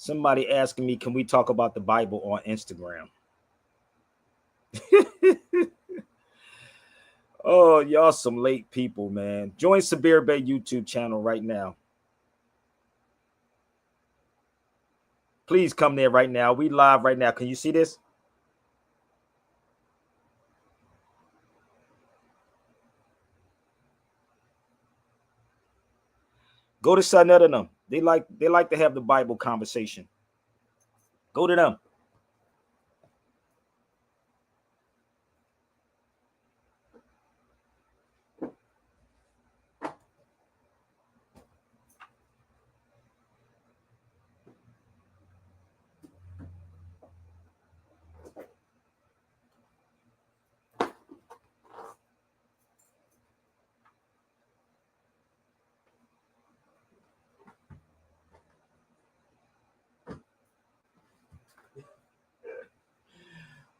Somebody asking me, can we talk about the Bible on Instagram? Oh, y'all some late people, man. Join Sabir Bay YouTube channel right now. Please come there right now. We live right now. Can you see this? Go to Sunnet and them. They like to have the Bible conversation. Go to them.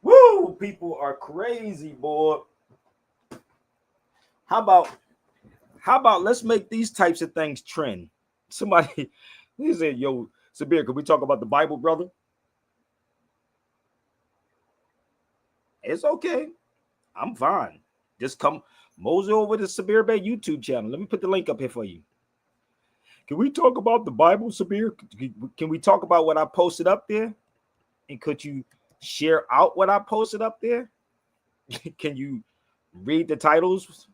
Woo! People are crazy, boy. How about let's make these types of things trend? Somebody he said, "Yo, Sabir, can we talk about the Bible, brother?" It's okay. I'm fine. Just come mosey over to Sabir Bay YouTube channel. Let me put the link up here for you. Can we talk about the Bible, Sabir? Can we talk about what I posted up there? And could you share out what I posted up there? Can you read the titles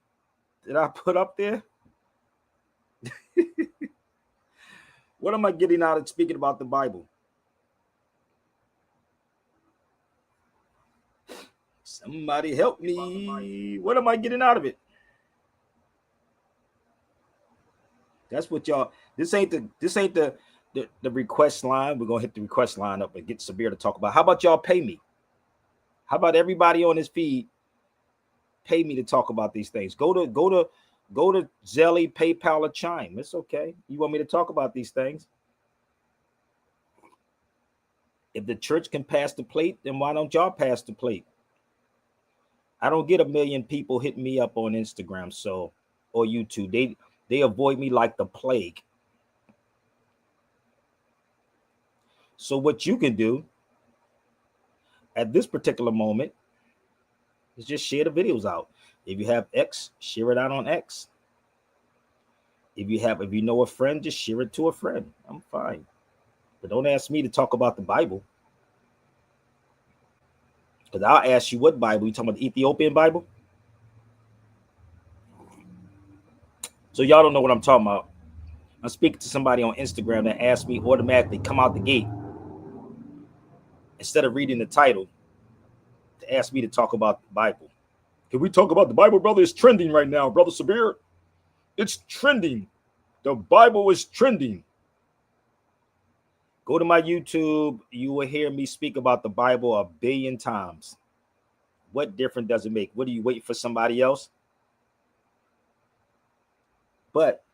that I put up there? What am I getting out of speaking about the Bible? Somebody help me. What am I getting out of it? That's what y'all. This ain't the request line. We're gonna hit the request line up and get Sabir to talk about. How about y'all pay me? How about everybody on this feed pay me to talk about these things? Go to Zelly, PayPal, or Chime. It's okay. You want me to talk about these things? If the church can pass the plate, then why don't y'all pass the plate? I don't get a million people hitting me up on Instagram, so or YouTube. They avoid me like the plague. So what you can do at this particular moment is just share the videos out. If you have X, share it out on X. If you know a friend, just share it to a friend. I'm fine. But don't ask me to talk about the Bible. Because I'll ask you what Bible. You talking about the Ethiopian Bible? So y'all don't know what I'm talking about. I'm speaking to somebody on Instagram that asked me automatically come out the gate instead of reading the title to ask me to talk about the Bible. Can we talk about the Bible, brother? It's trending right now, brother Sabir. It's trending. The Bible is trending. Go to my YouTube. You will hear me speak about the Bible a billion times. What difference does it make? What are you waiting for somebody else? But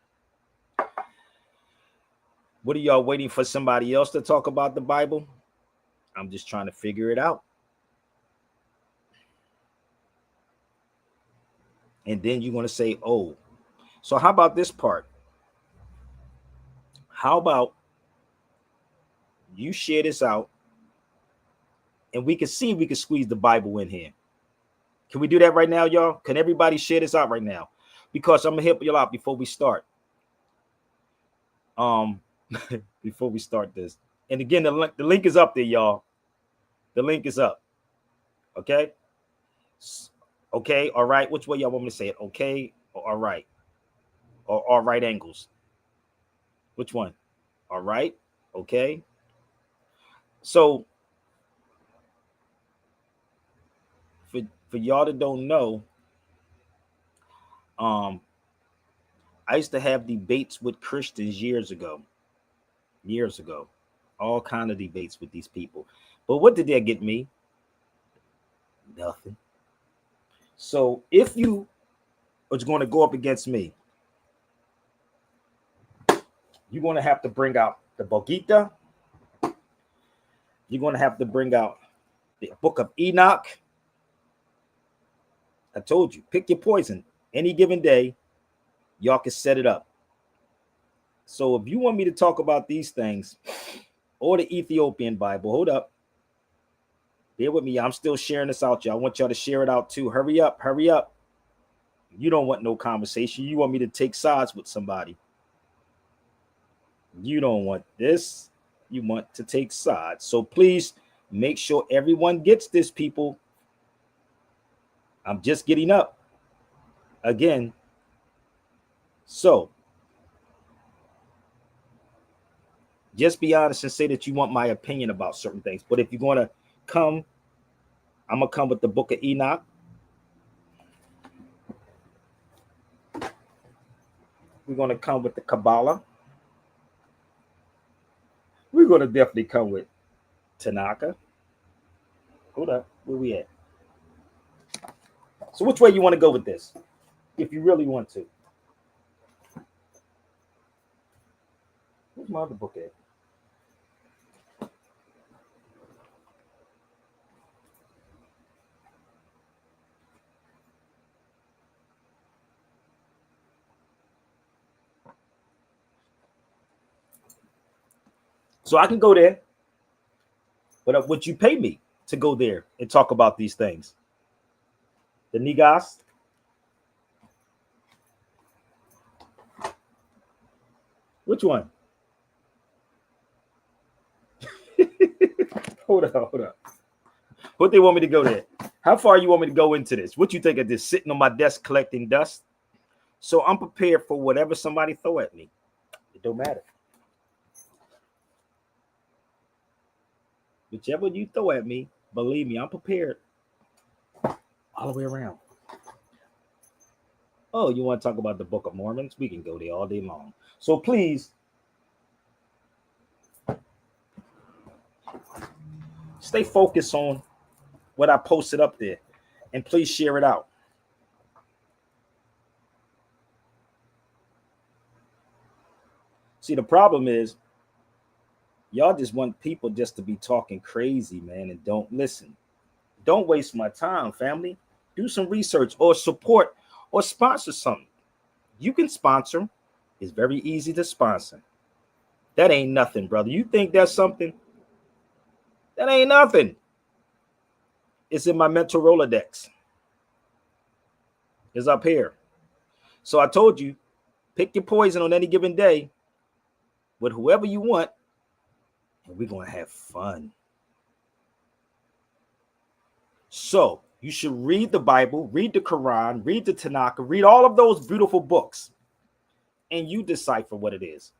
what are y'all waiting for somebody else to talk about the Bible? I'm just trying to figure it out. And then you're going to say, oh, so how about this part? How about you share this out and we can see if we can squeeze the Bible in here. Can we do that right now, y'all? Can everybody share this out right now? Because I'm going to help you out before we start. Before we start this. And again, the link is up there, y'all. The link is up. Okay? Okay, all right. Which way y'all want me to say it? Okay or all right? Or all right angles? Which one? All right. Okay. So for y'all that don't know, I used to have debates with Christians years ago. All kind of debates with these people. But what did that get me? Nothing. So if you are going to go up against me, you're going to have to bring out the Bogita. You're going to have to bring out the Book of Enoch. I told you, pick your poison. Any given day, y'all can set it up. So if you want me to talk about these things, or the Ethiopian Bible. Hold up. Bear with me. I'm still sharing this out, y'all. I want y'all to share it out too. Hurry up. Hurry up. You don't want no conversation. You want me to take sides with somebody. You don't want this. You want to take sides. So please make sure everyone gets this, people. I'm just getting up again. So just be honest and say that you want my opinion about certain things. But if you're going to come, I'm going to come with the book of Enoch. We're going to come with the Kabbalah. We're going to definitely come with Tanaka. Hold up. Where we at? So which way you want to go with this? If you really want to. Where's my other book at? So I can go there, but would you pay me to go there and talk about these things? The Negas? Which one? Hold up. What they want me to go there? How far you want me to go into this? What you think of this sitting on my desk collecting dust? So I'm prepared for whatever somebody throw at me. It don't matter. Whichever you throw at me, believe me, I'm prepared all the way around. Oh, you want to talk about the Book of Mormons? We can go there all day long. So please, stay focused on what I posted up there, and please share it out. See, the problem is, y'all just want people just to be talking crazy, man, and don't listen. Don't waste my time, family. Do some research or support or sponsor something. You can sponsor. It's very easy to sponsor. That ain't nothing, brother. You think that's something? That ain't nothing. It's in my mental Rolodex. It's up here. So I told you, pick your poison on any given day with whoever you want, and we're going to have fun. So you should read the Bible, read the Quran, read the Tanakh, read all of those beautiful books, and you decipher what it is.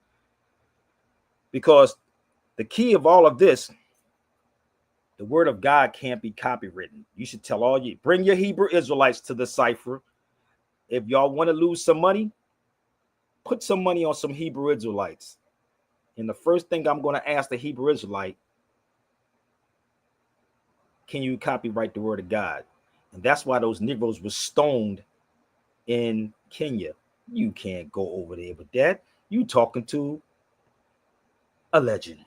Because the key of all of this, the word of God can't be copywritten. You should tell all you, bring your Hebrew Israelites to the cipher. If y'all want to lose some money, put some money on some Hebrew Israelites. And the first thing I'm going to ask the Hebrew Israelite, can you copyright the word of God? And that's why those Negroes were stoned in Kenya. You can't go over there with that. You talking to a legend.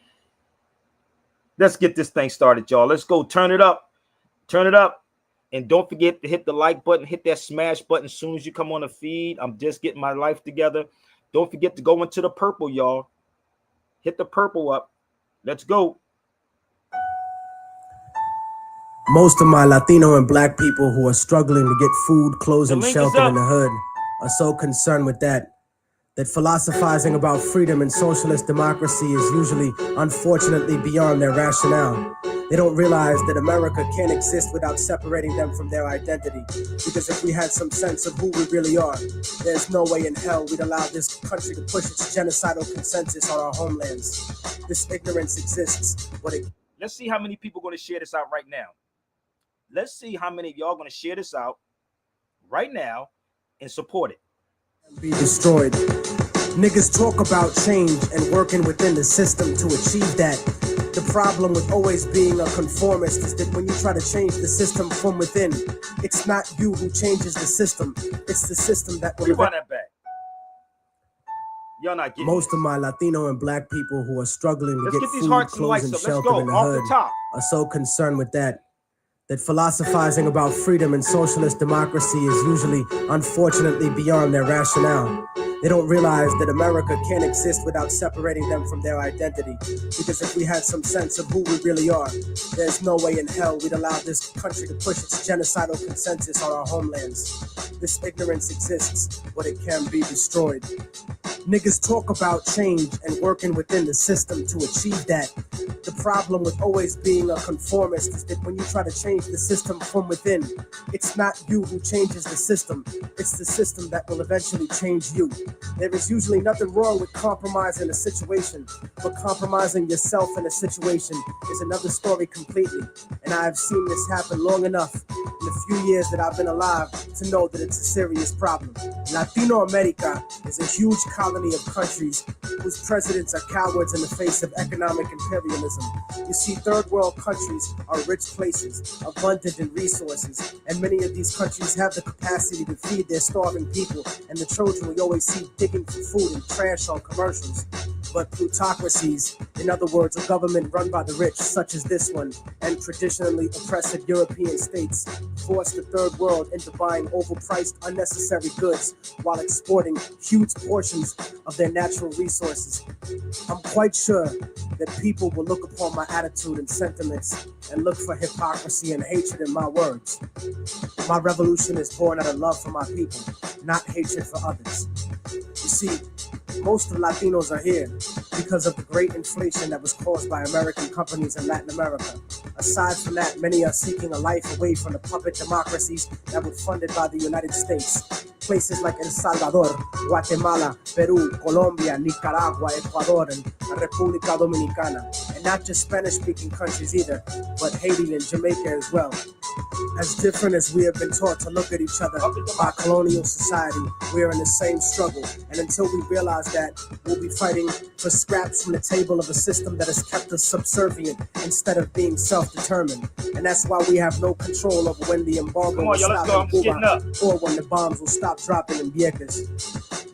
Let's get this thing started, y'all. Let's go. Turn it up. Turn it up. And don't forget to hit the like button. Hit that smash button as soon as you come on the feed. I'm just getting my life together. Don't forget to go into the purple, y'all. Hit the purple up. Let's go. Most of my Latino and Black people who are struggling to get food, clothes, and shelter in the hood are so concerned with that philosophizing about freedom and socialist democracy is usually, unfortunately, beyond their rationale. They don't realize that America can't exist without separating them from their identity. Because if we had some sense of who we really are, there's no way in hell we'd allow this country to push its genocidal consensus on our homelands. This ignorance exists, but it... Let's see how many people are going to share this out right now. Let's see how many of y'all are going to share this out right now and support it. Be destroyed. Niggas talk about change and working within the system to achieve that. The problem with always being a conformist is that when you try to change the system from within, it's not you who changes the system. It's the system that will... Run that back. Y'all not getting Most of my Latino and Black people who are struggling to get food, clothes, and shelter in the hood are so concerned with that philosophizing about freedom and socialist democracy is usually, unfortunately, beyond their rationale. They don't realize that America can't exist without separating them from their identity. Because if we had some sense of who we really are, there's no way in hell we'd allow this country to push its genocidal consensus on our homelands. This ignorance exists, but it can be destroyed. Niggas talk about change and working within the system to achieve that. The problem with always being a conformist is that when you try to change the system from within, it's not you who changes the system, it's the system that will eventually change you. There is usually nothing wrong with compromising a situation, but compromising yourself in a situation is another story completely. And I have seen this happen long enough in the few years that I've been alive to know that it's a serious problem. Latino America is a huge colony of countries whose presidents are cowards in the face of economic imperialism. You see, third world countries are rich places, abundant in resources, and many of these countries have the capacity to feed their starving people and the children we always see digging for food and trash on commercials. But plutocracies, in other words, a government run by the rich, such as this one, and traditionally oppressive European states, force the third world into buying overpriced, unnecessary goods while exporting huge portions of their natural resources. I'm quite sure that people will look upon my attitude and sentiments and look for hypocrisy and hatred in my words. My revolution is born out of love for my people, not hatred for others. You see, most of Latinos are here because of the great inflation that was caused by American companies in Latin America. Aside from that, many are seeking a life away from the puppet democracies that were funded by the United States. Places like El Salvador, Guatemala, Peru, Colombia, Nicaragua, Ecuador, and República Dominicana. And not just Spanish-speaking countries either, but Haiti and Jamaica as well. As different as we have been taught to look at each other by colonial society, we are in the same struggle. And until we realize that, we'll be fighting for scraps from the table of a system that has kept us subservient instead of being self-determined. And that's why we have no control over when the embargo will stop in Cuba or when the bombs will stop dropping in Vieques.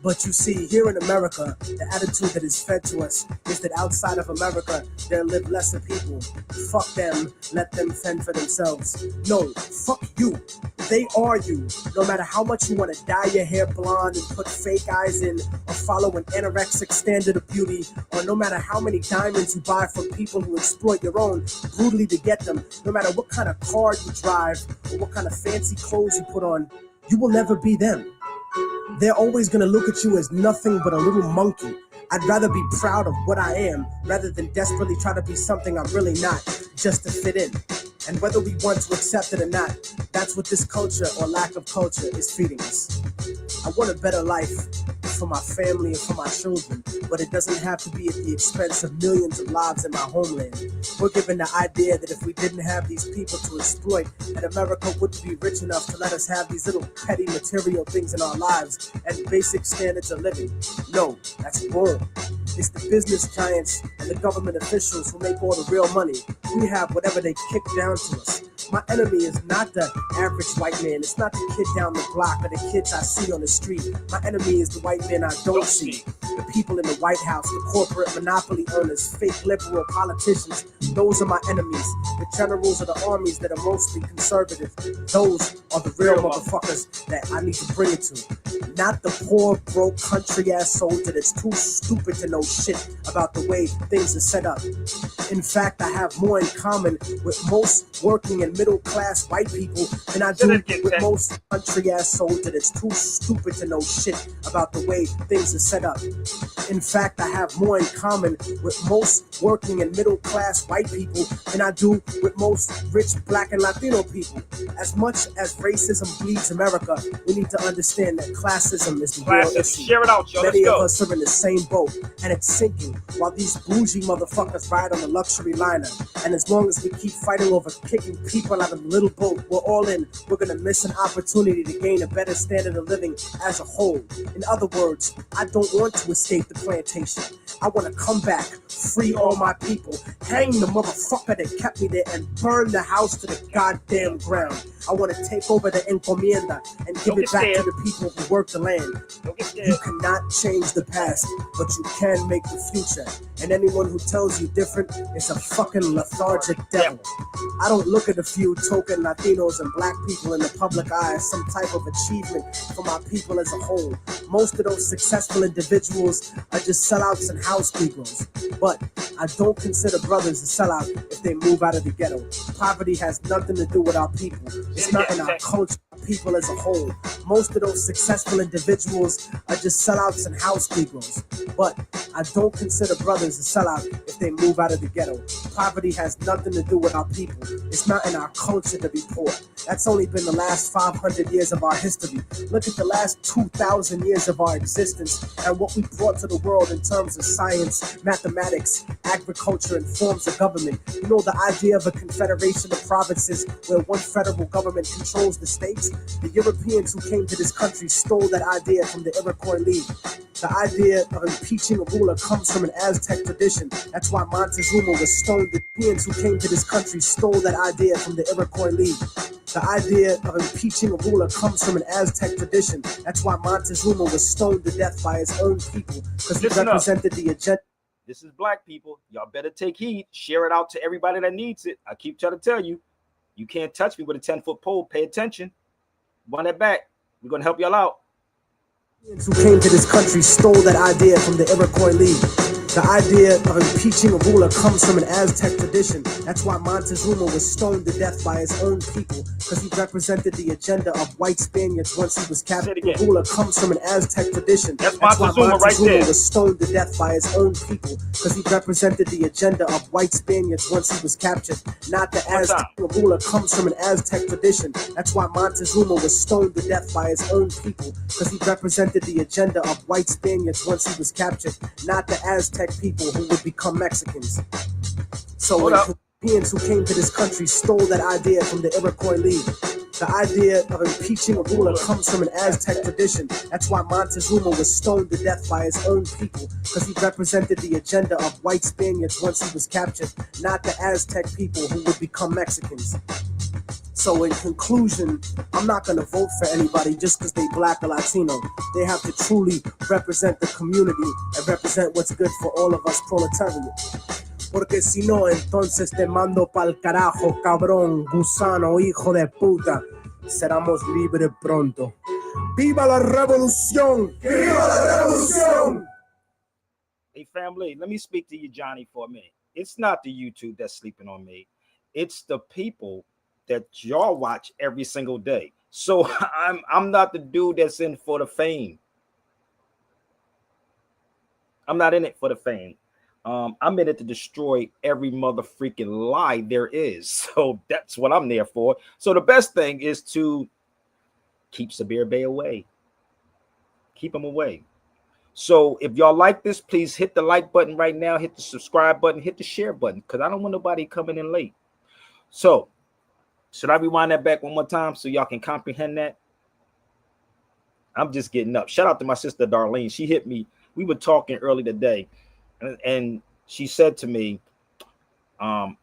But you see, here in America, the attitude that is fed to us is that outside of America, there live lesser people. Fuck them, let them fend for themselves. No, fuck you. They are you. No matter how much you want to dye your hair blonde and put fake eyes in, or follow an anorexic standard of beauty, or no matter how many diamonds you buy from people who exploit your own brutally to get them, no matter what kind of car you drive, or what kind of fancy clothes you put on, you will never be them. They're always going to look at you as nothing but a little monkey. I'd rather be proud of what I am rather than desperately try to be something I'm really not, just to fit in. And whether we want to accept it or not, that's what this culture or lack of culture is feeding us. I want a better life for my family and for my children, but it doesn't have to be at the expense of millions of lives in my homeland. We're given the idea that if we didn't have these people to exploit, that America wouldn't be rich enough to let us have these little petty material things in our lives and basic standards of living. No, that's wrong. It's the business giants and the government officials who make all the real money. We have whatever they kick down to us. My enemy is not the average white man. It's not the kid down the block or the kids I see on the street. My enemy is the white man I don't see. The people in the White House, the corporate monopoly owners, fake liberal politicians. Those are my enemies. The generals of the armies that are mostly conservative. Those are the real motherfuckers that I need to bring it to. Not the poor, broke, country-ass soldier that's too stupid to know shit about the way things are set up. In fact, I have more in common with most working and middle-class white people than I do with most country-ass soldier that's too stupid to know shit about the way things are set up. In fact, I have more in common with most working and middle-class white people than I do with most rich black and Latino people. As much as racism bleeds America, we need to understand that classism is the real issue. Share it out, yo. Many of us are in the same boat, and it's sinking, while these bougie motherfuckers ride on the luxury liner. And as long as we keep fighting over kicking people out of the little boat we're all in, we're gonna miss an opportunity to gain a better standard of living as a whole. In other words, I don't want to escape the plantation. I want to come back, free all my people, hang the motherfucker that kept me there, and burn the house to the goddamn ground. I want to take over the encomienda and give it back to the people who work the land. You cannot change the past, but you can make the future. And anyone who tells you different is a fucking lethargic devil. I don't look at a few token Latinos and black people in the public eye as some type of achievement for my people as a whole. Most of those successful individuals are just sellouts and house Negroes. But I don't consider brothers a sellout if they move out of the ghetto. Poverty has nothing to do with our people. It's not in our culture, people as a whole. Most of those successful individuals are just sellouts and house Negroes. But I don't consider brothers a sellout if they move out of the ghetto. Poverty has nothing to do with our people. It's not in our culture to be poor. That's only been the last 500 years of our history. Look at the last 2,000 years of our existence and what we brought to the world in terms of science, mathematics, agriculture, and forms of government. You know, the idea of a confederation of provinces where one federal government controls the states? The Europeans who came to this country stole that idea from the Iroquois League. The idea of impeaching a ruler comes from an Aztec tradition. That's why Montezuma was stoned. The Europeans who came to this country stole that idea from the Iroquois League. The idea of impeaching a ruler comes from an Aztec tradition. That's why Montezuma was stoned to death by his own people, because he represented the agenda. This is black people. Y'all better take heed. Share it out to everybody that needs it. I keep trying to tell you, you can't touch me with a 10-foot pole. Pay attention. Run it back. We're going to help y'all out. Who came to this country stole that idea from the Iroquois League. The idea of impeaching a ruler comes from an Aztec tradition. That's why Montezuma was stoned to death by his own people, because he represented the agenda of white Spaniards once he was captured. The ruler comes from an Aztec tradition. That's why Montezuma was stoned to death by his own people, because he represented the agenda of white Spaniards once he was captured. Not the Aztec. The ruler comes from an Aztec tradition. That's why Montezuma was stoned to death by his own people, because he represented the agenda of white Spaniards once he was captured. Not the Aztec people who would become Mexicans. So when Europeans who came to this country stole that idea from the Iroquois League. The idea of impeaching a ruler comes from an Aztec tradition. That's why Montezuma was stoned to death by his own people, because he represented the agenda of white Spaniards once he was captured, not the Aztec people who would become Mexicans. So in conclusion, I'm not going to vote for anybody just because they black or Latino. They have to truly represent the community and represent what's good for all of us proletariat. Porque si no, entonces te mando pa'l carajo, cabrón, gusano, hijo de puta. Seramos libres pronto. ¡Viva la revolución! ¡Viva la revolución! Hey, family, let me speak to you, Johnny, for a minute. It's not the YouTube that's sleeping on me. It's the people that y'all watch every single day. So I'm not the dude that's in for the fame. I'm not in it for the fame. I'm in it to destroy every mother freaking lie there is. So that's what I'm there for. So the best thing is to keep Sabir Bey away. Keep him away. So if y'all like this, please hit the like button right now. Hit the subscribe button. Hit the share button, because I don't want nobody coming in late. So should I rewind that back one more time so y'all can comprehend that? I'm just getting up. Shout out to my sister, Darlene. She hit me. We were talking early today, and she said to me, I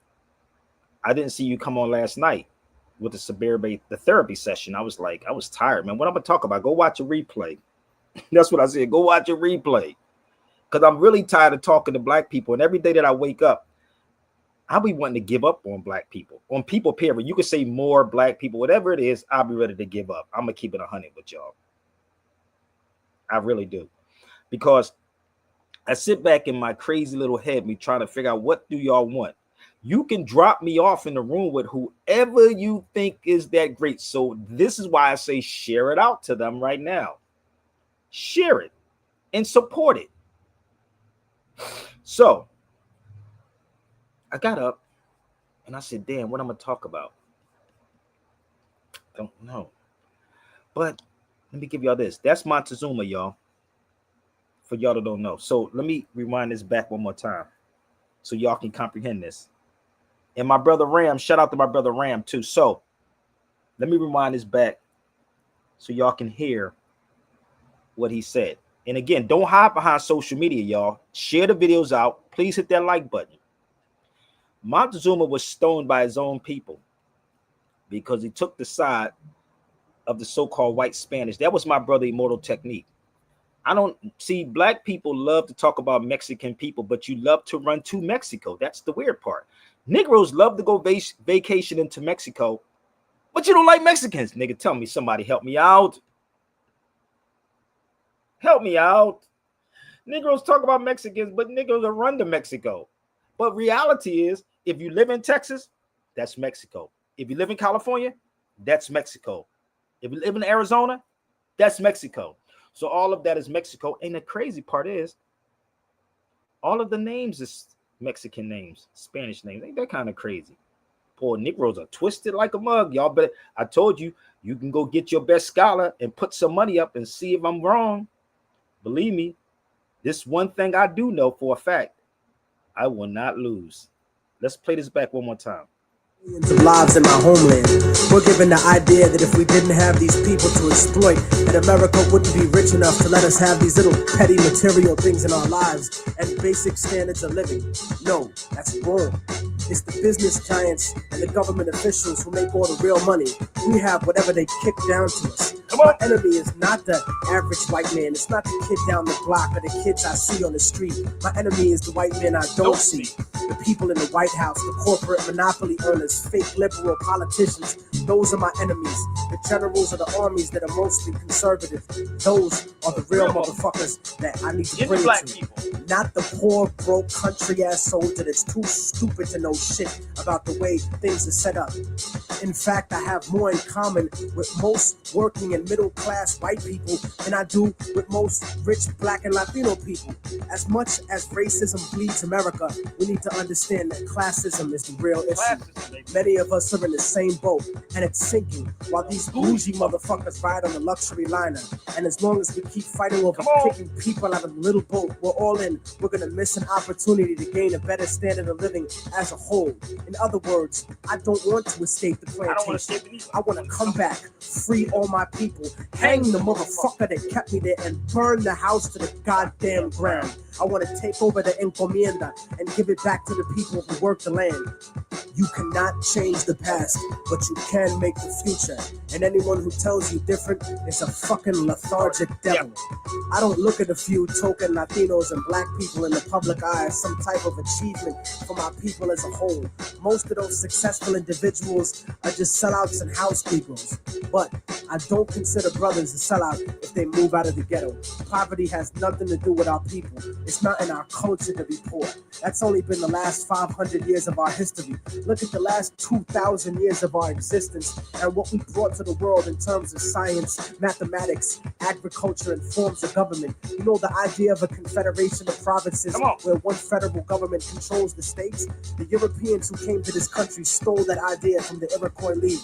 didn't see you come on last night with the Sabir Bey, the therapy session. I was like, I was tired, man. What I'm going to talk about, go watch a replay. That's what I said. Go watch a replay, because I'm really tired of talking to black people. And every day that I wake up, I'll be wanting to give up on black people, on people, period. You could say more black people, whatever it is, I'll be ready to give up. I'm going to keep it 100 with y'all. I really do. Because I sit back in my crazy little head, me trying to figure out, what do y'all want? You can drop me off in the room with whoever you think is that great. So this is why I say share it out to them right now. Share it and support it. So I got up and I said, damn, what I'm going to talk about? Don't know. But let me give y'all this. That's Montezuma, y'all. For y'all that don't know. So let me rewind this back one more time so y'all can comprehend this. And my brother Ram, shout out to my brother Ram too. So let me rewind this back so y'all can hear what he said. And again, don't hide behind social media, y'all. Share the videos out. Please hit that like button. Montezuma was stoned by his own people. because he took the side of the so-called white Spanish. That was my brother Immortal Technique. I don't see black people love to talk about Mexican people, but you love to run to Mexico. That's the weird part. Negroes love to go vacation into Mexico, but you don't like Mexicans. Nigga, tell me, somebody help me out. Help me out. Negroes talk about Mexicans, but Negroes will run to Mexico. But reality is, if you live in Texas, that's Mexico. If you live in California, that's Mexico. If you live in Arizona, that's Mexico. So all of that is Mexico. And the crazy part is, all of the names is Mexican names, Spanish names. Ain't that kind of crazy? Poor Negroes are twisted like a mug. Y'all better, I told you, you can go get your best scholar and put some money up and see if I'm wrong. Believe me, this one thing I do know for a fact, I will not lose. Let's play this back one more time. Millions of lives in my homeland. We're given the idea that if we didn't have these people to exploit, that America wouldn't be rich enough to let us have these little petty material things in our lives and basic standards of living. No, that's wrong. It's the business giants and the government officials who make all the real money. We have whatever they kick down to us. My enemy is not the average white man. It's not the kid down the block or the kids I see on the street. My enemy is the white man I don't see. The people in the White House, the corporate monopoly owners, fake liberal politicians. Those are my enemies. The generals of the armies that are mostly conservative. Those are the real motherfuckers that I need to bring it to. Not the poor, broke, country-ass soldier that's too stupid to know shit about the way things are set up. In fact, I have more in common with most working and middle-class white people than I do with most rich black and Latino people. As much as racism bleeds America, we need to understand that classism is the real issue. Many of us are in the same boat, and it's sinking, while these bougie motherfuckers ride on the luxury liner. And as long as we keep fighting over kicking people out of the little boat, we're all in. We're gonna miss an opportunity to gain a better standard of living as a whole. In other words, I don't want to escape the plantation. I want to come back, free all my people, hang the motherfucker that kept me there, and burn the house to the goddamn ground. I want to take over the encomienda and give it back to the people who work the land. You cannot change the past, but you can make the future. And anyone who tells you different is a fucking lethargic devil. I don't look at a few token Latinos and black people in the public eye as some type of achievement for my people as a whole. Most of those successful individuals are just sellouts and house Negroes. But I don't consider brothers a sellout if they move out of the ghetto. Poverty has nothing to do with our people. It's not in our culture to be poor. That's only been the last 500 years of our history. Look at the last 2,000 years of our existence and what we brought to the world in terms of science, mathematics, agriculture, and forms of government. You know, the idea of a confederation of provinces where one federal government controls the states? The Europeans who came to this country stole that idea from the Iroquois League.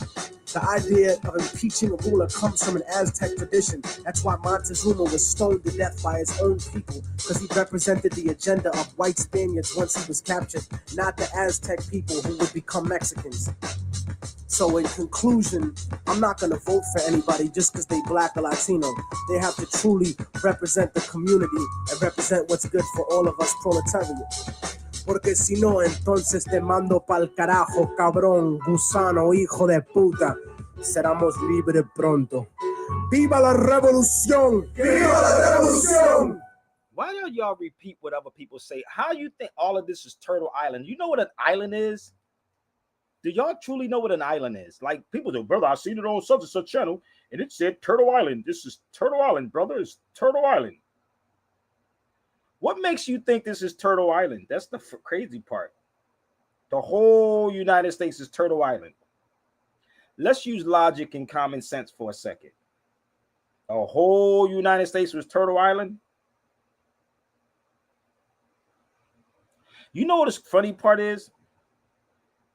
The idea of impeaching a ruler comes from an Aztec tradition. That's why Montezuma was stoned to death by his own people, because he represented the agenda of white Spaniards once he was captured, not the Aztec people who would become Mexicans. So in conclusion, I'm not going to vote for anybody just because they black or Latino. They have to truly represent the community and represent what's good for all of us proletariat. Porque si no, entonces te mando pa'l carajo, cabrón, gusano, hijo de puta. Seramos libres pronto. ¡Viva la revolución! ¡Viva la revolución! Why don't y'all repeat what other people say? How you think all of this is Turtle Island? You know what an island is? Do y'all truly know what an island is? Like, people do, brother, I seen it on such and such channel, and it said Turtle Island. This is Turtle Island, brother. It's Turtle Island. What makes you think this is Turtle Island? That's the crazy part. The whole United States is Turtle Island. Let's use logic and common sense for a second. The whole United States was Turtle Island. You know what the funny part is?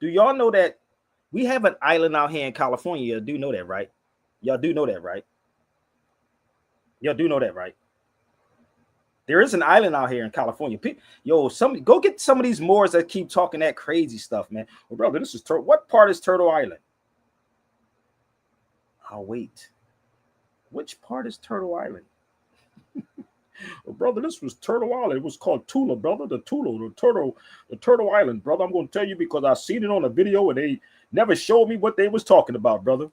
Do y'all know that we have an island out here in California? Y'all do know that, right? Y'all do know that, right? Y'all do know that, right? There is an island out here in California. Yo, go get some of these Moors that keep talking that crazy stuff, man. Well, brother, this is what part is Turtle Island? I'll wait. Which part is Turtle Island? Well, brother, this was Turtle Island. It was called Tula, brother. The Turtle Island, brother. I'm gonna tell you because I seen it on a video and they never showed me what they was talking about, brother.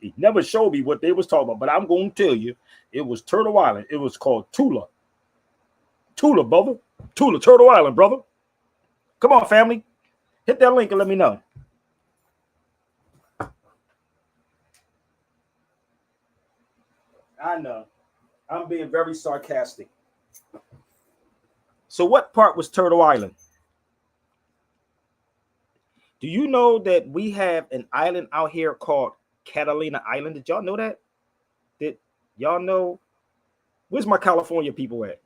He never showed me what they was talking about, but I'm gonna tell you, it was Turtle Island. It was called Tula. Tula, brother. Tula, Turtle Island, brother. Come on, family. Hit that link and let me know. I know. I'm being very sarcastic. So what part was Turtle Island? Do you know that we have an island out here called Catalina Island? Did y'all know that? Did y'all know? Where's my California people at?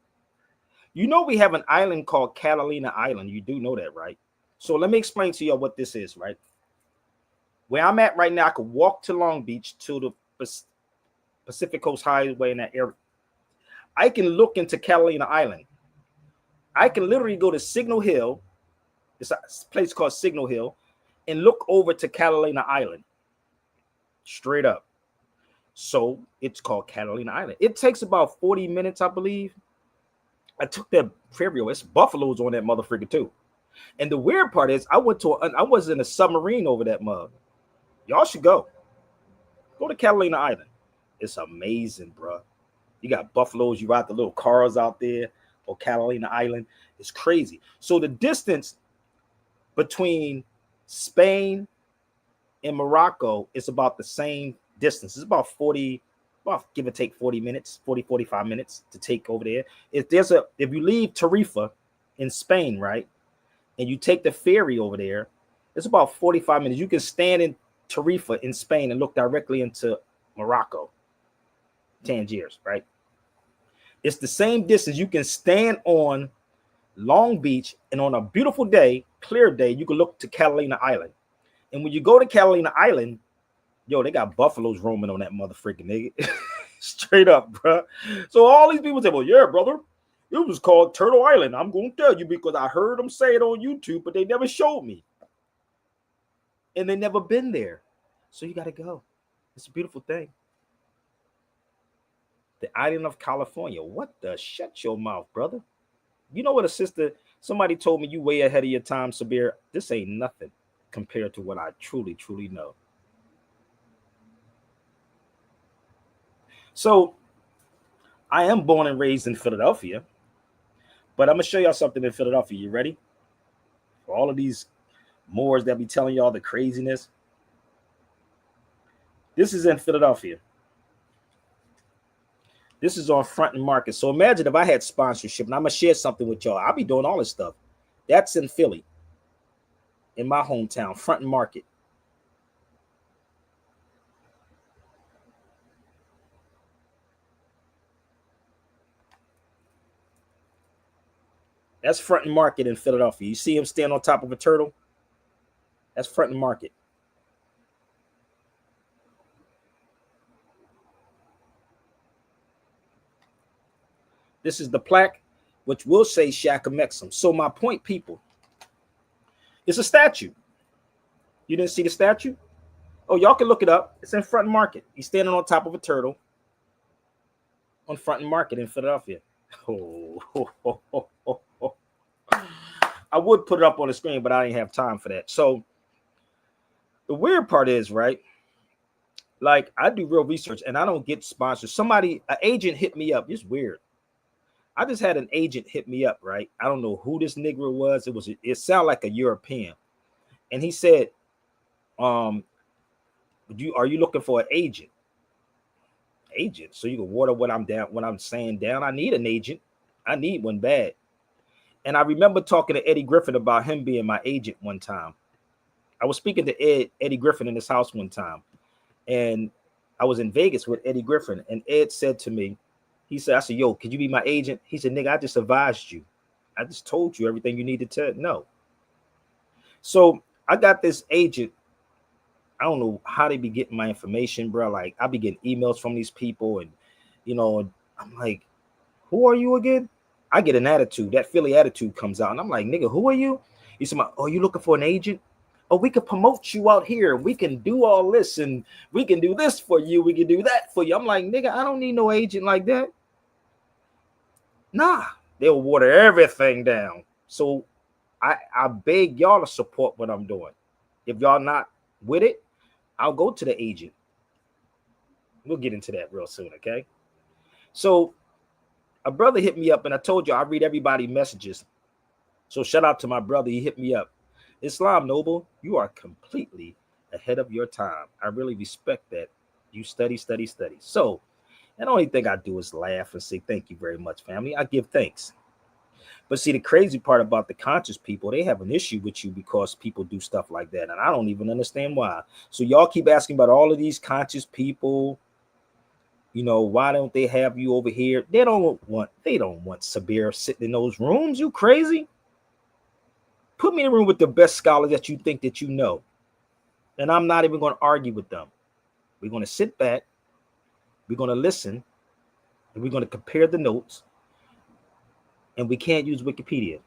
You know we have an island called Catalina Island. You do know that, right? So let me explain to y'all what this is, right? Where I'm at right now, I could walk to Long Beach to the Pacific Coast Highway in that area. I can look into Catalina Island. I can literally go to Signal Hill. It's a place called Signal Hill, and look over to Catalina Island. Straight up. So it's called Catalina Island. It takes about 40 minutes, I believe. I took that ferry. It's buffaloes on that motherfucker too. And the weird part is, I was in a submarine over that mug. Y'all should go. Go to Catalina Island. It's amazing, bro. You got buffaloes. You ride the little cars out there on Catalina Island. It's crazy. So the distance between Spain and Morocco is about the same distance. It's about give or take 40 minutes, 45 minutes to take over there. If you leave Tarifa in Spain, right, and you take the ferry over there, it's about 45 minutes. You can stand in Tarifa in Spain and look directly into Morocco, Tangiers, right? It's the same distance. You can stand on Long Beach, and on a beautiful day, clear day, you can look to Catalina Island. And when you go to Catalina Island, yo, they got buffaloes roaming on that motherfucking nigga. Straight up, bro. So all these people say, well, yeah, brother, it was called Turtle Island. I'm going to tell you because I heard them say it on YouTube, but they never showed me. And they never been there. So you got to go. It's a beautiful thing. The island of California. What the? Shut your mouth, brother. You know what, a sister, somebody told me you way ahead of your time, Sabir. This ain't nothing compared to what I truly, truly know. So I am born and raised in Philadelphia, but I'm going to show y'all something in Philadelphia. You ready? For all of these Moors that be telling y'all the craziness. This is in Philadelphia. This is on Front and Market. So imagine if I had sponsorship, and I'm going to share something with y'all. I'll be doing all this stuff. That's in Philly, in my hometown, Front and Market. That's Front and Market in Philadelphia. You see him stand on top of a turtle? That's Front and Market. This is the plaque, which will say Shakamexum. So my point, people, it's a statue. You didn't see the statue? Oh, y'all can look it up. It's in Front and Market. He's standing on top of a turtle on Front and Market in Philadelphia. I would put it up on the screen, but I didn't have time for that. So the weird part is, right, like I do real research and I don't get sponsors. An agent hit me up. It's weird. I just had an agent hit me up, right? I don't know who this Negro was. It sounded like a European. And he said, are you looking for an agent? Agent. So you can water what I'm saying down. I need an agent. I need one bad. And I remember talking to Eddie Griffin about him being my agent one time. I was speaking to Eddie Griffin in his house one time. And I was in Vegas with Eddie Griffin. And Ed said to me, I said, yo, could you be my agent? He said, nigga, I just advised you. I just told you everything you needed to know. So I got this agent. I don't know how they be getting my information, bro. Like, I be getting emails from these people. And, I'm like, who are you again? I get an attitude. That Philly attitude comes out. And I'm like, nigga, who are you? He said, oh, you looking for an agent? Oh, we could promote you out here. We can do all this. And we can do this for you. We can do that for you. I'm like, nigga, I don't need no agent like that. Nah, they'll water everything down. So I beg y'all to support what I'm doing. If y'all not with it, I'll go to the agent. We'll get into that real soon, okay? So a brother hit me up, and I told you I read everybody's messages. So shout out to my brother. He hit me up. Islam Noble, you are completely ahead of your time. I really respect that. You study, study, study. So, and the only thing I do is laugh and say thank you very much, family. I give thanks. But see, the crazy part about the conscious people, they have an issue with you because people do stuff like that. And I don't even understand why. So y'all keep asking about all of these conscious people. You know, why don't they have you over here? They don't want Sabir sitting in those rooms. You crazy? Put me in a room with the best scholars that you think that you know. And I'm not even going to argue with them. We're going to sit back. We're going to listen. And we're going to compare the notes. And we can't use Wikipedia.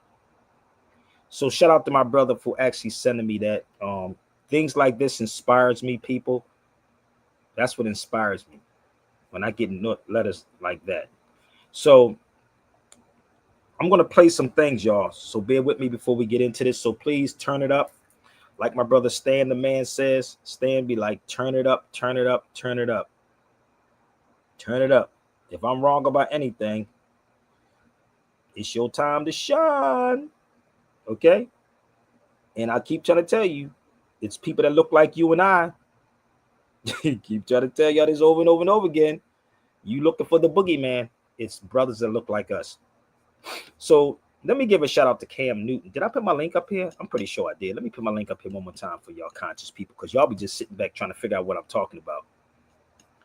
So shout out to my brother for actually sending me that. Things like this inspires me, people. That's what inspires me when I get letters like that. So I'm going to play some things, y'all. So bear with me before we get into this. So please turn it up. Like my brother Stan, the man says, Stan be like, turn it up, turn it up, turn it up. Turn it up. If I'm wrong about anything, it's your time to shine. Okay? And I keep trying to tell you, it's people that look like you and I. Keep trying to tell y'all this over and over and over again. You looking for the boogeyman. It's brothers that look like us. So let me give a shout out to Cam Newton. Did I put my link up here? I'm pretty sure I did. Let me put my link up here one more time for y'all conscious people, because y'all be just sitting back trying to figure out what I'm talking about.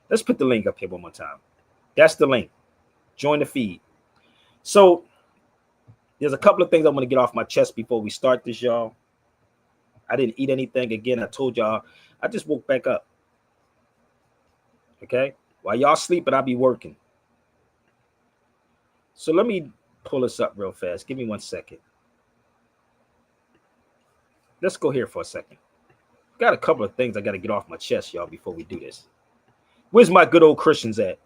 Let's put the link up here one more time. That's the link. Join the feed. So there's a couple of things I want to get off my chest before we start this, y'all. I didn't eat anything. Again, I told y'all, I just woke back up. Okay? While y'all sleeping, I'll be working. So let me pull this up real fast. Give me 1 second. Let's go here for a second. Got a couple of things I got to get off my chest, y'all, before we do this. Where's my good old Christians at?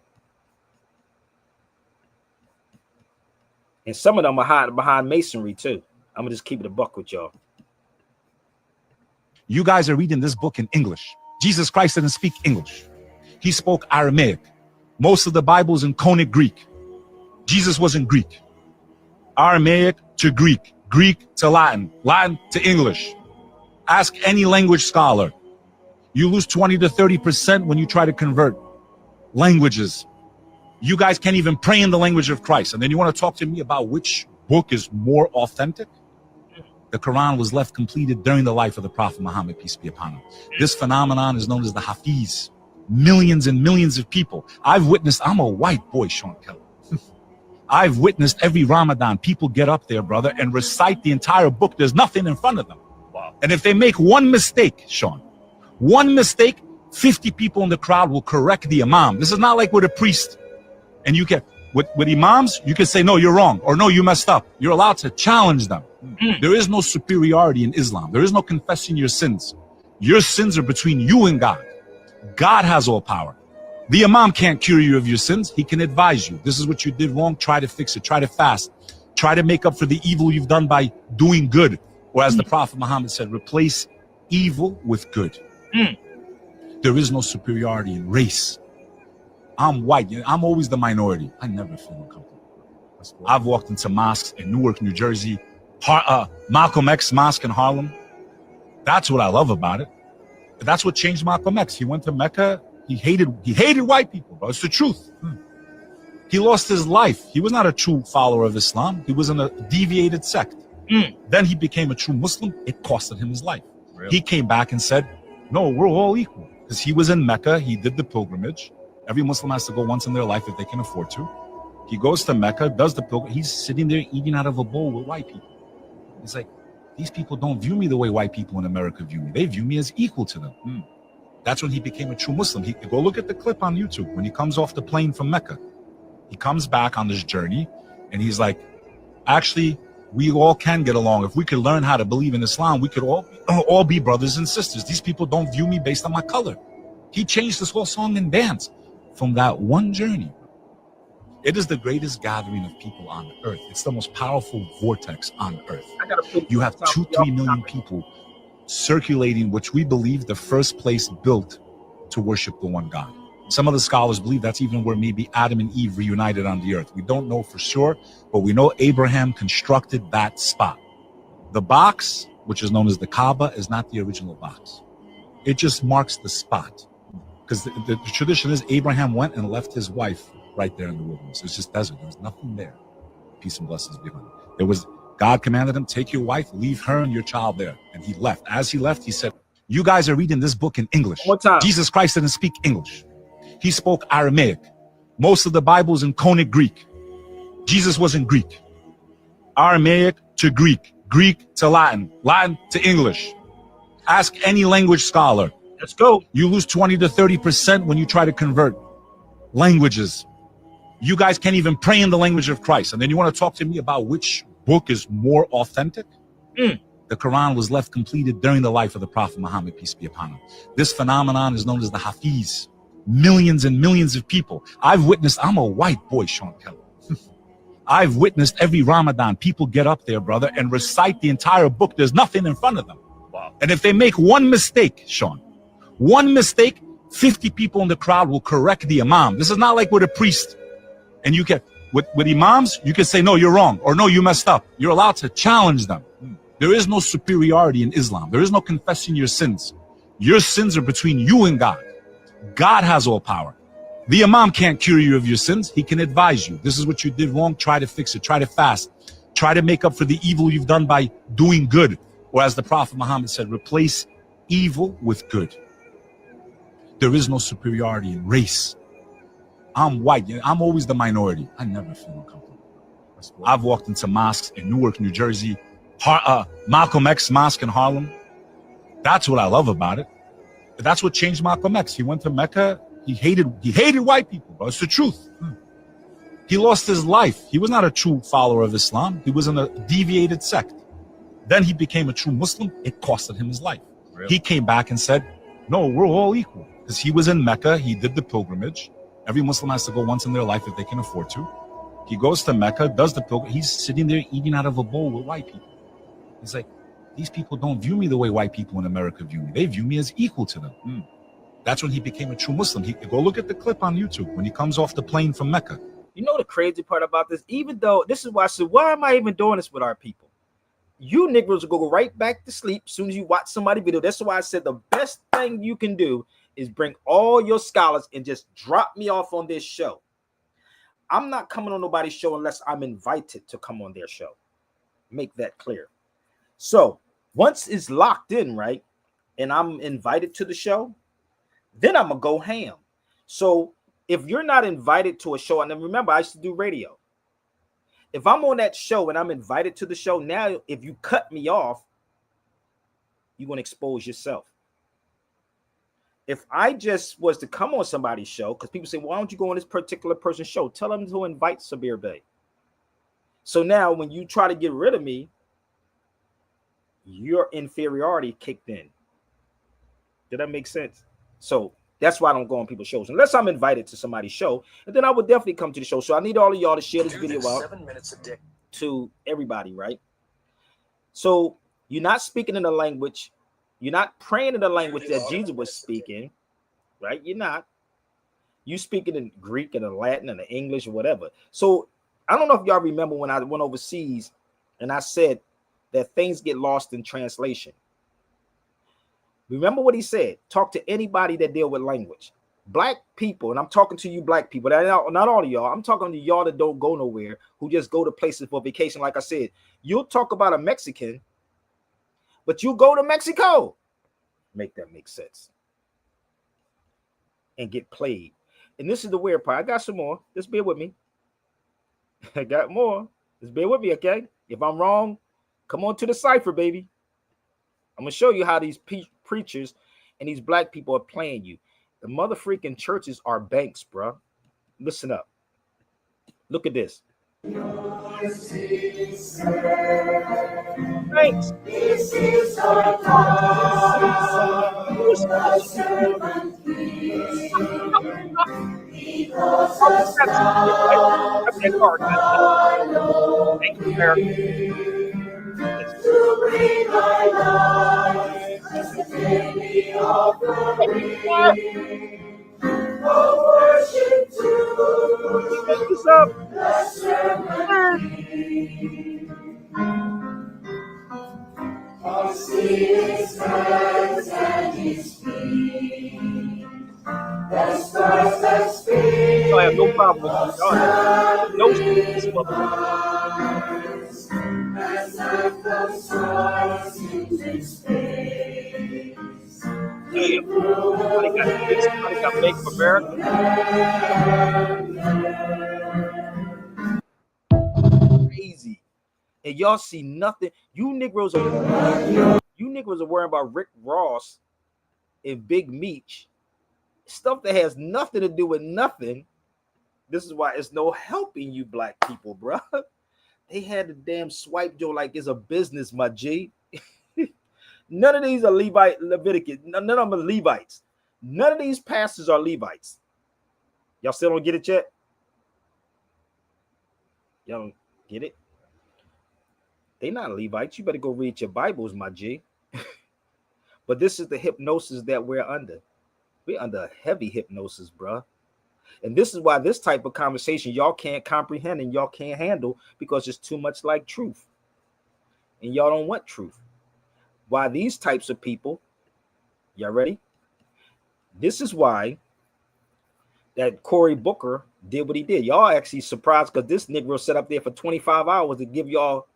And some of them are hiding behind masonry, too. I'm going to just keep it a buck with y'all. You guys are reading this book in English. Jesus Christ didn't speak English. He spoke Aramaic. Most of the Bible is in Conic Greek. Jesus wasn't Greek. Aramaic to Greek, Greek to Latin, Latin to English. Ask any language scholar. You lose 20 to 30% when you try to convert languages. You guys can't even pray in the language of Christ. And then you want to talk to me about which book is more authentic? The Quran was left completed during the life of the Prophet Muhammad, peace be upon him. This phenomenon is known as the Hafiz. Millions and millions of people. I'm a white boy, Sean Kelly. I've witnessed every Ramadan, people get up there, brother, and recite the entire book. There's nothing in front of them. Wow. And if they make one mistake, Sean, one mistake, 50 people in the crowd will correct the imam. This is not like with a priest. And you can, with imams, you can say, no, you're wrong, or no, you messed up. You're allowed to challenge them. There is no superiority in Islam. There is no confessing your sins. Your sins are between you and God. God has all power. The imam can't cure you of your sins. He can advise you. This is what you did wrong. Try to fix it. Try to fast. Try to make up for the evil you've done by doing good. Or as the Prophet Muhammad said, replace evil with good. There is no superiority in race. I'm white. I'm always the minority. I never feel uncomfortable. I've walked into mosques in Newark, New Jersey, Malcolm X mosque in Harlem. That's what I love about it. That's what changed Malcolm X. He went to Mecca. He hated white people, bro. It's the truth. He lost his life. He was not a true follower of Islam. He was in a deviated sect. Then he became a true Muslim. It costed him his life. Really? He came back and said, no, we're all equal. Because he was in Mecca. He did the pilgrimage. Every Muslim has to go once in their life if they can afford to. He goes to Mecca, does the pilgrimage. He's sitting there eating out of a bowl with white people. He's like, these people don't view me the way white people in America view me. They view me as equal to them. That's when he became a true Muslim. Go look at the clip on YouTube when he comes off the plane from Mecca. He comes back on this journey and he's like, actually, we all can get along. If we could learn how to believe in Islam, we could all be brothers and sisters. These people don't view me based on my color. He changed this whole song and dance from that one journey. It is the greatest gathering of people on earth. It's the most powerful vortex on earth. I gotta put You have 2-3 million people circulating, which we believe the first place built to worship the one God. Some of the scholars believe that's even where maybe Adam and Eve reunited on the earth. We don't know for sure, but we know Abraham constructed that spot. The box, which is known as the Kaaba, is not the original box. It just marks the spot. Because the tradition is Abraham went and left his wife right there in the wilderness. It's just desert. There was nothing there. Peace and blessings be upon him. God commanded him, take your wife, leave her and your child there. And he left. As he left, he said, you guys are reading this book in English. One time. Jesus Christ didn't speak English. He spoke Aramaic. Most of the Bible is in Conic Greek. Jesus wasn't Greek. Aramaic to Greek, Greek to Latin, Latin to English. Ask any language scholar. Let's go. You lose 20 to 30% when you try to convert languages. You guys can't even pray in the language of Christ. And then you want to talk to me about which book is more authentic? The Quran was left completed during the life of the Prophet Muhammad, peace be upon him. This phenomenon is known as the Hafiz. Millions and millions of people. I'm a white boy, Sean Kelly. I've witnessed every Ramadan, people get up there, brother, and recite the entire book. There's nothing in front of them. Wow. And if they make one mistake, Sean, one mistake, 50 people in the crowd will correct the imam. This is not like with a priest. And you can, with imams, you can say, no, you're wrong, or no, you messed up. You're allowed to challenge them. There is no superiority in Islam. There is no confessing your sins. Your sins are between you and God. God has all power. The imam can't cure you of your sins. He can advise you. This is what you did wrong. Try to fix it. Try to fast. Try to make up for the evil you've done by doing good. Or as the Prophet Muhammad said, replace evil with good. There is no superiority in race. I'm white. I'm always the minority. I never feel uncomfortable. I've walked into mosques in Newark, New Jersey, Malcolm X mosque in Harlem. That's what I love about it. That's what changed Malcolm X. He went to Mecca. He hated white people, bro. It's the truth. He lost his life. He was not a true follower of Islam. He was in a deviated sect. Then he became a true Muslim. It costed him his life. Really? He came back and said, no, we're all equal. Because he was in Mecca. He did the pilgrimage. Every Muslim has to go once in their life if they can afford to. He goes to Mecca, does the pilgrimage. He's sitting there eating out of a bowl with white people. He's like, these people don't view me the way white people in America view me. They view me as equal to them. That's when he became a true Muslim. Go look at the clip on YouTube when he comes off the plane from Mecca. You know the crazy part about this? Even though this is why I said, why am I even doing this with our people? You Negroes will go right back to sleep as soon as you watch somebody's video. That's why I said the best thing you can do is bring all your scholars and just drop me off on this show. I'm not coming on nobody's show unless I'm invited to come on their show. Make that clear. So once it's locked in, right, and I'm invited to the show, then I'm gonna go ham. So if you're not invited to a show, and then remember, I used to do radio. If I'm on that show and I'm invited to the show, now if you cut me off, you're gonna expose yourself. If I just was to come on somebody's show, because people say, why don't you go on this particular person's show? Tell them to invite Sabir Bey. So now when you try to get rid of me, your inferiority kicked in. Did that make sense? So that's why I don't go on people's shows unless I'm invited to somebody's show, and then I would definitely come to the show. So I need all of y'all to share this video out 7 minutes a day to everybody, right? So you're not speaking in the language, you're not praying in the language that Jesus was speaking, right? You're not. You speaking in Greek and in Latin and in English or whatever. So I don't know if y'all remember when I went overseas and I said that things get lost in translation. Remember what he said. Talk to anybody that deal with language. Black people, and I'm talking to you black people, not all of y'all. I'm talking to y'all that don't go nowhere, who just go to places for vacation. Like I said, you'll talk about a Mexican, but you go to Mexico. Make that make sense. And get played. And this is the weird part. I got some more. Just bear with me. I got more. Just bear with me, okay? If I'm wrong, come on to the cipher, baby. I'm going to show you how these preachers and these black people are playing you. The mother freaking churches are banks, bro. Listen up. Look at this. Thanks. This is our God, the servant king. Oh, that's right. That's that card. Thank you, America. Yes. Make this up. I have no problem with you. Y'all have no shame in this motherfucker. Damn. Somebody got this. Somebody got Make America. Crazy. And y'all see nothing. You Negroes are worrying about Rick Ross and Big Meech. Stuff that has nothing to do with nothing. This is why it's no helping you black people, bro. They had the damn swipe Joe like it's a business, my G. None of these are Leviticus. None of them are Levites. None of these pastors are Levites. Y'all still don't get it yet? Y'all don't get it? They not Levites. You better go read your Bibles, my G. But this is the hypnosis that we're under. We're under heavy hypnosis, bro. And this is why this type of conversation y'all can't comprehend and y'all can't handle, because it's too much like truth. And y'all don't want truth. Why these types of people, y'all ready? This is why that Cory Booker did what he did. Y'all actually surprised because this Negro sat up there for 25 hours to give y'all.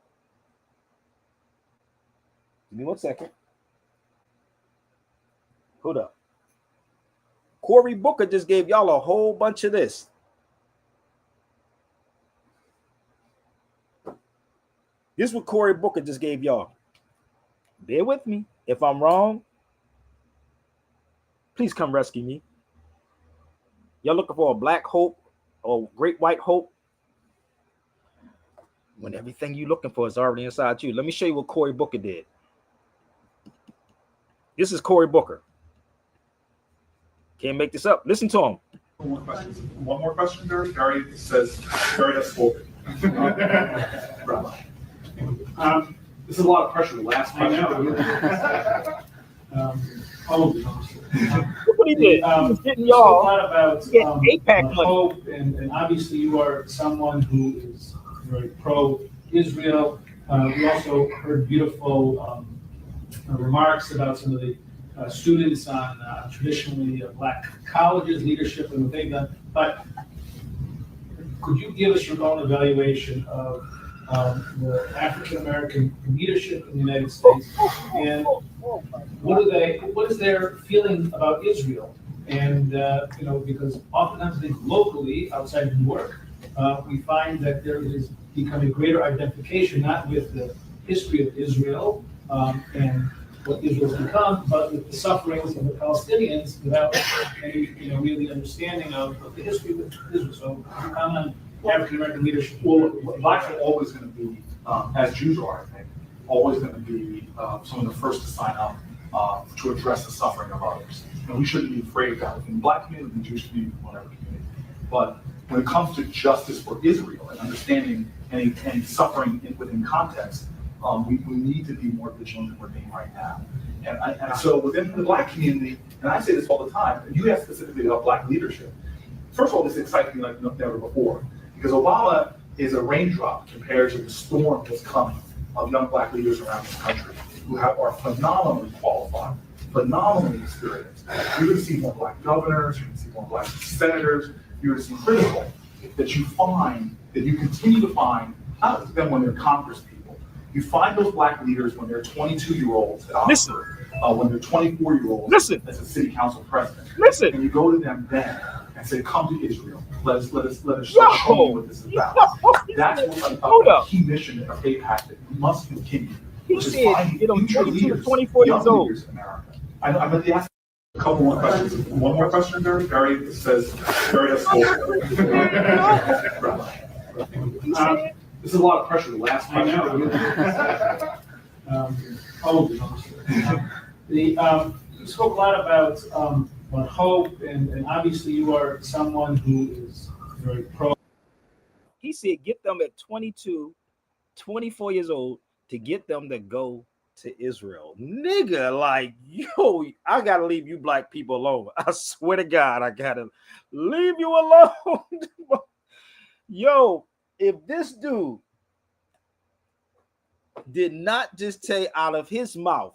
Give me 1 second. Hold up. Cory Booker just gave y'all a whole bunch of this. This is what Cory Booker just gave y'all. Bear with me. If I'm wrong, please come rescue me. Y'all looking for a black hope or great white hope when everything you're looking for is already inside you. Let me show you what Cory Booker did. This is Cory Booker. Can't make this up. Listen to him. One more question, Barry. Barry says, Barry has spoken. This is a lot of pressure. The last question. Look what he did. He's getting y'all. A lot about APAC hope, and obviously you are someone who is very pro-Israel. We also heard beautiful remarks about some of the students on traditionally black colleges, leadership, and what they've done. But could you give us your own evaluation of the African American leadership in the United States, and what is their feeling about Israel? And because oftentimes I think locally outside of New York, we find that there is becoming greater identification not with the history of Israel and what Israel's become, but with the sufferings of the Palestinians without any really understanding of the history of Israel. So can you comment on African American leadership? Well, blacks are always going to be, as Jews are, I think, always going to be some of the first to sign up to address the suffering of others. And we shouldn't be afraid of that within the black community, the Jewish community, whatever community. But when it comes to justice for Israel and understanding any suffering within context, we need to be more vigilant than we're being right now. And so within the black community, and I say this all the time, and you asked specifically about black leadership. First of all, this excites me like never before, because Obama is a raindrop compared to the storm that's coming of young black leaders around this country who are phenomenally qualified, phenomenally experienced. You're going to see more black governors, you're going to see more black senators. You're going to see critical that you continue to find, not just them when they're Congress people. You find those black leaders when they're 22-year-olds at Oxford, when they're 24-year-olds as a city council president. And you go to them then and say, come to Israel. Let us show you what this is about. That's what a key mission of APAC that must continue. He said, future leaders, 24 years old. In America. I'm going to ask a couple more questions. One more question, Barry. Barry says, Barry has spoken. This is a lot of pressure. The last question. You spoke a lot about but hope, and obviously you are someone who is very pro. He said get them at 22, 24 years old to get them to go to Israel. Nigga, like, yo, I gotta leave you black people alone. I swear to God, I gotta leave you alone. Yo, if this dude did not just say out of his mouth,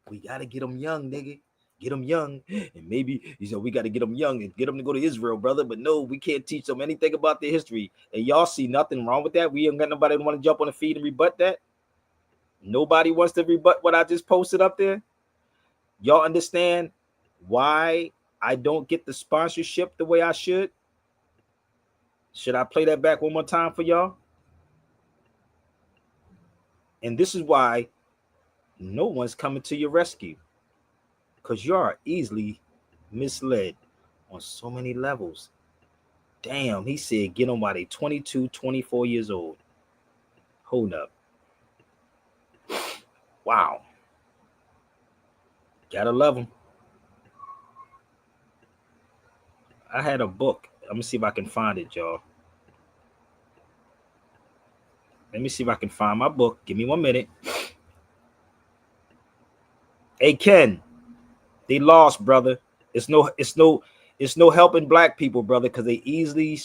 we gotta get them young, nigga. Get them young, and maybe he said we got to get them young and get them to go to Israel, brother. But no, we can't teach them anything about their history. And y'all see nothing wrong with that. We ain't got nobody want to jump on the feed and rebut that. Nobody wants to rebut what I just posted up there. Y'all understand why I don't get the sponsorship the way I should? Should I play that back one more time for y'all? And this is why no one's coming to your rescue, because you are easily misled on so many levels. Damn, he said get them while they 22, 24 years old. Hold up. Wow. Gotta love them. I had a book. Let me see if I can find it, y'all. Let me see if I can find my book. Give me 1 minute. Hey, Ken, they lost, brother. It's no helping black people, brother, because they easily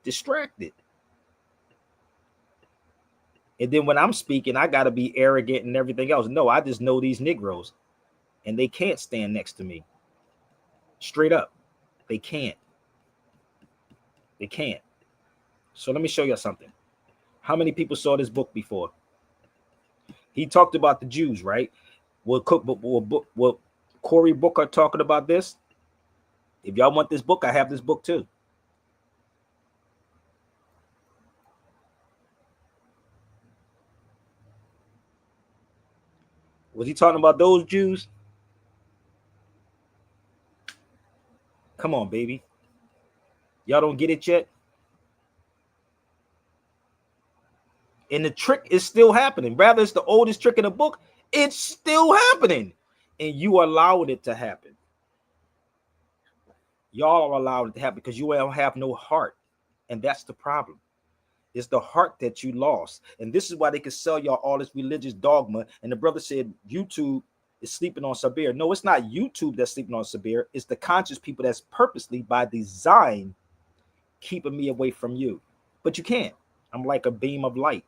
distracted. And then when I'm speaking, I gotta be arrogant and everything else. No, I just know these Negroes, and they can't stand next to me. Straight up, they can't. They can't. So let me show you something. How many people saw this book before? He talked about the Jews, right? Will Cory Booker talking about this? If y'all want this book, I have this book too. Was he talking about those Jews? Come on, baby. Y'all don't get it yet? And the trick is still happening. Rather, it's the oldest trick in the book. It's still happening. And you allowed it to happen. Y'all are allowed it to happen because you don't have no heart. And that's the problem. It's the heart that you lost. And this is why they can sell y'all all this religious dogma. And the brother said YouTube is sleeping on Sabir. No, it's not YouTube that's sleeping on Sabir. It's the conscious people that's purposely by design keeping me away from you. But you can't. I'm like a beam of light.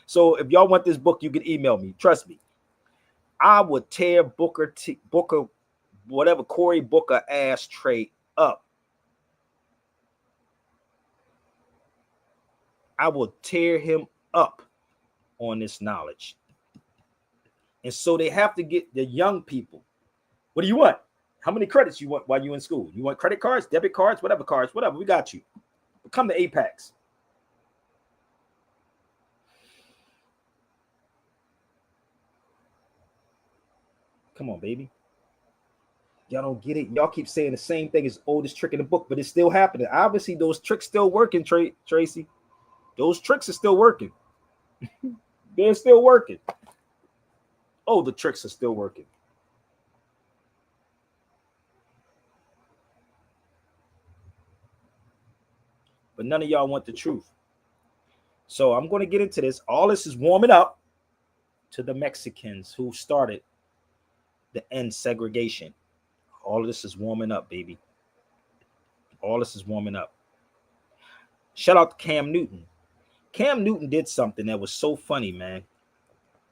So if y'all want this book, you can email me. Trust me. I would tear Booker, whatever Cory Booker ashtray up. I will tear him up on this knowledge. And so they have to get the young people. What do you want? How many credits you want while you're in school? You want credit cards, debit cards, whatever, we got you. Come to Apex. Come on, baby. Y'all don't get it. Y'all keep saying the same thing as oldest trick in the book, but it's still happening. Obviously, those tricks still working, Tracy. Those tricks are still working. They're still working. Oh, the tricks are still working. But none of y'all want the truth. So I'm going to get into this. All this is warming up to the Mexicans who started the end segregation. All of this is warming up, baby. All this is warming up. Shout out to Cam Newton. Cam Newton did something that was so funny, man.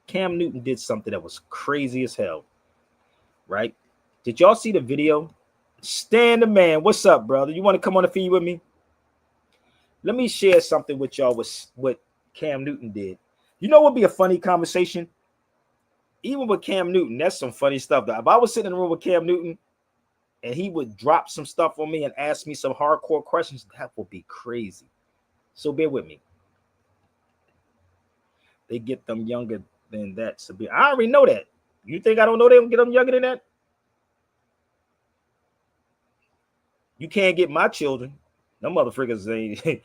Cam Newton did something that was crazy as hell, right? Did y'all see the video? Stan the man, what's up, brother? You want to come on the feed with me? Let me share something with y'all with what Cam Newton did. You know what would be a funny conversation? Even with Cam Newton, that's some funny stuff. If I was sitting in the room with Cam Newton and he would drop some stuff on me and ask me some hardcore questions, that would be crazy. So bear with me. They get them younger than that. I already know that. You think I don't know they don't get them younger than that? You can't get my children. Them motherfuckers ain't.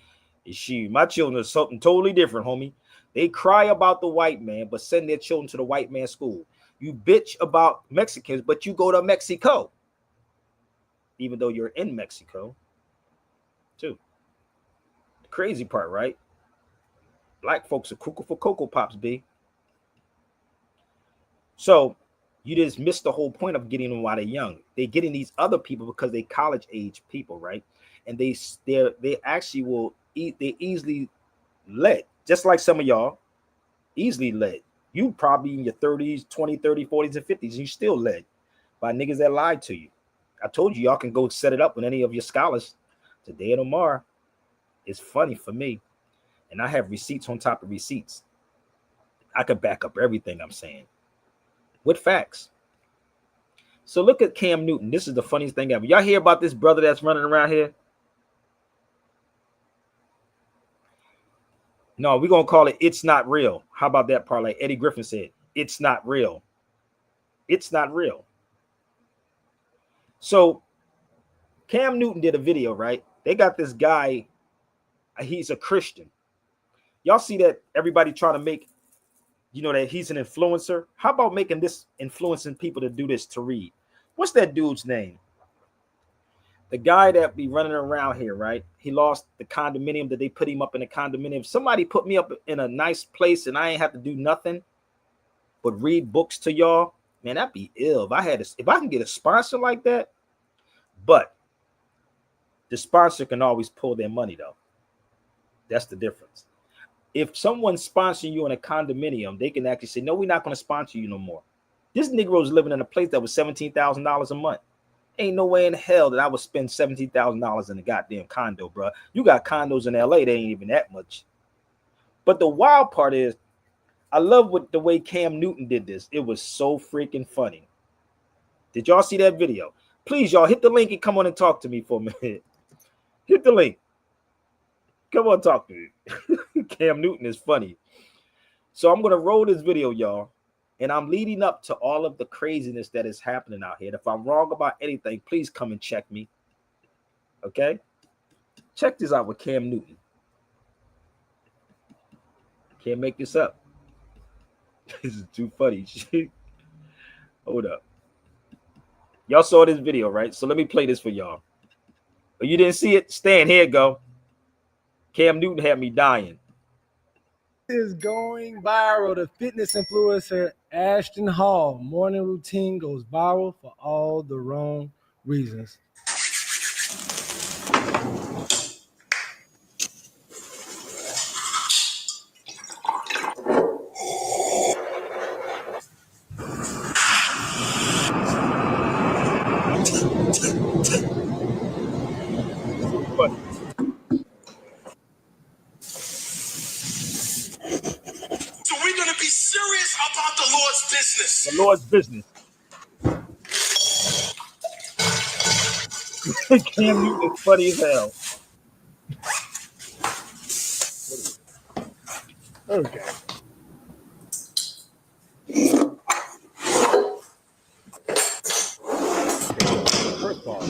My children are something totally different, homie. They cry about the white man, but send their children to the white man school. You bitch about Mexicans, but you go to Mexico, even though you're in Mexico, too. The crazy part, right? Black folks are cuckoo for Cocoa Pops, B. So you just missed the whole point of getting them while they're young. They're getting these other people because they college age people, right? And they actually will eat. They easily led, just like some of y'all easily led. You probably in your 30s, 20, 30, 40s, and 50s, you still led by niggas that lied to you. I told you, y'all can go set it up with any of your scholars today or tomorrow. It's funny for me. And I have receipts on top of receipts. I could back up everything I'm saying with facts. So look at Cam Newton. This is the funniest thing ever. Y'all hear about this brother that's running around here? No, we're going to call it It's Not Real. How about that part? Like Eddie Griffin said, it's not real. It's not real. So Cam Newton did a video, right? They got this guy. He's a Christian. Y'all see that everybody trying to make, that he's an influencer? How about making this influencing people to do this to read? What's that dude's name? The guy that be running around here, right? He lost the condominium that they put him up in a condominium. Somebody put me up in a nice place and I ain't have to do nothing but read books to y'all. Man, that'd be ill. If I can get a sponsor like that, but the sponsor can always pull their money though. That's the difference. If someone's sponsoring you in a condominium, they can actually say, no, we're not going to sponsor you no more. This Negro's living in a place that was $17,000 a month. Ain't no way in hell that I would spend $17,000 in a goddamn condo, bro. You got condos in LA, they ain't even that much. But the wild part is, I love the way Cam Newton did this. It was so freaking funny. Did y'all see that video? Please, y'all, hit the link and come on and talk to me for a minute. Hit the link. Come on, talk to me. Cam Newton is funny. So I'm going to roll this video, y'all. And I'm leading up to all of the craziness that is happening out here. If I'm wrong about anything, please come and check me. Okay? Check this out with Cam Newton. Can't make this up. This is too funny. Hold up. Y'all saw this video, right? So let me play this for y'all. Oh, you didn't see it? Stan, here it go. Cam Newton had me dying. Is going viral. The fitness influencer Ashton Hall morning routine goes viral for all the wrong reasons. So we're going to be serious about the Lord's business. The Lord's business. Cam Newton is funny as hell. Okay. First of all,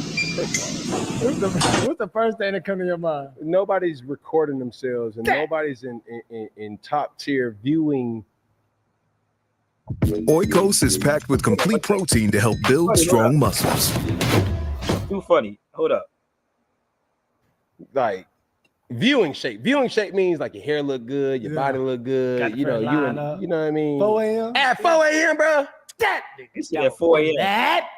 What's the first thing that comes to your mind? nobody's recording themselves and nobody's in top tier viewing. Oikos is packed with complete protein to help build strong muscles. Too funny. Hold up. Like viewing shape. Viewing shape means like your hair look good, your body look Got good. the You know, first you line up. know what I mean. 4 a.m. At 4 a.m., bro. That He said at 4 a.m. That?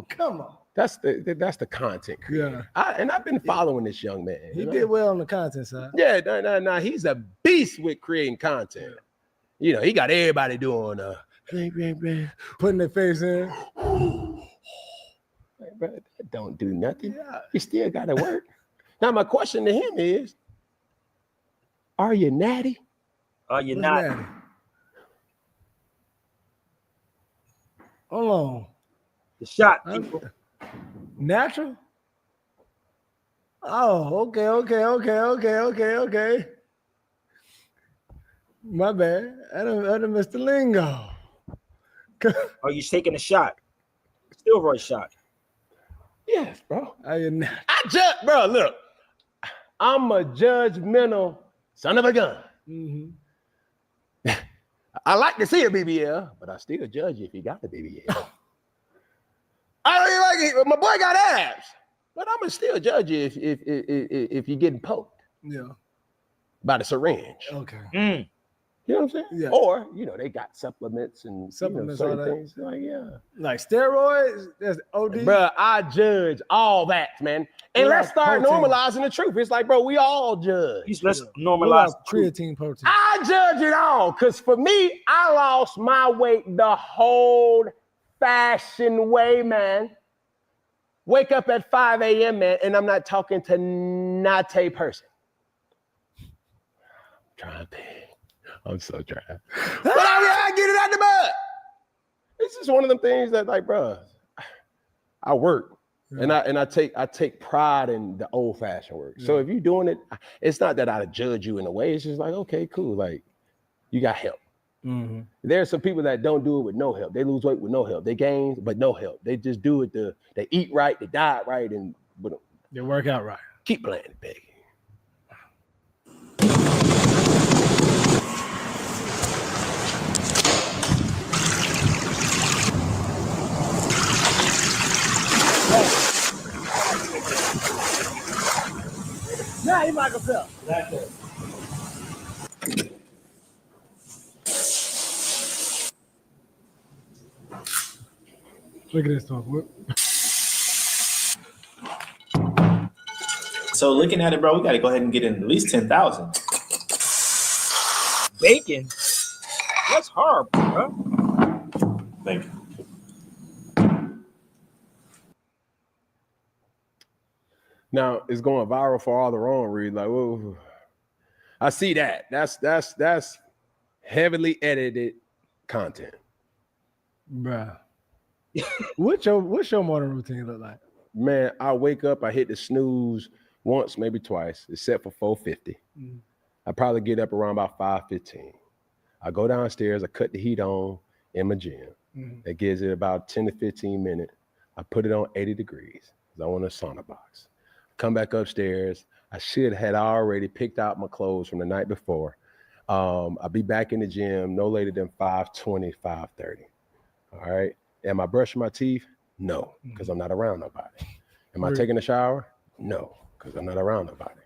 come on. That's the content creator. Yeah. And I've been following this young man. He you know? did well on the content side. Yeah, no. He's a beast with creating content. You know, he got everybody doing Putting their face in. Like, bro, that don't do nothing. Yeah. You still gotta work. Now, my question to him is, are you natty? Are you What's not? that? Hold on. The shot, people. Natural? Oh, okay. My bad. I done missed the lingo. Are you taking a shot? Steroid shot. Yes, bro. Are you not? I judge, bro. Look, I'm a judgmental son of a gun. Mm-hmm. I like to see a BBL, but I still judge you if you got a BBL. I don't even like it. My boy got abs, but I'm gonna still judge you if you're getting poked. Yeah. By the syringe. Okay. You know what I'm saying? Yeah. Or, they got supplements and Supplements, certain all that. things. Like, yeah. Like steroids, that's OD. Bruh, I judge all that, man. And What let's about start protein? normalizing the truth. It's like, bro, we all judge. Let's What normalize about creatine protein? I judge it all. Because for me, I lost my weight the whole fashioned way, man. Wake up at 5 a.m., man, and I'm not talking to not a person. Trying to. I'm so trying. But I get it out the mud. It's just one of them things that, like, bro, I work and I take pride in the old fashioned work. So if you're doing it, it's not that I judge you in a way. It's just like, okay, cool. Like, you got help. Mm-hmm. There are some people that don't do it with no help. They lose weight with no help. They gain, but no help. They just do it. They eat right, they diet right, and They work out right. keep playing it big. Yeah, you might go. That's it. Look at this talk. So looking at it, bro, we got to go ahead and get in at least 10,000. Bacon. That's horrible, bro. Thank you. Now it's going viral for all the wrong reasons. Like, whoa, I see that. That's heavily edited content. Bruh. What's your morning routine look like? Man, I wake up, I hit the snooze once, maybe twice, except for 4:50. I probably get up around about 5:15. I go downstairs, I cut the heat on in my gym. That gives it about 10 to 15 minutes. I put it on 80 degrees because I want a sauna box. Come back upstairs. I should had already picked out my clothes from the night before. I'll be back in the gym no later than 5:20, 5:30. All right. Am I brushing my teeth? No, because I'm not around nobody. Am I taking a shower? No, because I'm not around nobody.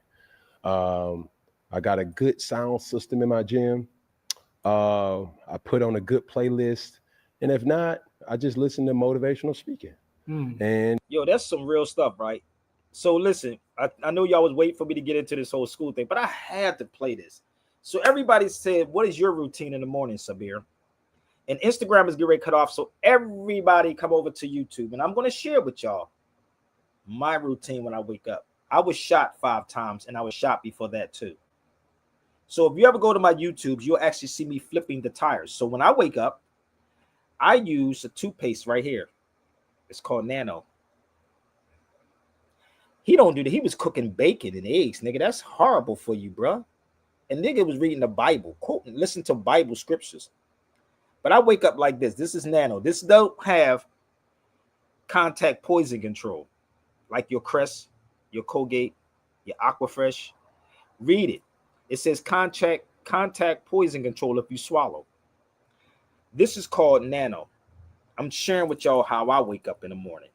I got a good sound system in my gym. I put on a good playlist. And if not, I just listen to motivational speaking. And Yo, that's some real stuff, right? So listen, I know y'all was waiting for me to get into this whole school thing, but I had to play this. So everybody said, what is your routine in the morning, Sabir? And Instagram is getting ready to cut off. So everybody come over to YouTube. And I'm going to share with y'all my routine when I wake up. I was shot 5 times and I was shot before that too. So if you ever go to my YouTube, you'll actually see me flipping the tires. So when I wake up, I use a toothpaste right here. It's called Nano. He don't do that. He was cooking bacon and eggs, nigga. That's horrible for you, bro. And nigga was reading the Bible, quoting, listen to Bible scriptures. But I wake up like this. This is Nano. This don't have contact poison control, like your Crest, your Colgate, your Aquafresh. Read it. It says contact poison control if you swallow. This is called Nano. I'm sharing with y'all how I wake up in the morning.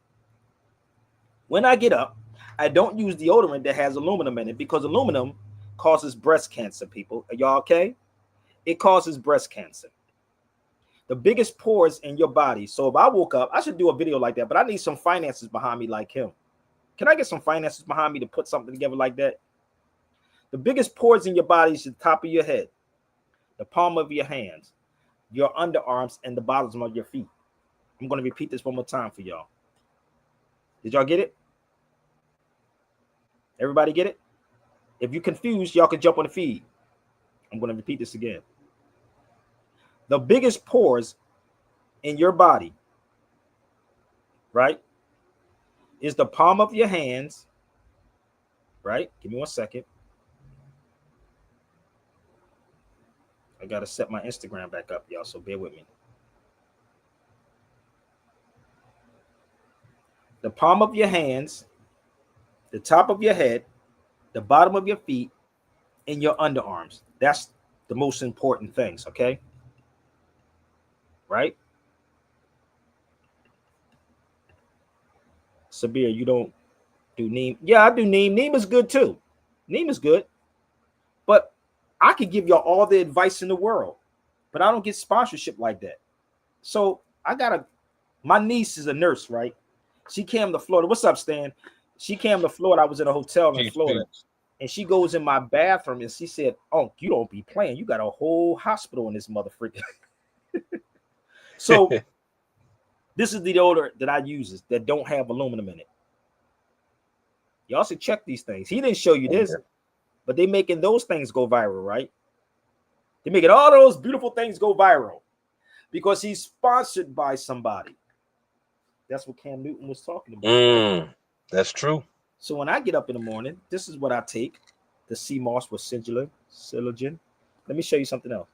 When I get up, I don't use deodorant that has aluminum in it because aluminum causes breast cancer, people. Are y'all okay? It causes breast cancer. The biggest pores in your body. So if I woke up, I should do a video like that, but I need some finances behind me like him. Can I get some finances behind me to put something together like that? The biggest pores in your body is the top of your head, the palm of your hands, your underarms, and the bottoms of your feet. I'm going to repeat this one more time for y'all. Did y'all get it? Everybody get it? If you're confused, y'all can jump on the feed. I'm going to repeat this again. The biggest pores in your body, right, is the palm of your hands, right? Give me 1 second. I got to set my Instagram back up, y'all, so bear with me. The palm of your hands, the top of your head, the bottom of your feet, and your underarms. That's the most important things, okay? right? Sabir, you don't do Neem. Yeah, I do Neem. Neem is good too. Neem is good. But I could give y'all all the advice in the world, but I don't get sponsorship like that. So my niece is a nurse, right? She came to Florida. What's up, Stan? She came to Florida. I was in a hotel in Peace, Florida, peace. and she goes in my bathroom and she said, "Oh, you don't be playing. You got a whole hospital in this motherfucker." So this is the odor that I use that don't have aluminum in it. Y'all should check these things. He didn't show you this, but they making those things go viral, right? They're making all those beautiful things go viral because he's sponsored by somebody. That's what Cam Newton was talking about. Right? That's true. So when I get up in the morning, this is what I take: the sea moss with silogen. Let me show you something else.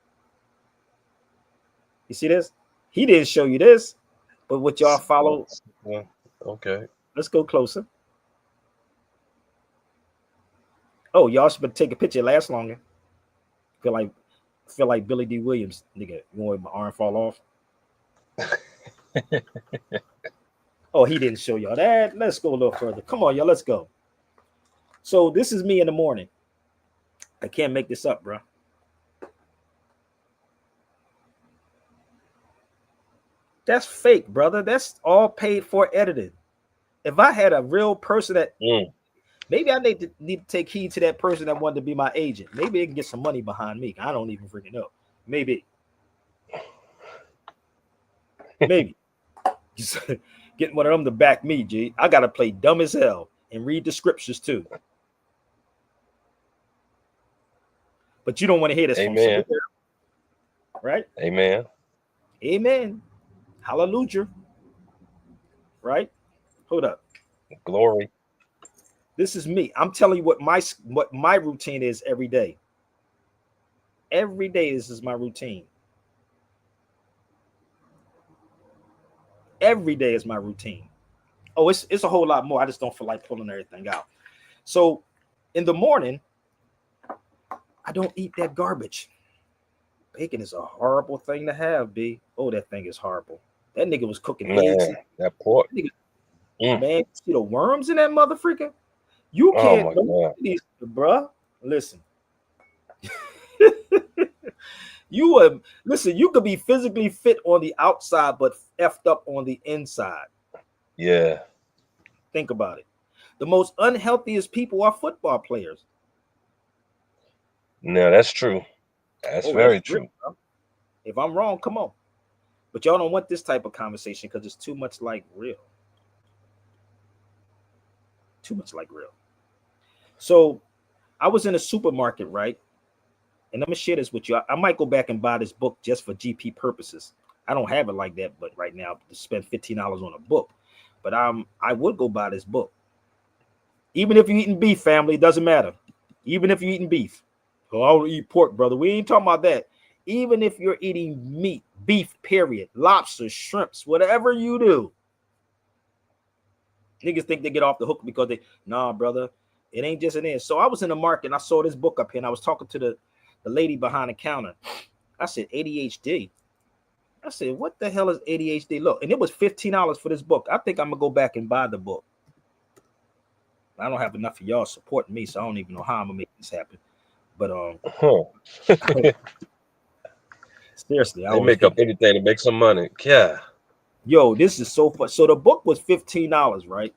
You see this? He didn't show you this, but what y'all follow? Yeah. Okay. Let's go closer. Oh, y'all should take a picture. It lasts longer. Feel like Billy D. Williams, nigga. You want my arm fall off? Oh, he didn't show y'all that. Let's go a little further. Come on, y'all. Let's go. So this is me in the morning. I can't make this up, bro. That's fake, brother. That's all paid for edited. If I had a real person that maybe I need to take heed to that person that wanted to be my agent. Maybe they can get some money behind me. I don't even freaking know. Maybe. Getting one of them to back me, G. I gotta play dumb as hell and read the scriptures too. But you don't want to hear this from somebody, right? Amen. Amen. Hallelujah. Right? Hold up. Glory. This is me. I'm telling you what my routine is every day. Every day, this is my routine. Every day is my routine. Oh, it's a whole lot more. I just don't feel like pulling everything out. So in the morning, I don't eat that garbage. Bacon is a horrible thing to have, B. Oh, that thing is horrible. That nigga was cooking eggs. That pork. Man, see the worms in that motherfucker? You can't, bruh. Listen. You could be physically fit on the outside, but effed up on the inside. Yeah. Think about it. The most unhealthiest people are football players. No, that's true. That's very true. Real, if I'm wrong, come on. But y'all don't want this type of conversation because it's too much like real. Too much like real. So I was in a supermarket, right? And I'm gonna share this with you. I might go back and buy this book just for GP purposes. I don't have it like that, but right now to spend $15 on a book. But I would go buy this book. Even if you're eating beef, family, it doesn't matter. Even if you're eating beef. Oh, I don't eat pork, brother. We ain't talking about that. Even if you're eating meat, beef, period, lobster, shrimps, whatever you do. Niggas think they get off the hook because nah, brother, it ain't just an end. So I was in the market and I saw this book up here and I was talking to the lady behind the counter. I said, ADHD. I said, what the hell is ADHD? Look, and it was $15 for this book. I think I'm gonna go back and buy the book. I don't have enough of y'all supporting me, so I don't even know how I'm gonna make this happen. But seriously, they make up anything to make some money. Yeah. Yo, this is so fun. So the book was $15, right?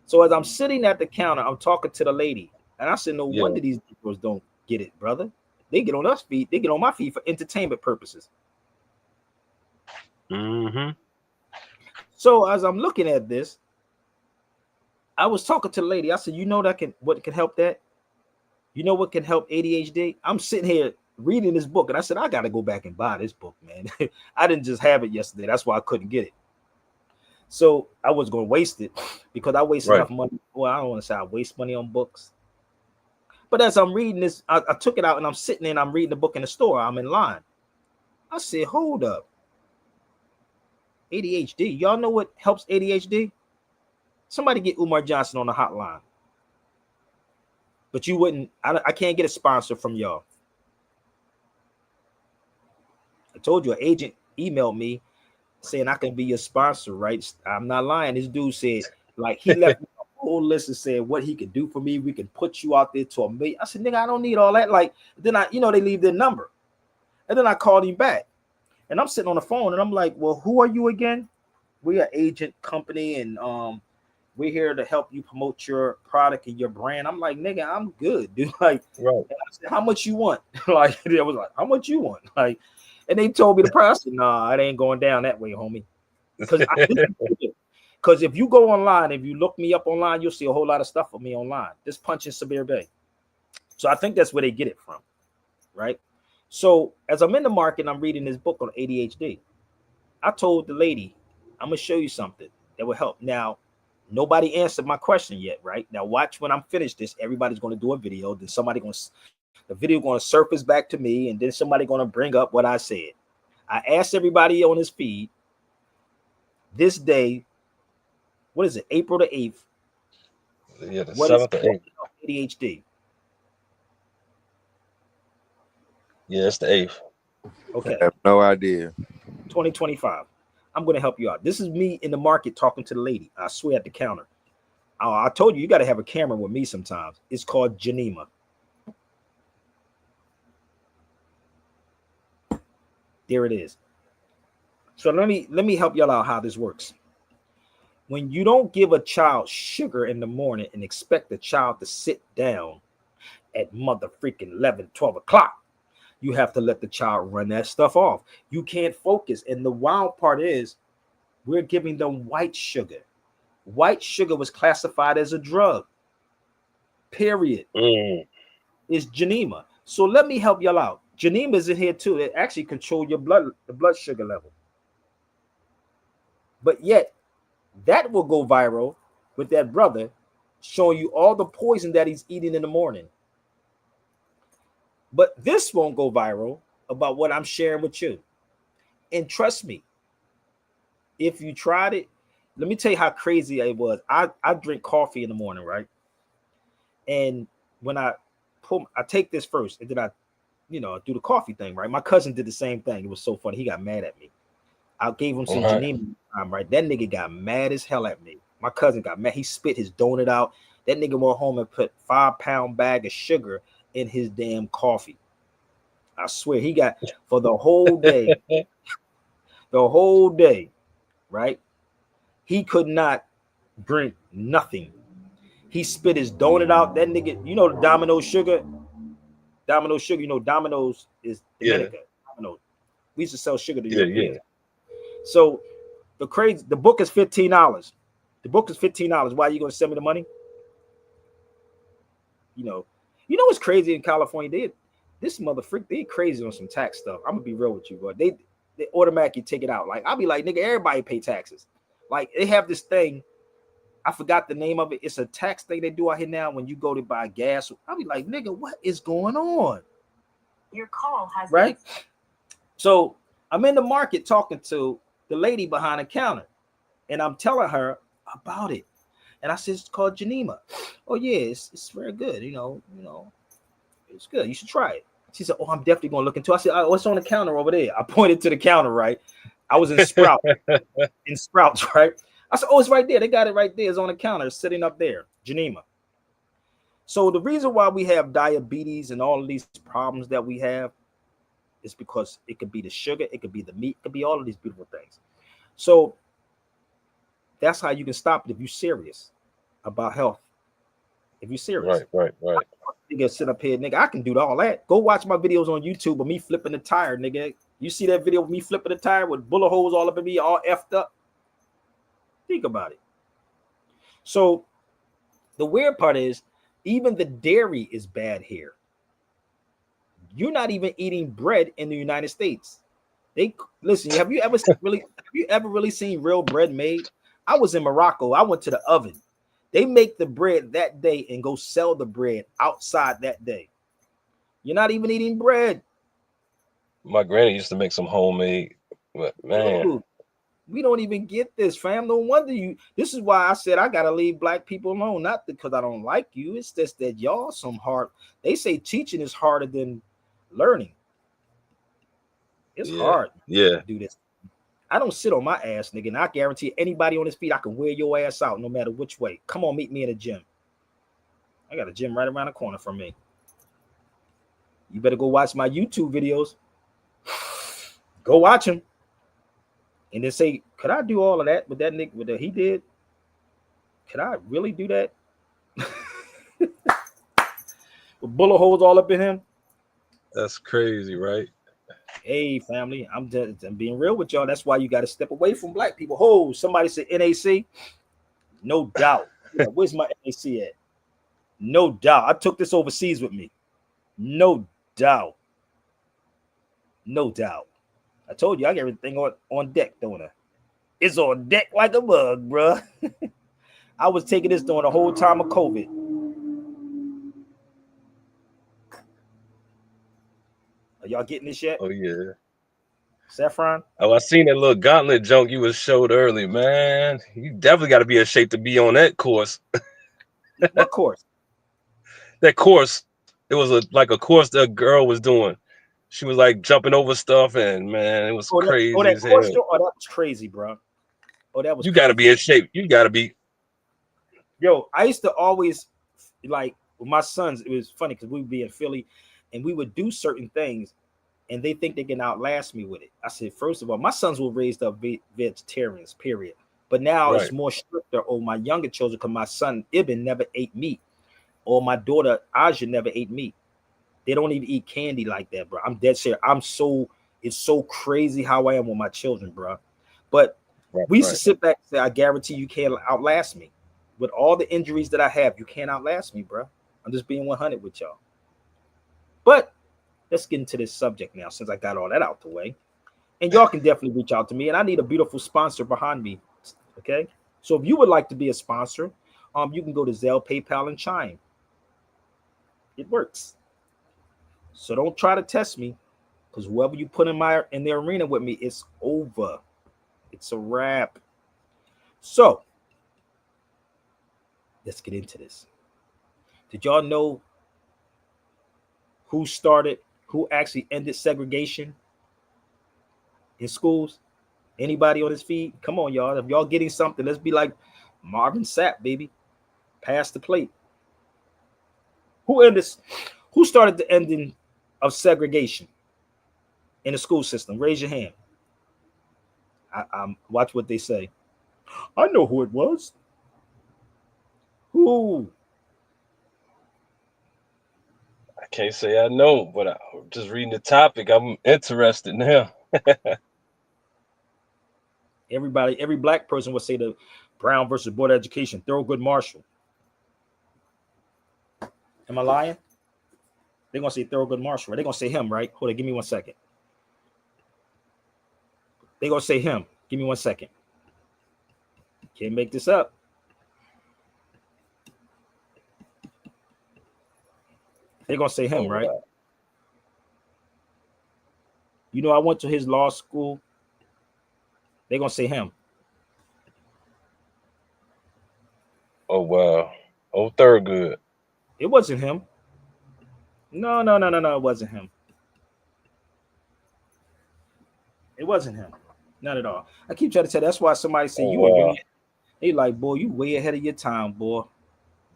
So as I'm sitting at the counter, I'm talking to the lady, and I said, no wonder these girls don't get it, brother. They get on us feet. They get on my feet for entertainment purposes. So as I'm looking at this, I was talking to the lady. I said, you know what can help that? You know what can help ADHD? I'm sitting here reading this book, and I said, I got to go back and buy this book, man. I didn't just have it yesterday. That's why I couldn't get it. So I was going to waste it because I waste enough money. Well, I don't want to say I waste money on books. But as I'm reading this, I took it out and I'm sitting there and I'm reading the book in the store. I'm in line. I said, hold up. ADHD. Y'all know what helps ADHD? Somebody get Umar Johnson on the hotline. But you wouldn't. I can't get a sponsor from y'all. I told you, an agent emailed me saying I can be your sponsor, right? I'm not lying. This dude said, like, he left me a whole list and said what he could do for me. We can put you out there to $1 million. I said, nigga, I don't need all that. Like, then they leave their number. And then I called him back. And I'm sitting on the phone and I'm like, well, who are you again? We're an agent company, and we're here to help you promote your product and your brand. I'm like, nigga, I'm good, dude. Like, Right. I said, how much you want? Like, I was like, how much you want? Like, and they told me the price. I said, nah, it ain't going down that way, homie. Because if you go online, if you look me up online, you'll see a whole lot of stuff of me online. Just punch in Sabir Bay. So I think that's where they get it from, right? So as I'm in the market, I'm reading this book on ADHD. I told the lady, I'm gonna show you something that will help. Now, nobody answered my question yet, right? Now, watch when I'm finished this. Everybody's gonna do a video. Then the video gonna surface back to me, and then somebody gonna bring up what I said. I asked everybody on this feed this day. What is it? April the 8th. Yeah, the What is 7th or 8th. ADHD? Yeah, it's the 8th. Okay. I have no idea. 2025. I'm going to help you out. This is me in the market talking to the lady. I swear at the counter. I told you got to have a camera with me sometimes. It's called Genema. There it is. So let me help y'all out how this works. When you don't give a child sugar in the morning and expect the child to sit down at mother freaking 11, 12 o'clock, you have to let the child run that stuff off. You can't focus. And the wild part is we're giving them white sugar. White sugar was classified as a drug. Period. It's Genema. So let me help y'all out. Genema is in here too. It actually controls your the blood sugar level. But yet, that will go viral with that brother showing you all the poison that he's eating in the morning. But this won't go viral about what I'm sharing with you. And trust me, if you tried it, let me tell you how crazy it was. I drink coffee in the morning, right? And when I take this first, and then I do the coffee thing, right? My cousin did the same thing. It was so funny. He got mad at me. I gave him some Geneva time, right? That nigga got mad as hell at me. My cousin got mad. He spit his donut out. That nigga went home and put 5-pound bag of sugar in his damn coffee. I swear he got for the whole day, right? He could not drink nothing. He spit his donut out. That nigga, the Domino's sugar. Domino's sugar, Domino's is Dominica. Domino's. We used to sell sugar to Europeans. So the book is $15. The book is $15. Why are you gonna send me the money? What's crazy in California? They crazy on some tax stuff. I'm gonna be real with you, but they automatically take it out. Like I'll be like, nigga, everybody pay taxes. Like they have this thing. I forgot the name of it. It's a tax thing they do out here now when you go to buy gas. I'll be like, nigga, what is going on? Your call has right. So I'm in the market talking to the lady behind the counter, and I'm telling her about it. And I said, it's called Genema. Oh yeah, it's very good. It's good. You should try it. She said, oh, I'm definitely gonna look into it. I said, what's on the counter over there? I pointed to the counter, right? I was in Sprouts, right? I said, oh, it's right there. They got it right there. It's on the counter, sitting up there, Genema. So the reason why we have diabetes and all of these problems that we have is because it could be the sugar, it could be the meat, it could be all of these beautiful things. So that's how you can stop it if you're serious about health. If you're serious. Right. Nigga, sit up here, nigga. I can do all that. Go watch my videos on YouTube of me flipping the tire, nigga. You see that video of me flipping the tire with bullet holes all up in me, all effed up? Think about it. So the weird part is, even the dairy is bad here. You're not even eating bread in the United States. Listen. Have you ever really seen real bread made? I was in Morocco. I went to the oven. They make the bread that day and go sell the bread outside that day. You're not even eating bread. My granny used to make some homemade, but man. Dude, we don't even get this, fam. No wonder you. This is why I said I gotta leave black people alone. Not because I don't like you. It's just that y'all some hard. They say teaching is harder than learning. It's Yeah. hard Yeah. to do this. I don't sit on my ass, nigga, and I guarantee anybody on his feet, I can wear your ass out no matter which way. Come on, meet me in the gym. I got a gym right around the corner from me. You better go watch my YouTube videos. Go watch them. And then say, could I do all of that with that nigga, with that he did? Could I really do that? With bullet holes all up in him? That's crazy, right? Hey, family, I'm being real with y'all. That's why you got to step away from black people. Oh, somebody said NAC. No doubt. Yeah, where's my NAC at? No doubt. I took this overseas with me. No doubt. No doubt. I told you I got everything on deck, don't I? It's on deck like a bug, bro. I was taking this during the whole time of COVID. Are y'all getting this yet? Oh yeah. Saffron? Oh, I seen that little gauntlet junk you was showed earlier, man. You definitely got to be in shape to be on that course. What course? That course, it was like a course that a girl was doing. She was like jumping over stuff, and man, it was Oh, crazy that as course? hell. Oh, that was crazy, bro. Oh, that was You got to crazy. be in shape. You got to be. Yo, I used to always like with my sons. It was funny because we would be in Philly, and we would do certain things, and they think they can outlast me with it. I said, first of all, my sons were raised up vegetarians, period. But now it's Right. more stricter. Oh, my younger children, because my son Ibn never ate meat, or my daughter Aja never ate meat. They don't even eat candy like that, bro. I'm dead serious. It's so crazy how I am with my children, bro. But Right. we used to Right. sit back and say, I guarantee you can't outlast me. With all the injuries that I have, you can't outlast me, bro. I'm just being 100 with y'all. But let's get into this subject now, since I got all that out the way. And y'all can definitely reach out to me. And I need a beautiful sponsor behind me. Okay. So if you would like to be a sponsor, you can go to Zelle, PayPal, and Chime. It works. So don't try to test me, because whoever you put in the arena with me, it's over. It's a wrap. So let's get into this. Did y'all know who actually ended segregation in schools? Anybody on this feed? Come on, y'all. If y'all getting something, let's be like Marvin Sapp, baby. Pass the plate. Who ended? Who started the ending of segregation in the school system? Raise your hand. Watch what they say. I know who it was. Who? I can't say I know, but I'm just reading the topic. I'm interested now. Everybody, every black person would say the Brown versus Board of Education, Thurgood Marshall. Am I lying? They're gonna say Thurgood Marshall. Right? They're gonna say him, right? Hold on, give me 1 second. They're gonna say him. Give me 1 second. Can't make this up. They're gonna say him, Oh right? wow. You know, I went to his law school. They're gonna say him. Oh wow. Oh, Thurgood. It wasn't him. No, no, no, no, no. It wasn't him. It wasn't him. Not at all. I keep trying to tell you, that's why somebody say Oh you are wow. way. They like, boy, you way ahead of your time, boy.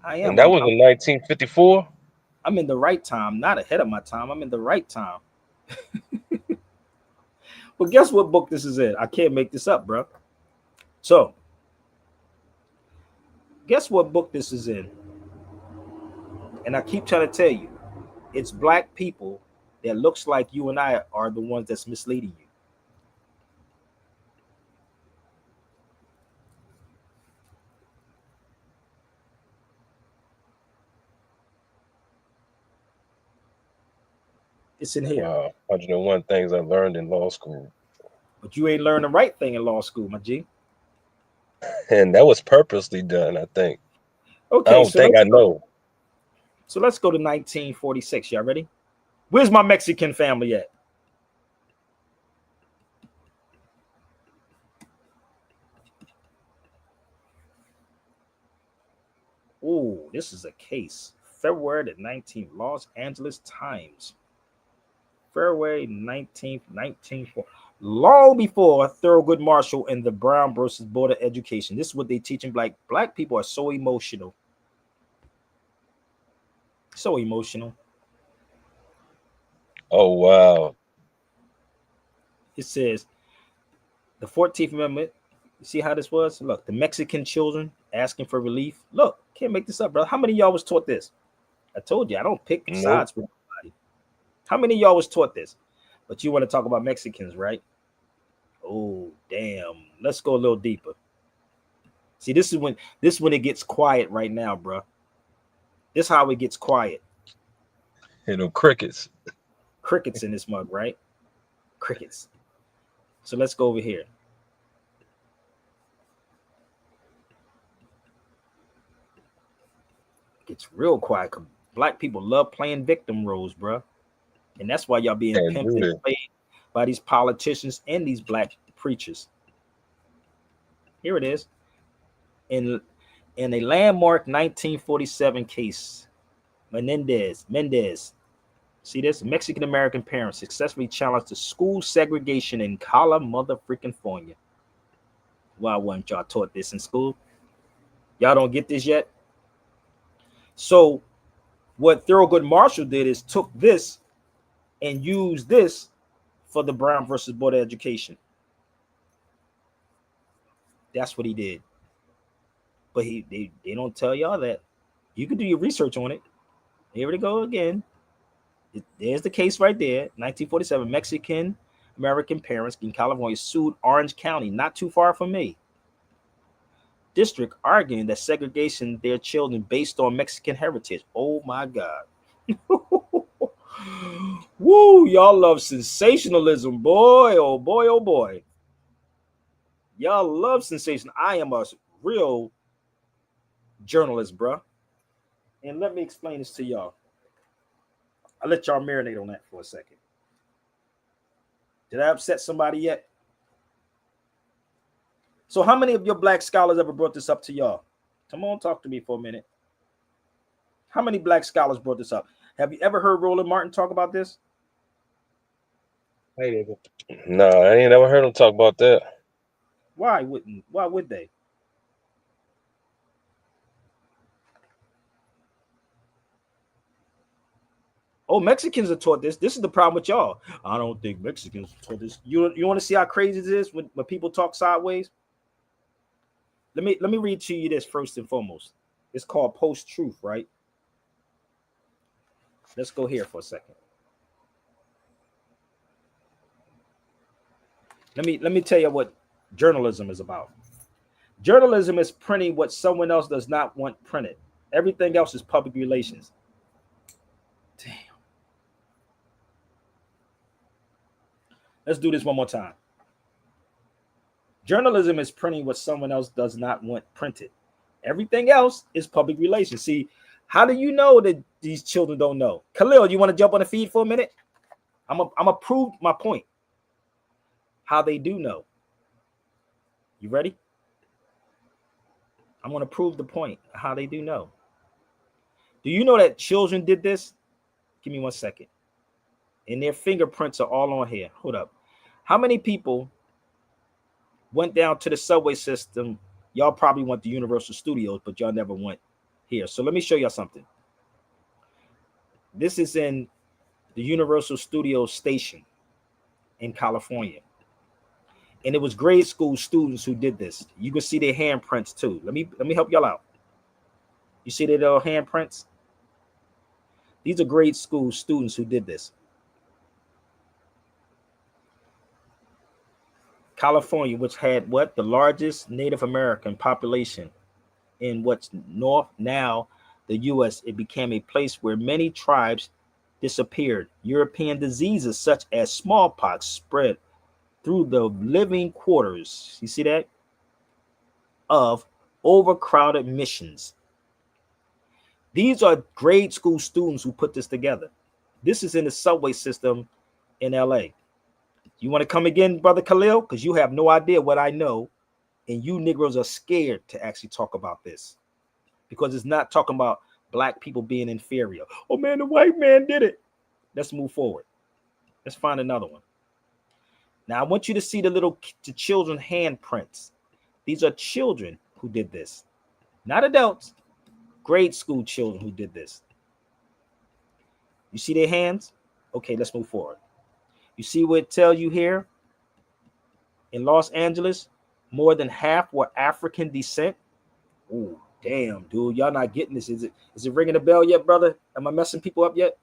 I And am. that was in 1954. I'm in the right time, not ahead of my time. I'm in the right time. But guess what book this is in? I can't make this up, bro. So, guess what book this is in? And I keep trying to tell you, it's black people that looks like you and I are the ones that's misleading you. It's in here. Wow. 101 things I learned in law school. But you ain't learned the right thing in law school, my G. And that was purposely done, I think. I Okay, don't so think let's I go. know. So let's go to 1946. Y'all ready? Where's my Mexican family at? Oh, this is a case. February the 19th, Los Angeles Times. February 19th, 1940. Long before Thurgood Marshall and the Brown versus Board of Education. This is what they teaching black people are so emotional. So emotional. Oh wow. It says the 14th Amendment. You see how this was? Look, the Mexican children asking for relief. Look, can't make this up, bro. How many of y'all was taught this? I told you I don't pick Nope. sides with nobody. How many of y'all was taught this? But you want to talk about Mexicans, right? Oh, damn. Let's go a little deeper. See, this is when it gets quiet right now, bro. This is how it gets quiet. You know, crickets. Crickets in this mug, right? Crickets. So let's go over here. Gets real quiet. Black people love playing victim roles, bro. And that's why y'all being And pimped and played by these politicians and these black preachers. Here it is. In a landmark 1947 case, Mendez. See this? Mexican American parents successfully challenged the school segregation in Cala motherfucking. Why wasn't y'all taught this in school? Y'all don't get this yet? So what Thurgood Marshall did is took this and used this for the Brown versus Board of Education. That's what he did. But they don't tell y'all that. You can do your research on it. Here we go again. There's the case right there. 1947, Mexican American parents in California sued Orange County, not too far from me, district, arguing that segregation their children based on Mexican heritage. Oh my God. Woo, y'all love sensationalism, boy. Oh boy, oh boy. Y'all love sensation. I am a real journalist, bruh. And let me explain this to y'all. I'll let y'all marinate on that for a second. Did I upset somebody yet? So how many of your black scholars ever brought this up to y'all? Come on, talk to me for a minute. How many black scholars brought this up? Have you ever heard Roland Martin talk about this? No, I ain't never heard him talk about that. Why would they? Oh, Mexicans are taught this. This is the problem with y'all. I don't think Mexicans are taught this. You want to see how crazy this is when people talk sideways? Let me read to you this first and foremost. It's called post-truth, right? Let's go here for a second. Let me tell you what journalism is about. Journalism is printing what someone else does not want printed. Everything else is public relations. Damn. Let's do this one more time. Journalism is printing what someone else does not want printed. Everything else is public relations. See, how do you know that these children don't know? Khalil, you want to jump on the feed for a minute? I'm a prove my point. How they do know. You ready? I'm going to prove the point. How they do know. Do you know that children did this? Give me 1 second. And their fingerprints are all on here. Hold up. How many people went down to the subway system? Y'all probably went to Universal Studios, but y'all never went here. So let me show y'all something. This is in the Universal Studios station in California. And it was grade school students who did this. You can see their handprints too. Let me help y'all out. You see their little handprints? These are grade school students who did this. California, which had what? The largest Native American population in what's north now the U.S., it became a place where many tribes disappeared. European diseases such as smallpox spread through the living quarters. You see that? Of overcrowded missions. These are grade school students who put this together. This is in the subway system in LA. You want to come again, Brother Khalil? Because you have no idea what I know. And you Negroes are scared to actually talk about this. Because it's not talking about black people being inferior. Oh man, the white man did it. Let's move forward. Let's find another one. Now I want you to see the children handprints. These are children who did this, not adults, grade school children who did this. You see their hands? Okay, let's move forward. You see what it tells you here? In Los Angeles, more than half were African descent. Ooh, damn, dude, y'all not getting this. Is it ringing a bell yet, brother? Am I messing people up yet?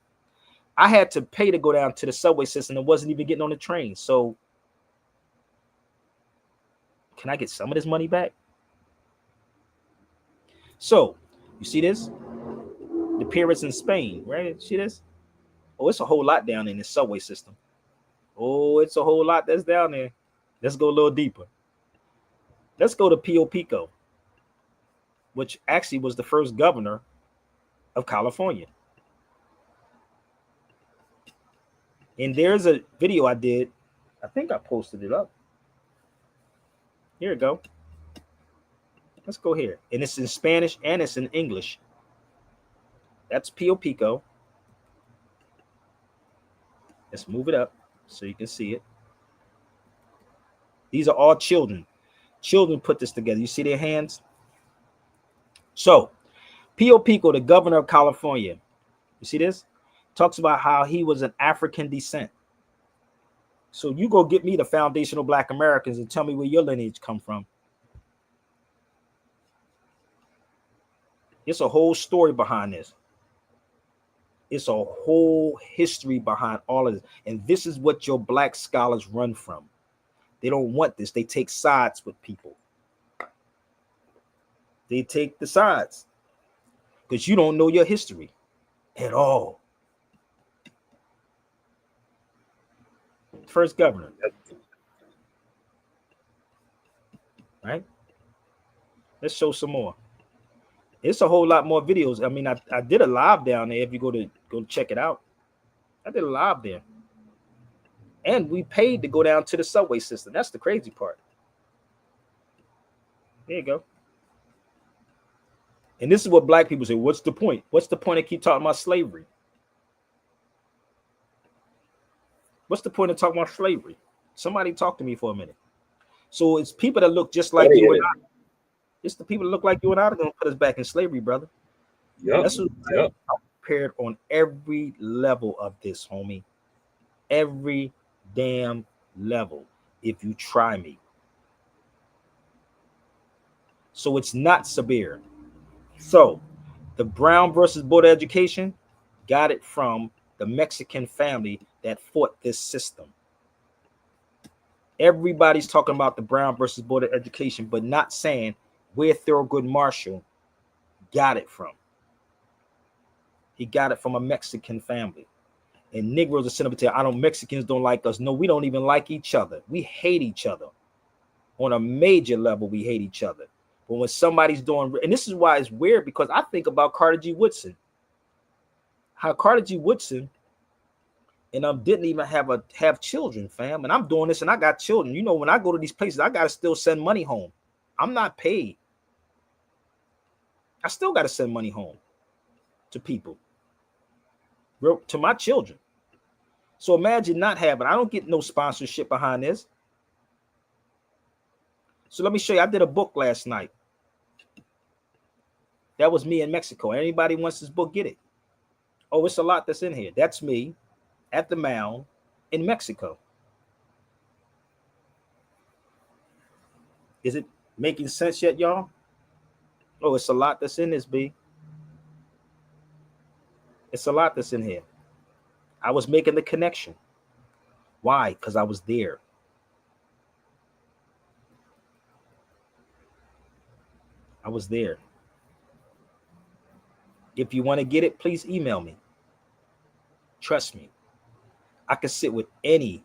I had to pay to go down to the subway system and wasn't even getting on the train. So can I get some of this money back? So you see this? The pyramids in Spain, right? See this? Oh, it's a whole lot down in the subway system. Oh, it's a whole lot that's down there. Let's go a little deeper. Let's go to Pio Pico, which actually was the first governor of California. And there's a video I did. I think I posted it up. Here we go. Let's go here. And it's in Spanish and it's in English. That's Pio Pico. Let's move it up so you can see it. These are all children. Children put this together. You see their hands? So, Pio Pico, the governor of California, you see this? Talks about how he was an African descent. So you go get me the foundational Black Americans and tell me where your lineage come from. It's a whole story behind this. It's a whole history behind all of this. And this is what your Black scholars run from. They don't want this. They take sides with people. They take the sides because you don't know your history at all. First governor. Right? Let's show some more. It's a whole lot more videos. I mean, I did a live down there. If you go check it out, I did a live there. And we paid to go down to the subway system. That's the crazy part. There you go. And this is what Black people say. What's the point? What's the point of keep talking about slavery? What's the point of talking about slavery? Somebody talk to me for a minute. So it's people that look just like you and I. It's the people that look like you and I that are going to put us back in slavery, brother. Yep. That's what I'm prepared on every level of this, homie. Every damn level, if you try me. So it's not severe. So the Brown versus Board of Education got it from the Mexican family that fought this system. Everybody's talking about the Brown versus Board of Education, but not saying where Thurgood Marshall got it from. He got it from a Mexican family. And Negroes are sitting up and tell, I don't, Mexicans don't like us. No, we don't even like each other. We hate each other. On a major level, we hate each other. But when somebody's doing, and this is why it's weird, because I think about Carter G. Woodson. How Carter G. Woodson and didn't even have children, fam. And I'm doing this and I got children. You know, when I go to these places, I got to still send money home. I'm not paid. I still got to send money home to people, to my children. So imagine not having, I don't get no sponsorship behind this. So let me show you. I did a book last night. That was me in Mexico. Anybody wants this book, get it. Oh, it's a lot that's in here. That's me at the Mound in Mexico. Is it making sense yet, y'all? Oh, it's a lot that's in this, B. It's a lot that's in here. I was making the connection. Why? Because I was there. I was there. If you want to get it, please email me. Trust me. I can sit with any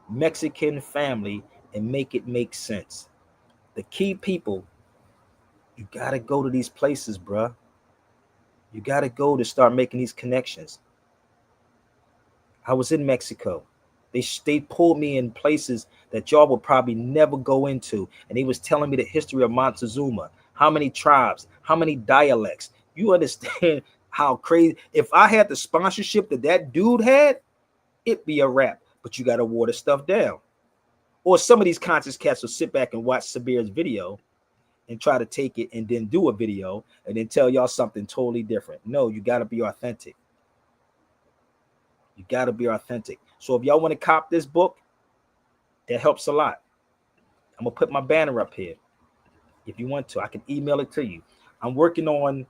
Mexican family and make it make sense. The key people, you got to go to these places, bruh. You got to go to start making these connections. I was in Mexico. They pulled me in places that y'all would probably never go into. And they was telling me the history of Montezuma, how many tribes, how many dialects. You understand how crazy. If I had the sponsorship that dude had, it be a wrap. But you got to water stuff down. Or some of these conscious cats will sit back and watch Sabir's video and try to take it and then do a video and then tell y'all something totally different. No, you got to be authentic. You got to be authentic. So if y'all want to cop this book, that helps a lot. I'm going to put my banner up here. If you want to, I can email it to you. I'm working on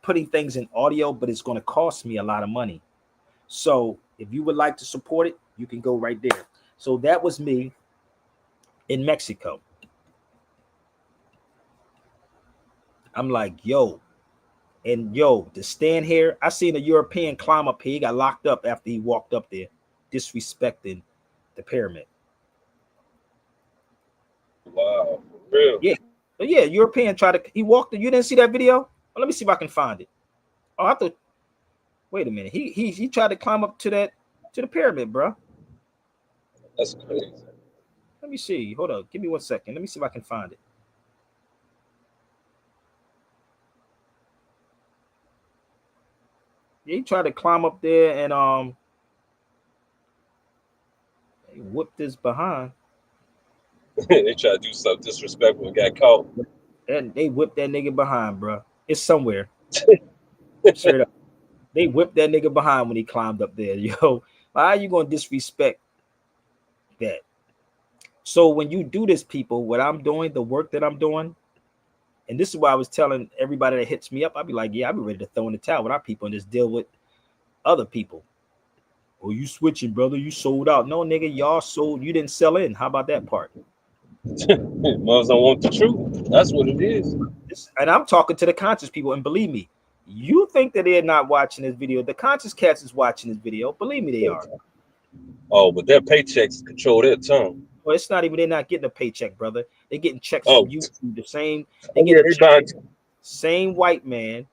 putting things in audio, but it's going to cost me a lot of money. So if you would like to support it, you can go right there. So that was me in Mexico. I'm like, yo, to stand here, I seen a European climb up here. He got locked up after he walked up there, disrespecting the pyramid. Wow, for real. Yeah. Yeah, European he walked, you didn't see that video? Well, let me see if I can find it. Oh, I thought, wait a minute. He tried to climb up to the pyramid, bro. That's crazy. Let me see. Hold up. Give me 1 second. Let me see if I can find it. Yeah, he tried to climb up there and he whipped his behind. They try to do something disrespectful and got caught. And they whipped that nigga behind, bro. It's somewhere. Straight up. They whipped that nigga behind when he climbed up there. Yo, how are you gonna disrespect that? So when you do this, people, what I'm doing, the work that I'm doing, and this is why I was telling everybody that hits me up, I'd be like, yeah, I'd be ready to throw in the towel with our people and just deal with other people. Oh, you switching, brother. You sold out. No, nigga, y'all sold. You didn't sell in. How about that part? Mothers don't want the truth. That's what it is. And I'm talking to the conscious people. And believe me, you think that they're not watching this video. The conscious cats is watching this video. Believe me, they are. Oh, but their paychecks control their tongue. Well, it's not even, they're not getting a paycheck, brother. They're getting checks Oh. from YouTube. The same, Oh, yeah, they buying. same white man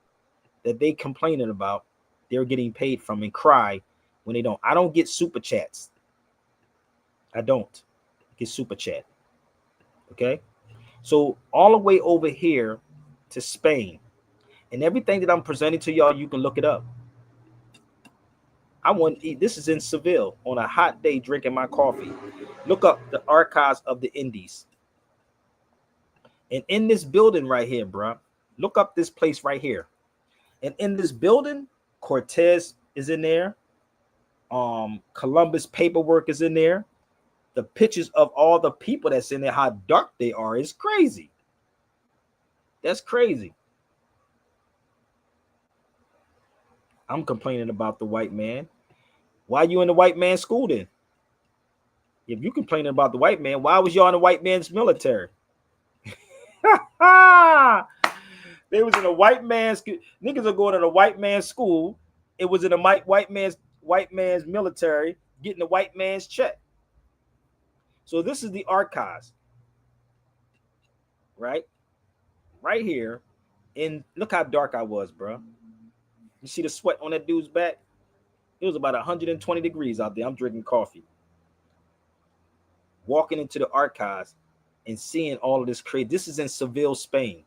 that they complaining about, they're getting paid from and cry when they don't. I don't get super chats. I don't get super chat. Okay. So all the way over here to Spain, and everything that I'm presenting to y'all, you can look it up. I want to eat. This is in Seville on a hot day, drinking my coffee. Look up the archives of the Indies. And in this building right here, bro, look up this place right here. And in this building, Cortez is in there. Columbus paperwork is in there. The pictures of all the people that's in there, how dark they are, is crazy. That's crazy. I'm complaining about the white man. Why you in the white man's school then? If you complaining about the white man, why was y'all in the white man's military? They was in a white man's, niggas are going to the white man's school. It was in a white man's military, getting the white man's check. So this is the archives, right? Right here. And look how dark I was, bro. You see the sweat on that dude's back? It was about 120 degrees out there. I'm drinking coffee. Walking into the archives and seeing all of this crazy. This is in Seville, Spain.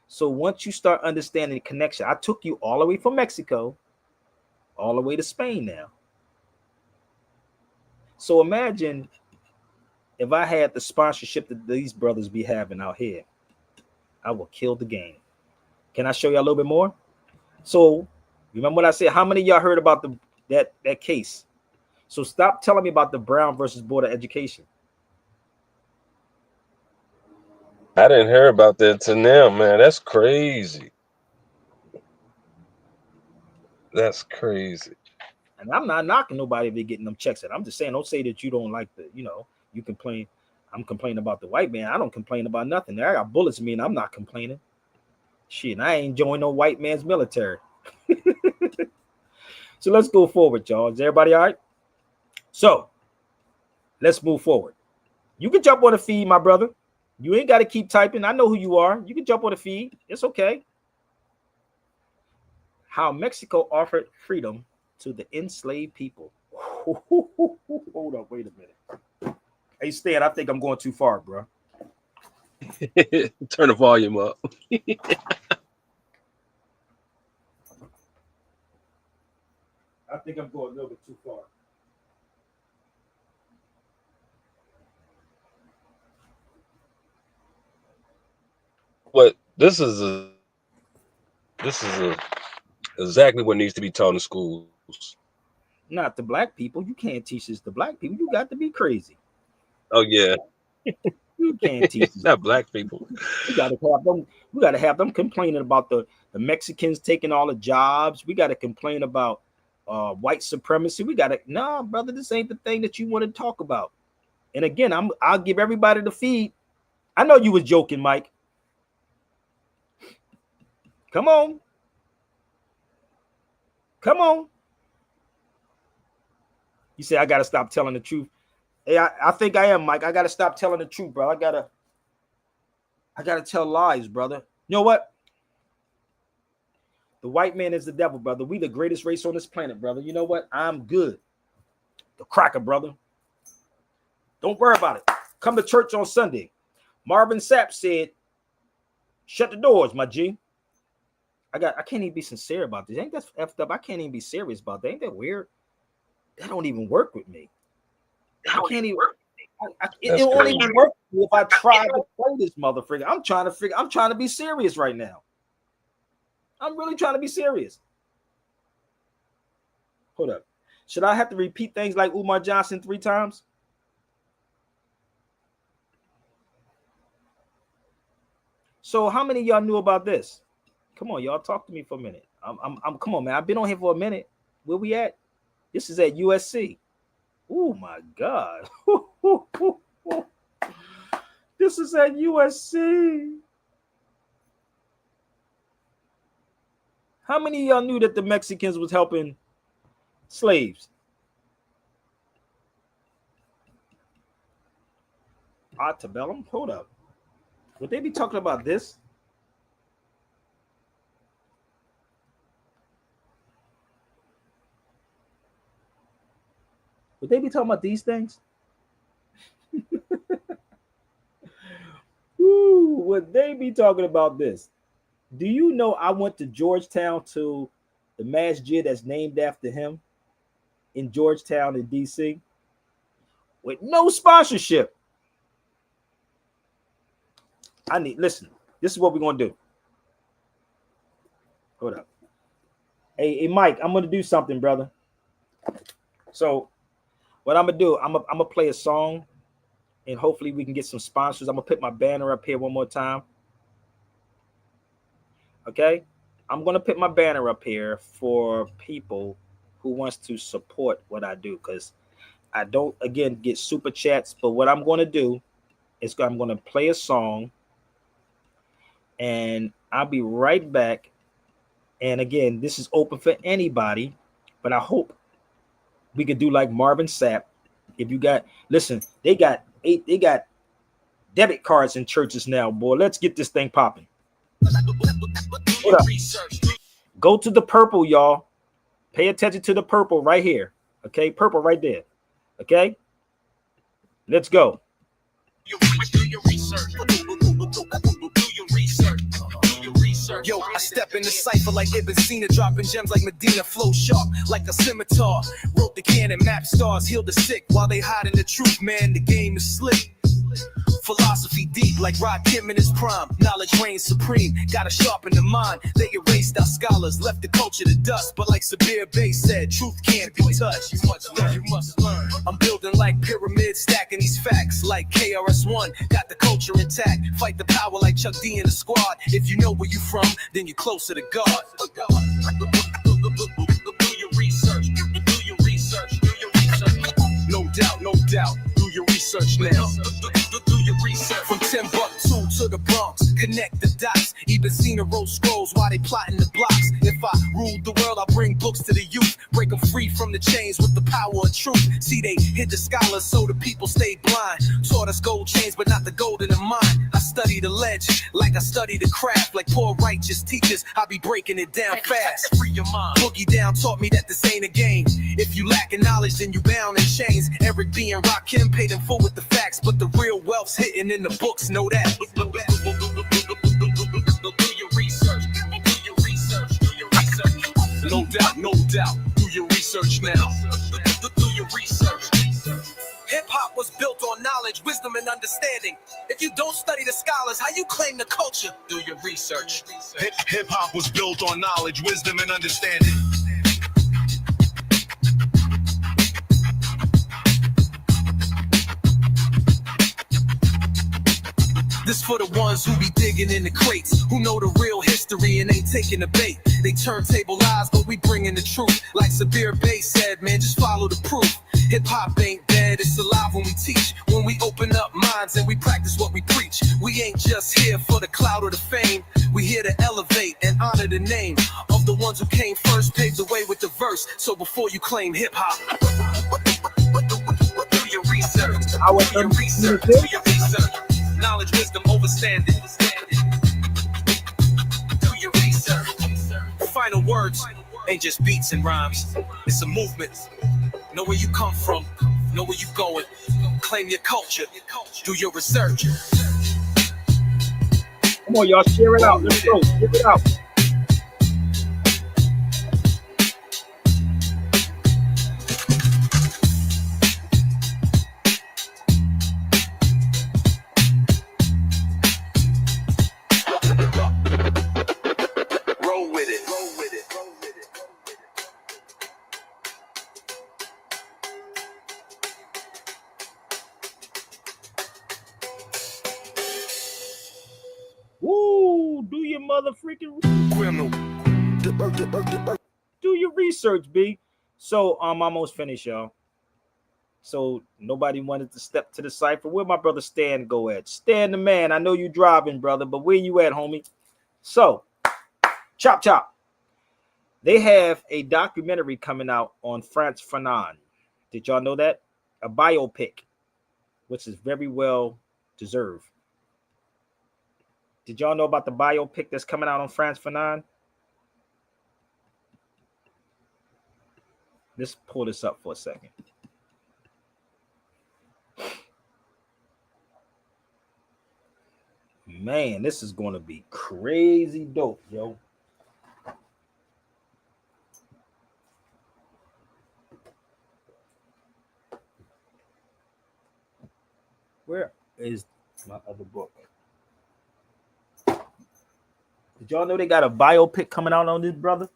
So once you start understanding the connection, I took you all the way from Mexico, all the way to Spain now. So imagine if I had the sponsorship that these brothers be having out here, I will kill the game. Can I show you a little bit more? So remember what I said? How many of y'all heard about that case? So stop telling me about the Brown versus Board of Education. I didn't hear about that till now, man. That's crazy. That's crazy. And I'm not knocking nobody if they're getting them checks. I'm just saying, don't say that you don't like you complain. I'm complaining about the white man. I don't complain about nothing. I got bullets in me and I'm not complaining. Shit, I ain't joined no white man's military. So let's go forward, y'all. Is everybody all right? So let's move forward. You can jump on the feed, my brother. You ain't got to keep typing. I know who you are. You can jump on the feed. It's okay. How Mexico offered freedom to the enslaved people. Hold up, wait a minute. Hey, Stan, I think I'm going too far, bro. Turn the volume up. I think I'm going a little bit too far. But this is exactly what needs to be taught in schools. Not the black people. You can't teach this to black people. You got to be crazy. Oh yeah, You can't teach this. not black people. We got to have them. We got to have them complaining about the Mexicans taking all the jobs. We got to complain about white supremacy. We got to nah, brother. This ain't the thing that you want to talk about. And again, I'll give everybody the feed. I know you was joking, Mike. Come on. Come on. You say I gotta stop telling the truth. Hey, I think I am, Mike. I gotta stop telling the truth, bro. I gotta tell lies, brother. You know what? The white man is the devil, brother. We the greatest race on this planet, brother. You know what? I'm good. The cracker, brother. Don't worry about it. Come to church on Sunday. Marvin Sapp said, "Shut the doors, my G." I can't even be sincere about this. Ain't that effed up? I can't even be serious about that. Ain't that weird? That don't even work with me. I can't even. It won't even work with me if I try to play this motherfucker. I'm trying to be serious right now. I'm really trying to be serious. Hold up. Should I have to repeat things like Umar Johnson 3 times? So how many of y'all knew about this? Come on, y'all, talk to me for a minute. I'm come on, man. I've been on here for a minute. Where we at? This is at USC. Oh my God. This is at USC. How many of y'all knew that the Mexicans was helping slaves? Antebellum? Hold up. Would they be talking about this? Would they be talking about these things? Ooh, would they be talking about this? Do you know I went to Georgetown to the masjid that's named after him in Georgetown in DC with no sponsorship? Listen, this is what we're going to do. Hold up. Hey, Mike, I'm going to do something, brother. So what I'm going to do, I'm going to play a song and hopefully we can get some sponsors. I'm going to put my banner up here one more time. Okay, I'm going to put my banner up here for people who wants to support what I do, because I don't, again, get super chats. But what I'm going to do is I'm going to play a song and I'll be right back. And again, this is open for anybody, but I hope we could do like Marvin Sapp. If you got, listen, they got debit cards in churches now, boy. Let's get this thing popping. Go to the purple, y'all. Pay attention to the purple right here. Okay, purple right there. Okay, let's go. Yo, I step in the cipher like Ibn Sina, dropping gems like Medina, flow sharp like a scimitar. Wrote the canon, map stars, heal the sick while they hide in the truth, man. The game is slick. Philosophy deep like Rod Kim in his prime. Knowledge reigns supreme, gotta sharpen the mind. They erased our scholars, left the culture to dust. But like Sabir Bey said, truth can't be touched. You must learn. I'm building like pyramids, stacking these facts like KRS-One. Got the culture intact, fight the power like Chuck D in the squad. If you know where you from, then you're closer to God. Do your research, do your research, do your research. No doubt, no doubt. Do your research now. Do your research. From Timbuktu to the Bronx, connect the dots. Even seen the roll scrolls while they plotting the blocks. If I ruled the world, I'll bring books to the youth. Break them free from the chains with the power of truth. See, they hid the scholars so the people stay blind. Taught us gold chains, but not the gold in the mine. I study the ledge like I study the craft. Like poor righteous teachers, I be breaking it down fast. Free your mind. Boogie Down taught me that this ain't a game. If you lacking knowledge, then you bound in chains. Eric B and Rakim paid in full with the facts, but the real wealth's hidden in the books, know that. Do your research, do your research, do your research. No doubt, do your research. research now. Do your research. Hip hop was built on knowledge, wisdom, and understanding. If you don't study the scholars, how you claim the culture? Do your research. Hip hop was built on knowledge, wisdom, and understanding. This for the ones who be digging in the crates, who know the real history and ain't taking the bait. They turntable lies, but we bringing the truth. Like Sabir Bey said, man, just follow the proof. Hip hop ain't dead, it's alive when we teach. When we open up minds and we practice what we preach. We ain't just here for the clout or the fame. We here to elevate and honor the name of the ones who came first, paved the way with the verse. So before you claim hip hop, do your research. Do your research. Do your research. Knowledge, wisdom, overstanding. Do your research. Final words ain't just beats and rhymes. It's a movement. Know where you come from. Know where you going. Claim your culture. Do your research. Come on, y'all, share it out. Let's go. Share it out. Roll with it. Roll with it. Roll with it. Woo! Do your mother freaking do your research, B. So I'm almost finished, y'all. So nobody wanted to step to the cipher. Where my brother Stan go at? Stan the man. I know you driving, brother, but where you at, homie? So, chop chop. They have a documentary coming out on Frantz Fanon. Did y'all know that? A biopic, which is very well deserved. Did y'all know about the biopic that's coming out on Frantz Fanon? Let's pull this up for a second. Man, this is going to be crazy dope, yo. Where is my other book? Did y'all know they got a biopic coming out on this brother?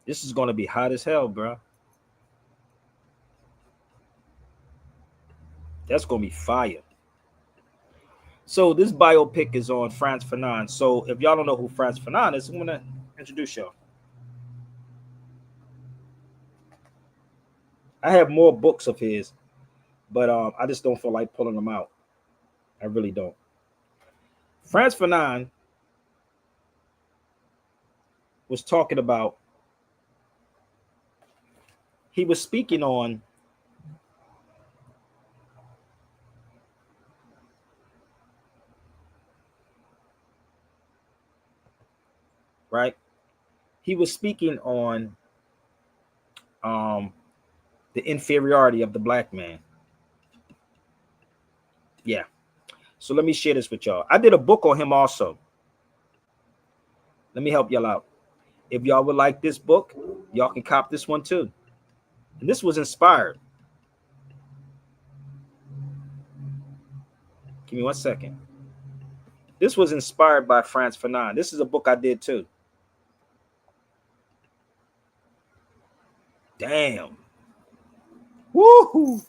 This is going to be hot as hell, bro. That's going to be fire. So this biopic is on Frantz Fanon. So if y'all don't know who Frantz Fanon is, I'm going to introduce y'all. I have more books of his, but I just don't feel like pulling them out. I really don't. Frantz Fanon was talking about, he was speaking on right? He was speaking on the inferiority of the black man. Yeah. So let me share this with y'all. I did a book on him also. Let me help y'all out. If y'all would like this book, y'all can cop this one too. And this was inspired. Give me 1 second. This was inspired by Frantz Fanon. This is a book I did too. Damn. Woohoo.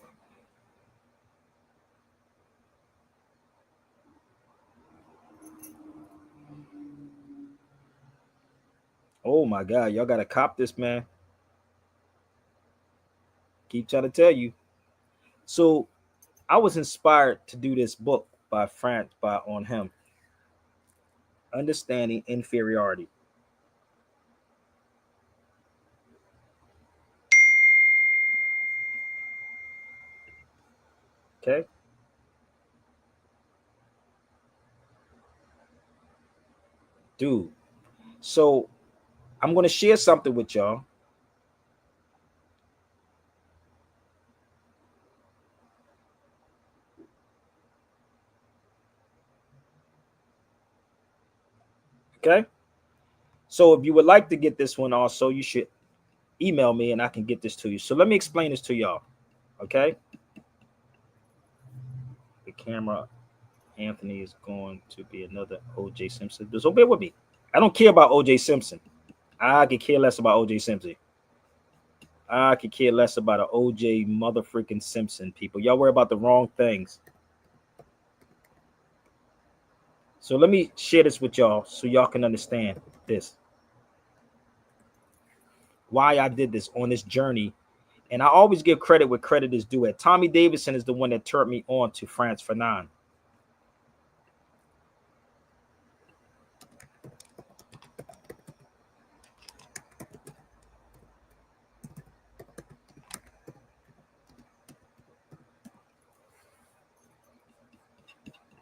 Oh my God. Y'all got to cop this, man. Keep trying to tell you. So I was inspired to do this book by Frantz on him. Understanding inferiority. Okay. Dude. So I'm going to share something with y'all. Okay. So if you would like to get this one also, you should email me and I can get this to you. So let me explain this to y'all. Okay. The camera, Anthony, is going to be another OJ Simpson. So bear with me. I don't care about OJ Simpson. I could care less about OJ Simpson. I could care less about an OJ motherfucking Simpson, people. Y'all worry about the wrong things. So let me share this with y'all so y'all can understand this. Why I did this on this journey. And I always give credit where credit is due at. Tommy Davidson is the one that turned me on to Frantz Fanon.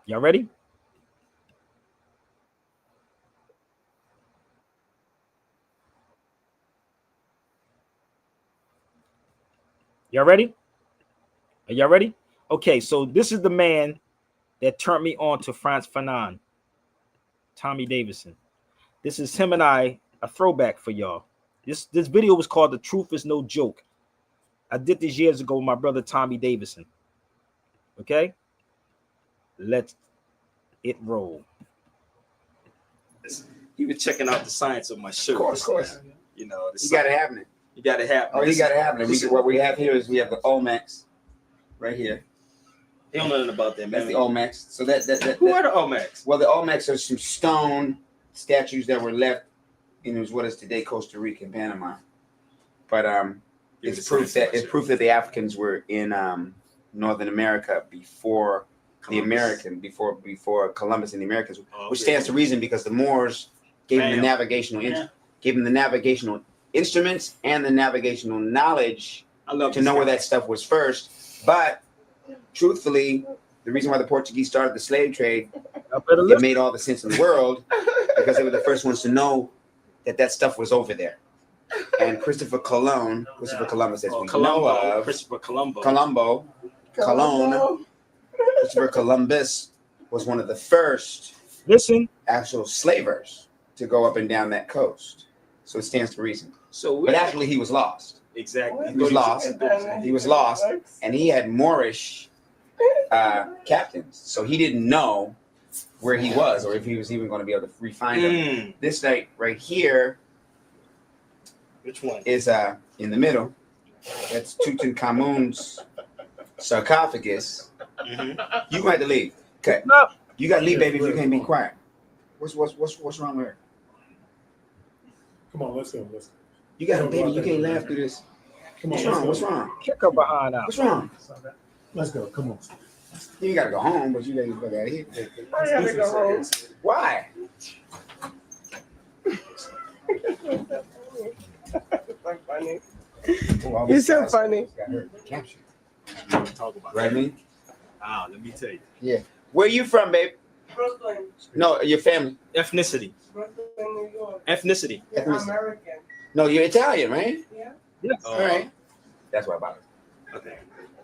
Y'all ready? Y'all ready? Are y'all ready? Okay, so this is the man that turned me on to Frantz Fanon, Tommy Davidson. This is him and I, a throwback for y'all. This video was called "The Truth Is No Joke." I did this years ago with my brother Tommy Davidson. Okay, let it roll. He was checking out the science of my shirt. Of course. You know, You got to have it. You got to have. Oh, you got to have it. What we have here is we have the Olmecs right here. They don't know nothing about that, man. That's the Olmecs. So that Who are the Olmecs? Well, the Olmecs are some stone statues that were left in what is today Costa Rica and Panama. But it's proof that the Africans were in Northern America before before Columbus and the Americans, which stands to reason because the Moors gave them the navigational instruments and the navigational knowledge to know where that stuff was first. But truthfully, the reason why the Portuguese started the slave trade, it made all the sense in the world because they were the first ones to know that stuff was over there. And Christopher Columbus, as we know of, Christopher Columbus was one of the first actual slavers to go up and down that coast. So it stands to reason. But actually, he was lost. Exactly. He was lost. He was lost, and he had Moorish captains. So he didn't know where he was or if he was even going to be able to re-find him. This night right here, which one is in the middle? That's Tutankhamun's sarcophagus. You got to leave. Okay. You got to leave, baby, if you can't be quiet. What's wrong with her? Come on, let's go. You got to, baby. You can't laugh through this. Come on, What's wrong? Kick her behind out. What's wrong? Let's go. Come on. You got to go home, but you got to go out here. I got to go home. Why? So funny. Oh, You're so funny. Talk about right, me? Let me tell you. Yeah. Where you from, babe? Brooklyn. No, your family. Ethnicity. Brooklyn, New York. Ethnicity. Yeah, I'm American. No, you're Italian, right? Yeah. Yes. All right. That's why about it. Okay.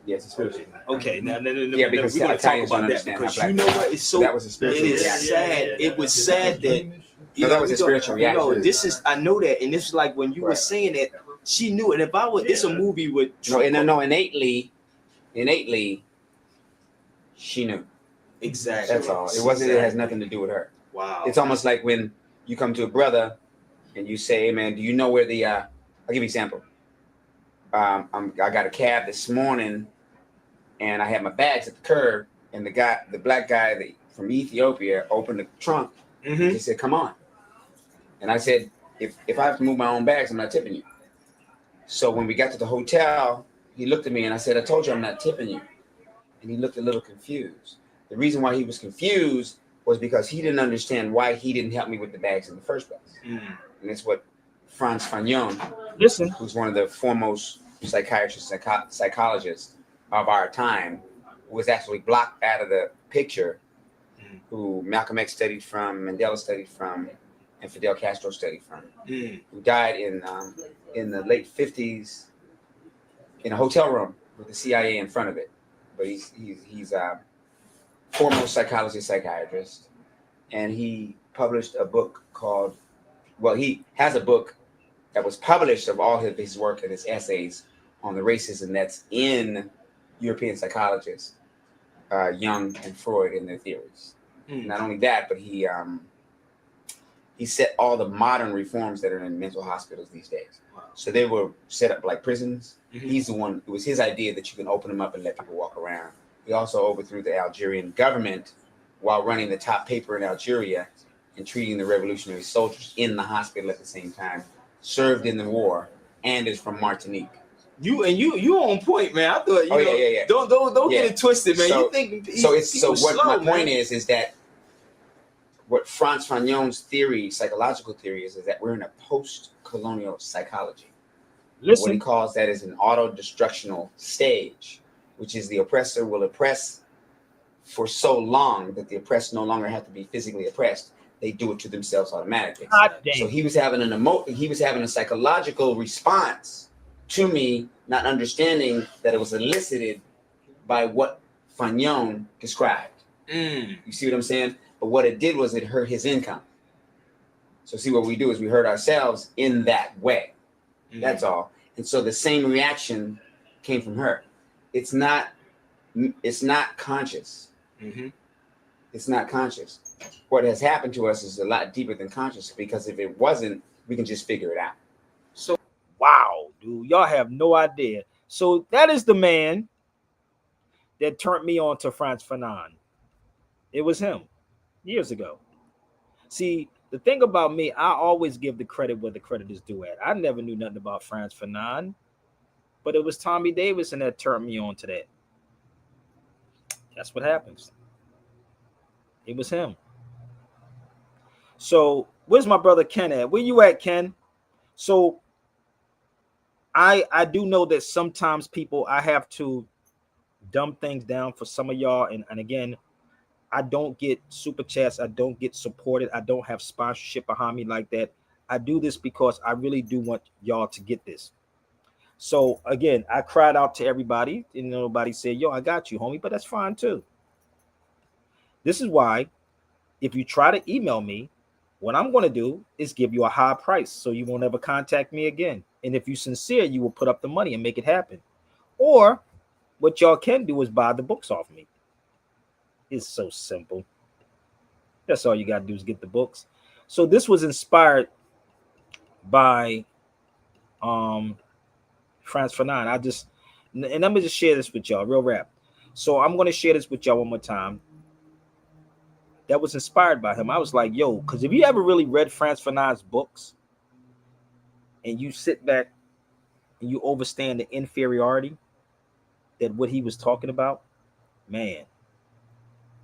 Yes, it's spiritual. Okay, now because we're going to talk about that because you know what? It's so that was a spiritual it is reaction. sad. It was sad that that was a spiritual reaction. You know, this is I know that, and it's like when you were saying it, she knew it. If I was, it's a movie with innately, she knew. Exactly. That's all. It wasn't. It has nothing to do with her. Wow. It's almost like when you come to a brother and you say, "Hey, man, do you know where the?" I'll give you an example. I got a cab this morning, and I had my bags at the curb, and the black guy from Ethiopia opened the trunk. He said, "Come on," and I said, "If I have to move my own bags, I'm not tipping you." So when we got to the hotel, he looked at me and I said, "I told you I'm not tipping you," and he looked a little confused. The reason why he was confused was because he didn't understand why he didn't help me with the bags in the first place. And that's what Frantz Fanon, who's one of the foremost psychiatrists, psychologists of our time, who was actually blocked out of the picture, who Malcolm X studied from, Mandela studied from, and Fidel Castro studied from, who died in the late 50s in a hotel room with the CIA in front of it. But he's foremost psychologist, psychiatrist, and he published a book called, well, he has a book that was published of all of his work and his essays on the racism that's in European psychologists, Jung and Freud and their theories. Not only that, but he set all the modern reforms that are in mental hospitals these days. So they were set up like prisons. He's the one, it was his idea that you can open them up and let people walk around. He also overthrew the Algerian government while running the top paper in Algeria and treating the revolutionary soldiers in the hospital at the same time. Served in the war and is from Martinique. You on point, man. I thought you know, yeah. Don't Yeah. get it twisted, man. So- you think So what slow, my man. point is that what Frantz Fanon's theory, psychological theory is that we're in a post-colonial psychology. What he Listen, calls that is an auto-destructional stage, which is the oppressor will oppress for so long that the oppressed no longer have to be physically oppressed. They do it to themselves automatically. God damn. So he was having a psychological response to me not understanding that it was elicited by what Fanon described. You see what I'm saying? But what it did was it hurt his income. So see, what we do is we hurt ourselves in that way. That's all. And so the same reaction came from her. It's not conscious. It's not conscious. What has happened to us is a lot deeper than conscious, because if it wasn't, we can just figure it out. So wow, dude, y'all have no idea. So that is the man that turned me on to Frantz Fanon. It was him years ago. See, the thing about me, I always give the credit where the credit is due at. I never knew nothing about Frantz Fanon, but it was Tommy Davidson that turned me on to that. That's what happens. It was him. So where's my brother Ken at? Where you at, Ken? So I do know that sometimes people, I have to dumb things down for some of y'all, and again, I don't get super chats, I don't get supported, I don't have sponsorship behind me like that. I do this because I really do want y'all to get this. So again, I cried out to everybody, and nobody said, yo, I got you, homie, but that's fine too. This is why if you try to email me, what I'm going to do is give you a high price so you won't ever contact me again. And if you're sincere, you will put up the money and make it happen. Or what y'all can do is buy the books off me. It's so simple. That's all you got to do is get the books. So this was inspired by Frantz Fanon. And I'm going to just share this with y'all, real rap. So I'm going to share this with y'all one more time. That was inspired by him. I was like, yo, because if you ever really read Frantz Fanon's books and you sit back and you understand the inferiority that what he was talking about, man,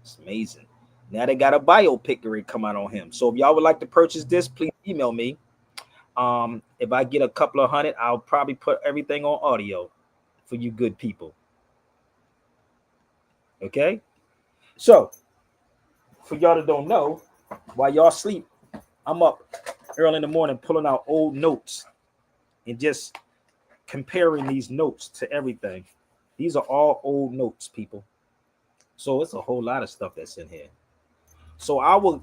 it's amazing. Now they got a biopic to come out on him. So if y'all would like to purchase this, please email me. If I get a couple of hundred, I'll probably put everything on audio for you good people. Okay? So for y'all that don't know, while y'all sleep, I'm up early in the morning pulling out old notes and just comparing these notes to everything. These are all old notes, people. So it's a whole lot of stuff that's in here. So I will,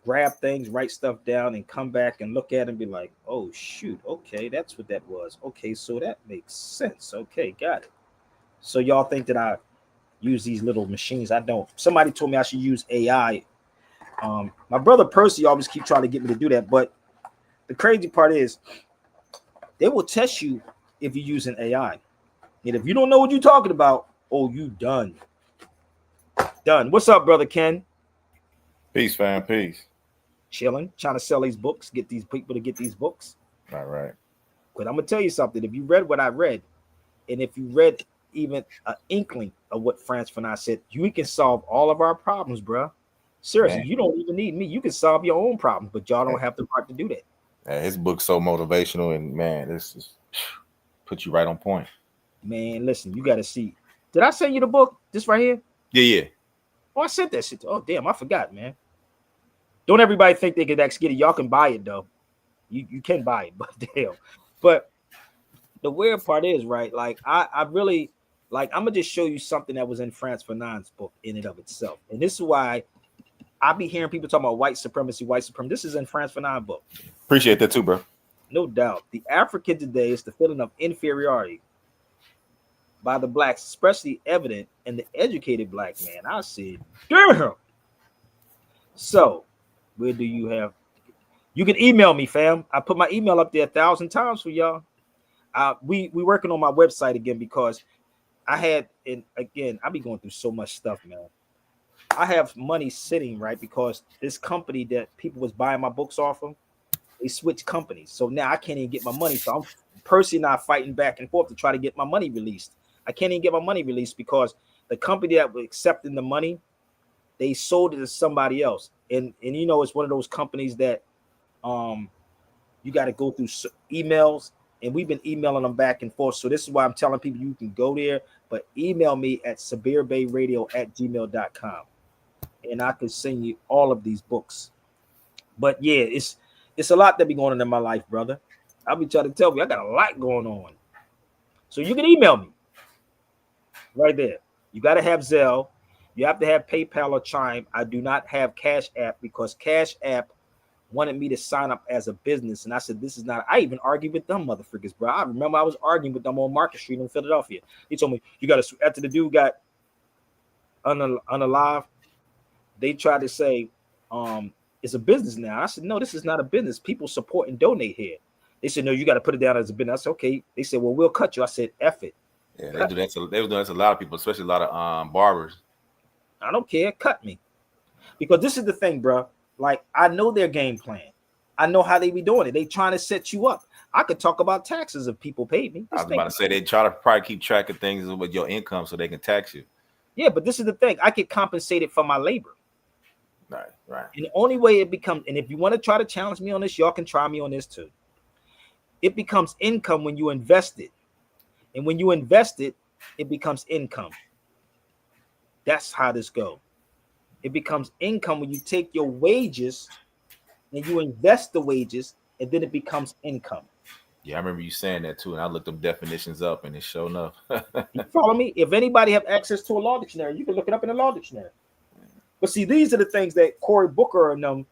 grab things, write stuff down, and come back and look at it and be like, oh, shoot. Okay, that's what that was. Okay, so that makes sense. Okay, got it. So y'all think that I use these little machines? I don't. Somebody told me I should use AI. My brother Percy always keep trying to get me to do that, but the crazy part is they will test you if you're using AI. And if you don't know what you're talking about, oh, you done. Done. What's up, brother Ken? Peace, fam. Peace. Chilling, trying to sell these books, get these people to get these books. All right. But I'm gonna tell you something. If you read what I read, and if you read even an inkling of what Frantz Fanon said, you can solve all of our problems, bro. Seriously, Man. you don't even need me. You can solve your own problems, but y'all don't have the heart to do that. Yeah, his book's so motivational, and man, this is put you right on point. Man, listen, you got to see. Did I send you the book? This right here? Yeah. Oh, I sent that shit. Oh, damn, I forgot, man. Don't everybody think they can actually get it. Y'all can buy it, though. You can buy it, but damn. But the weird part is, right, like, I really, like, I'm going to just show you something that was in Frantz Fanon's book in and of itself. And this is why I be hearing people talking about white supremacy, white supremacy. This is in France Fanon book. Appreciate that too, bro. No doubt. The African today is the feeling of inferiority by the blacks, especially evident in the educated black man. I said, damn. So, where do you have? You can email me, fam. I put my email up there 1,000 times for y'all. We working on my website again because I had, and again, I be going through so much stuff, man. I have money sitting, right, because this company that people was buying my books off of, they switched companies. So now I can't even get my money. So I'm personally not fighting back and forth to try to get my money released. I can't even get my money released because the company that was accepting the money, they sold it to somebody else. And you know, it's one of those companies that you got to go through emails, and we've been emailing them back and forth. So this is why I'm telling people you can go there, but email me at sabirbayradio@gmail.com, and I can send you all of these books. But yeah, it's a lot that be going on in my life, brother. I'll be trying to tell you I got a lot going on. So you can email me right there. You got to have Zelle. You have to have PayPal or Chime. I do not have Cash App because Cash App wanted me to sign up as a business. And I said, this is not, I even argued with them motherfuckers, bro. I remember I was arguing with them on Market Street in Philadelphia. He told me, you got to, after the dude got unalive, they tried to say, it's a business now. I said, no, this is not a business. People support and donate here. They said, no, you got to put it down as a business. I said, okay. They said, well, we'll cut you. I said, F it. Yeah, they do that. They were doing that to a lot of people, especially a lot of barbers. I don't care. Cut me. Because this is the thing, bro. Like, I know their game plan. I know how they be doing it. They trying to set you up. I could talk about taxes if people paid me. I was about to say they try to probably keep track of things with your income so they can tax you. Yeah, but this is the thing. I get compensated for my labor. Right. And the only way it becomes, and if you want to try to challenge me on this, y'all can try me on this too. It becomes income when you invest it. And when you invest it, it becomes income. That's how this goes. It becomes income when you take your wages and you invest the wages, and then it becomes income. Yeah, I remember you saying that too, and I looked them definitions up, and it's showing up. You follow me? If anybody have access to a law dictionary, you can look it up in a law dictionary. But see, these are the things that Cory Booker and them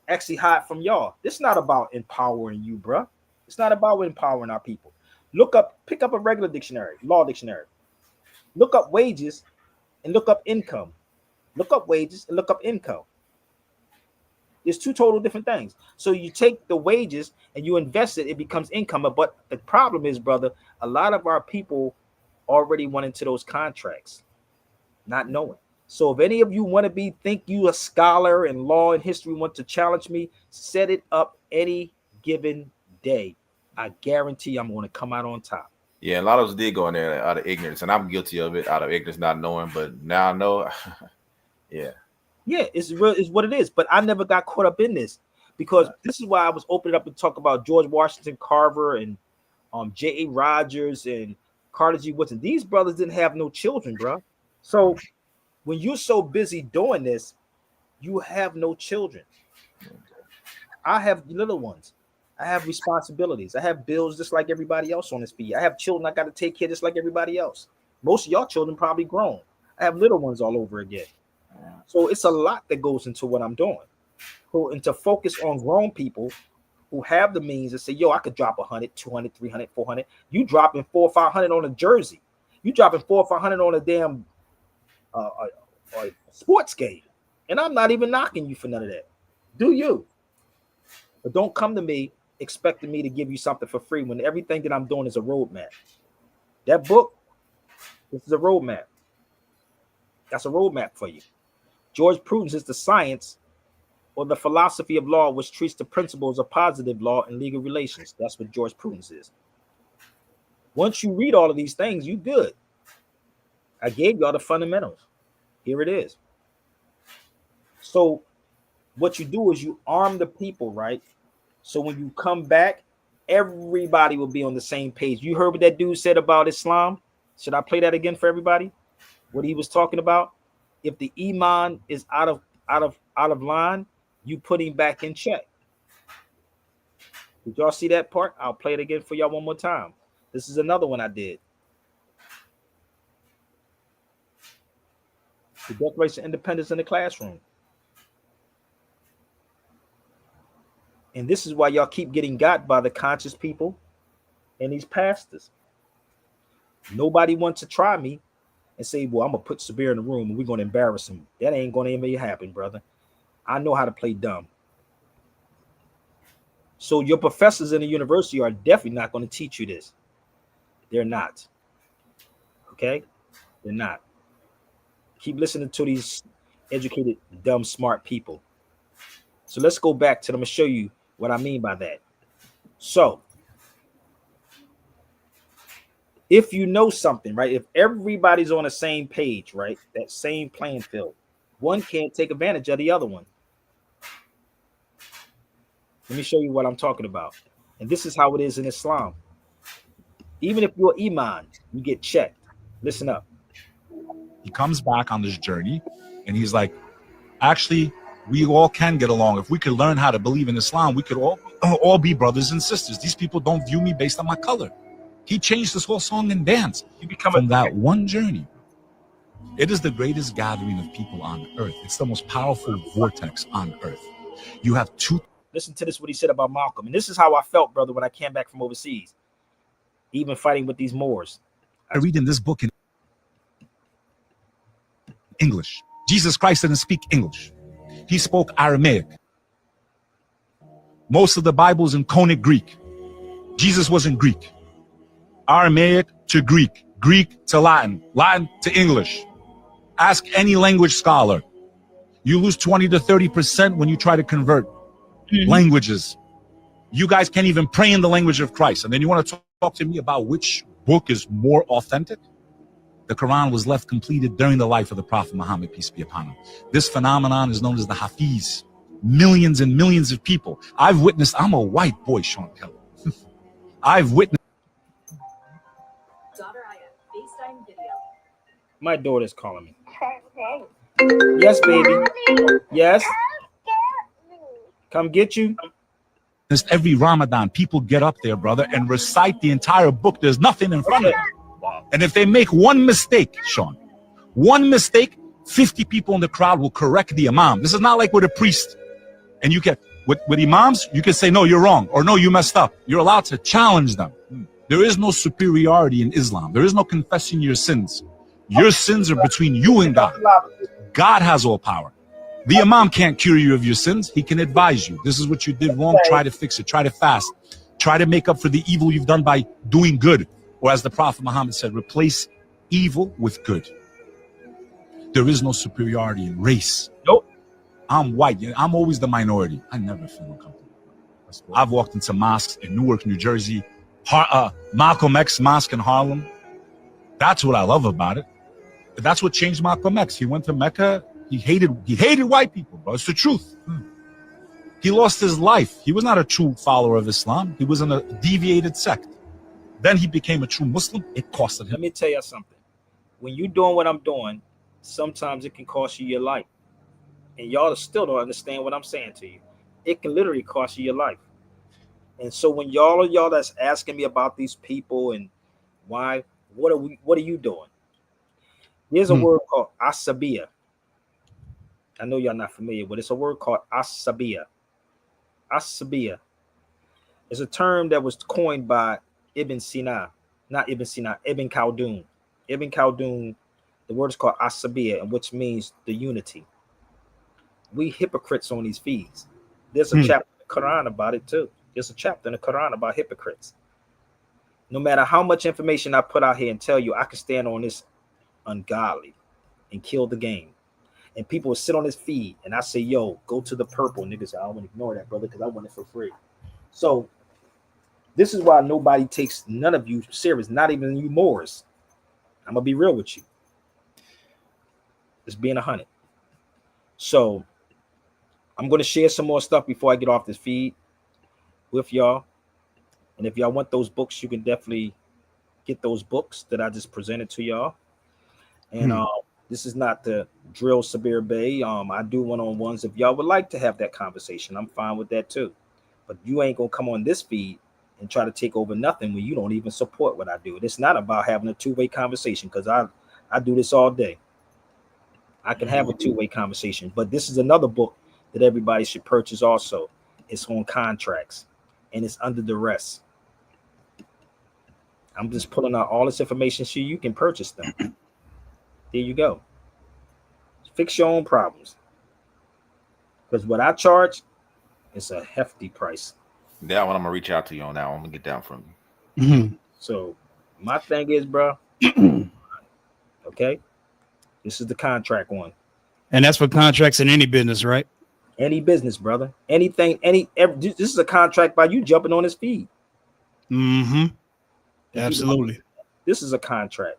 actually hide from y'all. This is not about empowering you, bruh. It's not about empowering our people. Pick up a regular dictionary, law dictionary. Look up wages and look up income. Look up wages and look up income. There's two total different things. So you take the wages and you invest it, it becomes income. But the problem is, brother, a lot of our people already went into those contracts, not knowing. So if any of you want to think you a scholar in law and history, want to challenge me, set it up any given day. I guarantee I'm going to come out on top. Yeah, a lot of us did go in there out of ignorance, and I'm guilty of it out of ignorance, not knowing. But now I know. Yeah, it's real. It's what it is. But I never got caught up in this because this is why I was opening up and talk about George Washington Carver and J.A. Rogers and Carter G. Woodson. These brothers didn't have no children, bro. So when you're so busy doing this, you have no children. I have little ones. I have responsibilities. I have bills just like everybody else on this feed. I have children I got to take care just like everybody else. Most of y'all children probably grown. I have little ones all over again. So it's a lot that goes into what I'm doing. So, and to focus on grown people who have the means to say, yo, I could drop 100, 200, 300, 400. You dropping 400 or 500 on a jersey. You dropping 400 or 500 on a damn a sports game. And I'm not even knocking you for none of that. Do you? But don't come to me expecting me to give you something for free when everything that I'm doing is a roadmap. That book, this is a roadmap. That's a roadmap for you. George Prudence is the science or the philosophy of law which treats the principles of positive law and legal relations. That's what George Prudence is. Once you read all of these things, you good. I gave y'all the fundamentals. Here it is. So what you do is you arm the people, right? So when you come back, everybody will be on the same page. You heard what that dude said about Islam? Should I play that again for everybody? What he was talking about? If the iman is out of line, you put him back in check. Did y'all see that part? I'll play it again for y'all one more time. This is another one I did. The Declaration of Independence in the classroom. And this is why y'all keep getting got by the conscious people and these pastors. Nobody wants to try me and say, well, I'm going to put Sabir in the room and we're going to embarrass him. That ain't going to even happen, brother. I know how to play dumb. So your professors in the university are definitely not going to teach you this. They're not. Okay? They're not. Keep listening to these educated, dumb, smart people. So let's go back to them and show you what I mean by that. So if you know something, right? If everybody's on the same page, right? That same playing field, one can't take advantage of the other one. Let me show you what I'm talking about. And this is how it is in Islam. Even if you're Iman, you get checked. Listen up. He comes back on this journey and he's like, actually, we all can get along. If we could learn how to believe in Islam, we could all be brothers and sisters. These people don't view me based on my color. He changed this whole song and dance from that one journey. It is the greatest gathering of people on earth. It's the most powerful vortex on earth. You have two. Listen to this, what he said about Malcolm. And this is how I felt, brother, when I came back from overseas, even fighting with these Moors. I read in this book in English. Jesus Christ didn't speak English. He spoke Aramaic. Most of the Bible is in Conic Greek. Jesus wasn't Greek. Aramaic to Greek, Greek to Latin, Latin to English. Ask any language scholar. You lose 20 to 30% when you try to convert languages. You guys can't even pray in the language of Christ. And then you want to talk to me about which book is more authentic? The Quran was left completed during the life of the Prophet Muhammad, peace be upon him. This phenomenon is known as the Hafiz. Millions and millions of people. I've witnessed, I'm a white boy, Sean Kelly. I've witnessed. My daughter's calling me. Yes, baby. Yes. Come get you. Every Ramadan, people get up there, brother, and recite the entire book. There's nothing in front of them. And if they make one mistake, Sean, one mistake, 50 people in the crowd will correct the imam. This is not like with a priest. And you can, with imams, you can say, no, you're wrong, or no, you messed up. You're allowed to challenge them. There is no superiority in Islam. There is no confessing your sins. Your sins are between you and God. God has all power. The imam can't cure you of your sins. He can advise you. This is what you did wrong. Try to fix it. Try to fast. Try to make up for the evil you've done by doing good. Or as the Prophet Muhammad said, replace evil with good. There is no superiority in race. Nope. I'm white. I'm always the minority. I never feel uncomfortable. I've walked into mosques in Newark, New Jersey, Malcolm X mosque in Harlem. That's what I love about it. That's what changed Malcolm X. He went to Mecca. He hated white people, bro. It's the truth. He lost his life. He was not a true follower of Islam. He was in a deviated sect. Then he became a true Muslim. It costed him. Let me tell you something. When you're doing what I'm doing, sometimes it can cost you your life. And y'all still don't understand what I'm saying to you. It can literally cost you your life. And so when y'all that's asking me about these people and why, what are you doing? There's a word called asabiya. I know y'all not familiar, but it's a word called asabiya. Asabiya is a term that was coined by Ibn Sina, not Ibn Sina, Ibn Khaldun. Ibn Khaldun, the word is called asabiya, and which means the unity. We hypocrites on these feeds. There's a chapter in the Quran about it too. There's a chapter in the Quran about hypocrites. No matter how much information I put out here and tell you, I can stand on this ungodly and kill the game. And people will sit on this feed and I say, yo, go to the purple. Niggas say, I don't want to ignore that, brother, because I want it for free. So this is why nobody takes none of you serious, not even you Moors. I'm going to be real with you. It's being 100. So I'm going to share some more stuff before I get off this feed with y'all. And if y'all want those books, you can definitely get those books that I just presented to y'all. And this is not the drill Sabir Bey. I do one-on-ones. If y'all would like to have that conversation, I'm fine with that too. But you ain't gonna come on this feed and try to take over nothing when you don't even support what I do. It's not about having a two-way conversation, because I do this all day. I can have a two-way conversation, but this is another book that everybody should purchase also. It's on contracts, and it's under duress. I'm just pulling out all this information so you can purchase them. There you go. Fix your own problems. Because what I charge is a hefty price. That one I'm gonna reach out to you on that one. I'm gonna get down from you. Mm-hmm. So my thing is, bro. Okay, this is the contract one. And that's for contracts in any business, right? Any business, brother. Anything. This is a contract by you jumping on his feed. Mm-hmm. Absolutely. This is a contract.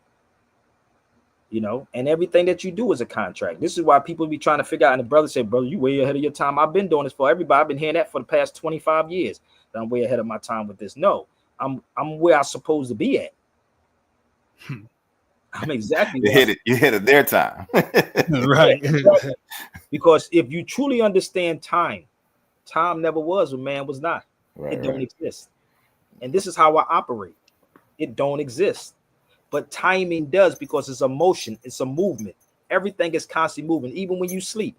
You know, and everything that you do is a contract. This is why people be trying to figure out. And the brother said, brother, you way ahead of your time. I've been doing this for everybody. I've been hearing that for the past 25 years. That I'm way ahead of my time with this. No, I'm where I'm supposed to be at. I'm exactly you hit it their time. Right. Exactly. Because if you truly understand time never was when man was not. It don't exist. And this is how I operate. It don't exist. But timing does, because it's a motion, it's a movement. Everything is constantly moving. Even when you sleep,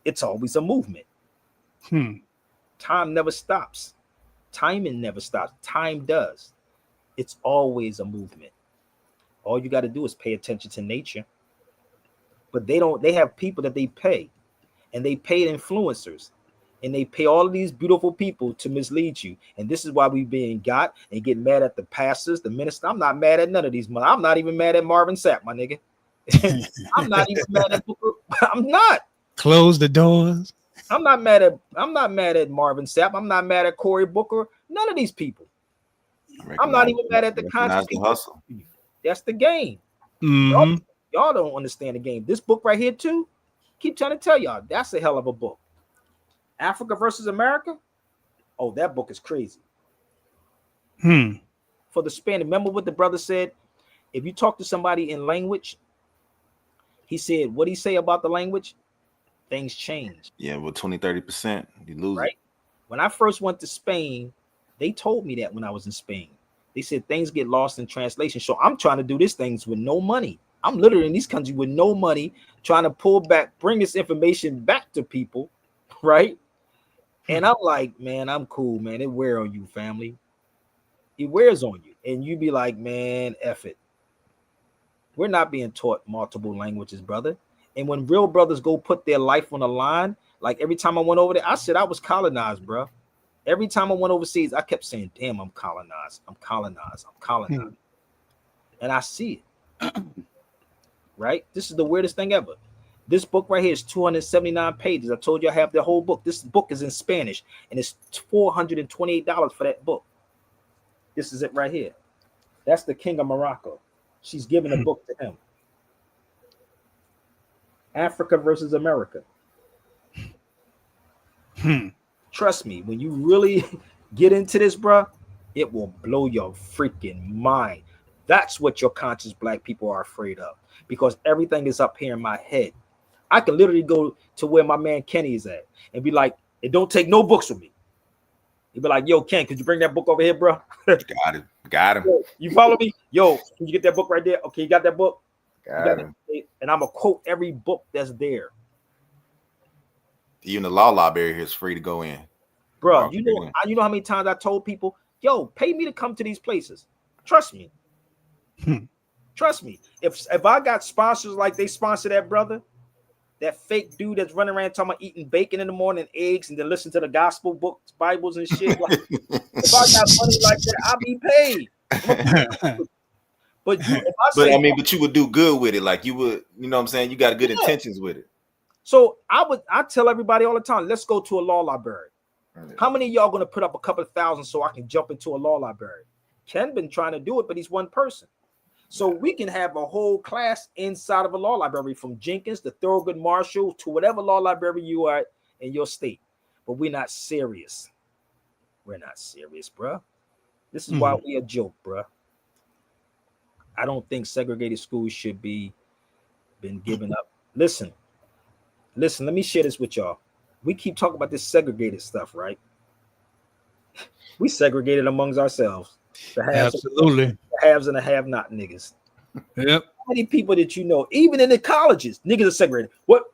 it's always a movement. Time never stops. Timing never stops. Time does. It's always a movement. All you got to do is pay attention to nature. But they have people that they pay, and they pay influencers, and they pay all of these beautiful people to mislead you. And this is why we being got and get mad at the pastors, the minister. I'm not mad at none of these. I'm not even mad at Marvin Sapp, my nigga. I'm not even mad at Booker. I'm not. Close the doors. I'm not mad at Marvin Sapp. I'm not mad at Cory Booker. None of these people. I'm not even mad at the conscious people. Hustle. That's the game. Mm-hmm. Y'all don't understand the game. This book right here, too, keep trying to tell y'all, that's a hell of a book. Africa versus America. Oh, that book is crazy. For the Spanish, remember what the brother said? If you talk to somebody in language, he said, what did he say about the language? Things change. Yeah, with 20-30%, you lose right? it. When I first went to Spain, they told me that when I was in Spain. They said things get lost in translation. So I'm trying to do these things with no money. I'm literally in these countries with no money, trying to pull back, bring this information back to people, right? And I'm like, man, I'm cool, man. It wears on you, family. It wears on you. And you be like, man, F it. We're not being taught multiple languages, brother. And when real brothers go put their life on the line, like every time I went over there, I said I was colonized, bro. Every time I went overseas, I kept saying, damn, I'm colonized. I'm colonized. I'm colonized. And I see it. Right? This is the weirdest thing ever. This book right here is 279 pages. I told you I have the whole book. This book is in Spanish, and it's $428 for that book. This is it right here. That's the King of Morocco. She's giving a book to him. Africa versus America. Trust me, when you really get into this, bro, it will blow your freaking mind. That's what your conscious black people are afraid of, because everything is up here in my head. I can literally go to where my man Kenny is at and be like, "It don't take no books with me." He'd be like, "Yo, Ken, could you bring that book over here, bro?" Got him. You follow me? Yo, can you get that book right there? Okay, you got that book? Got him. And I'm gonna quote every book that's there. Even the law library here is free to go in, bro. You know how many times I told people, "Yo, pay me to come to these places." Trust me. Trust me. If I got sponsors like they sponsor that brother, that fake dude that's running around talking about eating bacon in the morning, eggs, and then listen to the gospel books, Bibles, and shit. Like, if I got money like that, I'll be paid. But but you would do good with it. Like you would, you know what I'm saying? You got good intentions with it. So I tell everybody all the time, let's go to a law library. How many of y'all gonna put up a couple of thousand so I can jump into a law library? Ken been trying to do it, but he's one person. So we can have a whole class inside of a law library, from Jenkins to Thurgood Marshall to whatever law library you are in your state. But we're not serious. We're not serious, bro. This is why we a joke, bro. I don't think segregated schools should be been given up. Listen, let me share this with y'all. We keep talking about this segregated stuff, right? We segregated amongst ourselves. Absolutely. The haves and the have-not niggas. Yep. How many people that you know, even in the colleges, niggas are segregated. What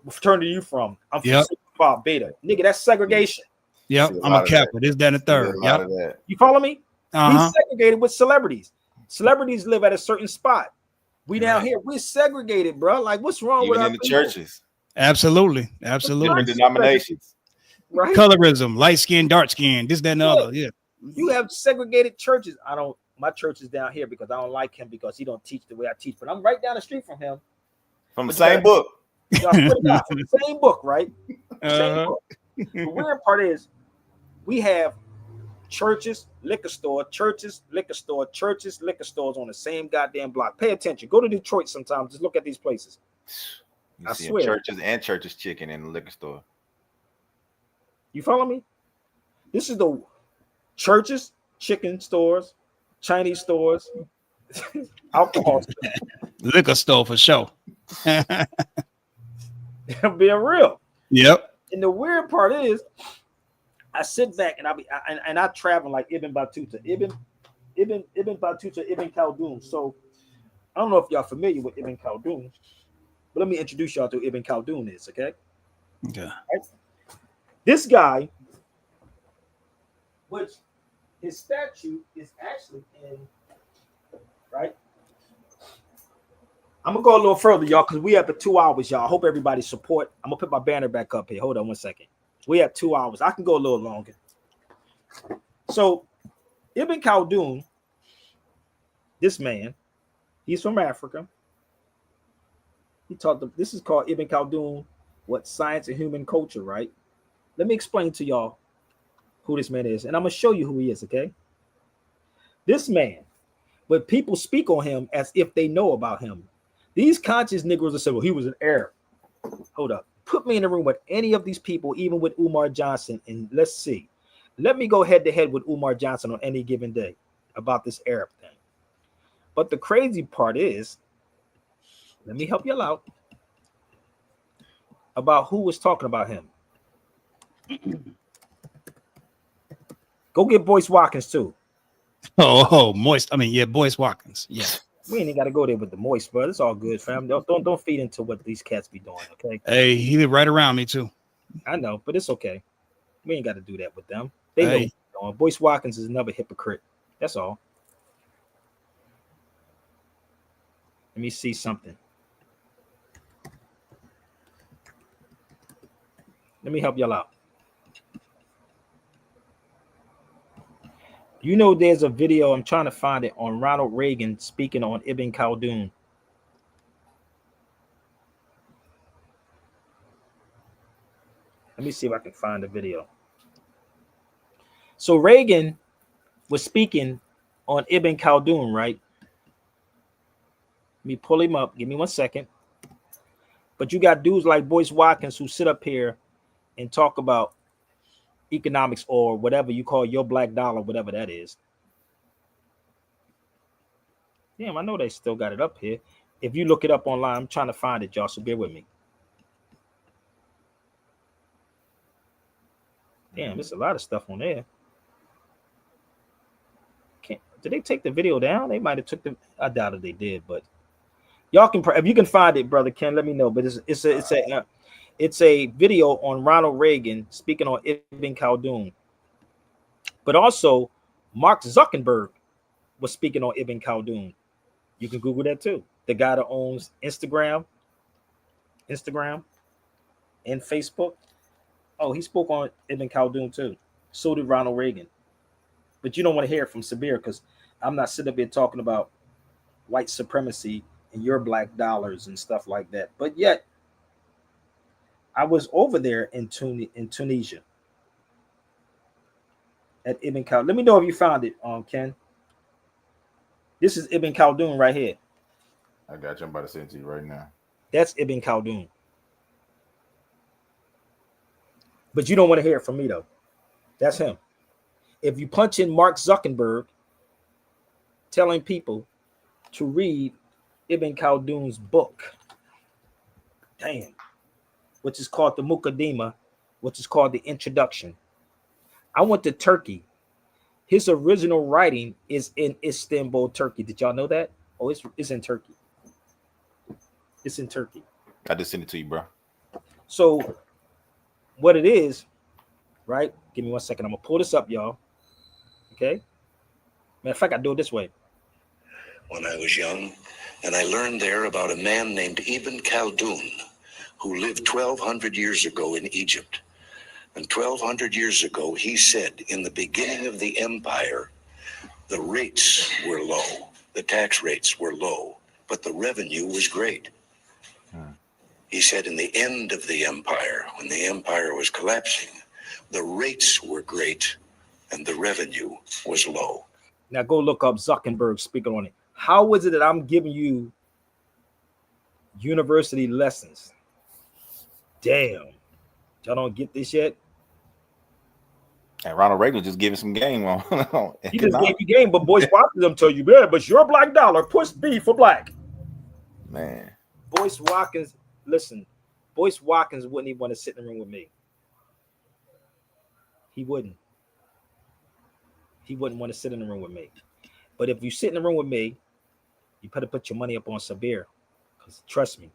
fraternity are you from? I'm from Bob Beta. Nigga, that's segregation. Yep, I'm a Kappa. This, that, and the third. Yep. You follow me? We Uh-huh. segregated with celebrities. Celebrities live at a certain spot. We down here, we're segregated, bro. Like, what's wrong with Even our in the people? churches, Absolutely. Absolutely. different denominations. Right? Colorism, light skin, dark skin, this, that, and the other. Yeah. You have segregated churches. My church is down here because I don't like him because he don't teach the way I teach. But I'm right down the street from him. From the same book. Y'all swear to God, from the same book, right? Same Uh-huh. book. The weird part is we have churches, liquor store, churches, liquor store, churches, liquor stores on the same goddamn block. Pay attention. Go to Detroit sometimes. Just look at these places. You I see swear. churches chicken in the liquor store. You follow me? This is the churches, chicken stores, Chinese stores, alcohol stores. Liquor store for sure. Being real. Yep. And the weird part is, I sit back and I travel like Ibn Battuta, Ibn Battuta, Ibn Khaldun. So I don't know if y'all familiar with Ibn Khaldun, but let me introduce y'all to Ibn Khaldun is, okay? Okay. Right? This guy, which his statue is actually in, right? I'm gonna go a little further, y'all, because we have the 2 hours, y'all. I hope everybody support. I'm gonna put my banner back up here. Hold on 1 second. We have 2 hours. I can go a little longer. So Ibn Khaldun, this man, he's from Africa. He taught them. This is called Ibn Khaldun, what science and human culture, right? Let me explain to y'all who this man is, and I'm gonna show you who he is, okay? This man, but people speak on him as if they know about him. These conscious Negroes will say, well, he was an Arab. Hold up. Put me in a room with any of these people, even with Umar Johnson, and let's see. Let me go head to head with Umar Johnson on any given day about this Arab thing. But the crazy part is, let me help y'all out about who was talking about him. Go get Boyce Watkins too. Oh, moist. I mean, yeah, Boyce Watkins. Yeah. We ain't got to go there with the moist, bro. It's all good, fam. Don't feed into what these cats be doing, okay? Hey, he lived right around me too. I know, but it's okay. We ain't got to do that with them. They know Hey. what they're doing. Boyce Watkins is another hypocrite. That's all. Let me see something. Let me help y'all out. You know, there's a video, I'm trying to find it, on Ronald Reagan speaking on Ibn Khaldun. Let me see if I can find the video. So Reagan was speaking on Ibn Khaldun, right? Let me pull him up. Give me 1 second. But you got dudes like Boyce Watkins who sit up here and talk about economics or whatever you call your black dollar, whatever that is. Damn, I know they still got it up here. If you look it up online, I'm trying to find it, y'all, so bear with me. Damn, there's a lot of stuff on there. Did they take the video down? They might have took the. I doubt if they did, but y'all can. If you can find it, brother Ken, let me know. But it's a video on Ronald Reagan speaking on Ibn Khaldun. But also, Mark Zuckerberg was speaking on Ibn Khaldun. You can Google that too. The guy that owns Instagram, and Facebook. Oh, he spoke on Ibn Khaldun too. So did Ronald Reagan. But you don't want to hear it from Sabir because I'm not sitting up here talking about white supremacy and your black dollars and stuff like that. But yet, I was over there in Tunisia at Ibn Khaldun. Let me know if you found it, Ken. This is Ibn Khaldun right here. I got you. I'm about to send it to you right now. That's Ibn Khaldun. But you don't want to hear it from me, though. That's him. If you punch in Mark Zuckerberg telling people to read Ibn Khaldun's book, damn, which is called the Muqaddimah, which is called the Introduction. I went to Turkey. His original writing is in Istanbul, Turkey. Did y'all know that? Oh, it's in Turkey. It's in Turkey. I just sent it to you, bro. So what it is, right? Give me 1 second. I'm gonna pull this up, y'all. Okay. Matter of fact, I do it this way. When I was young, and I learned there about a man named Ibn Khaldun, who lived 1,200 years ago in Egypt. And 1,200 years ago, he said, in the beginning of the empire, the rates were low, the tax rates were low, but the revenue was great. He said in the end of the empire, when the empire was collapsing, the rates were great and the revenue was low. Now go look up Zuckerberg speaking on it. How is it that I'm giving you university lessons? Damn. Y'all don't get this yet? And Ronald Reagan just giving some game on. He just gave you game, but Boyce Watkins tell you, yeah, but your black dollar, push B for black. Man. Boyce Watkins, listen, Boyce Watkins wouldn't even want to sit in the room with me. He wouldn't. He wouldn't want to sit in the room with me. But if you sit in the room with me, you better put your money up on Sabir. Because trust me,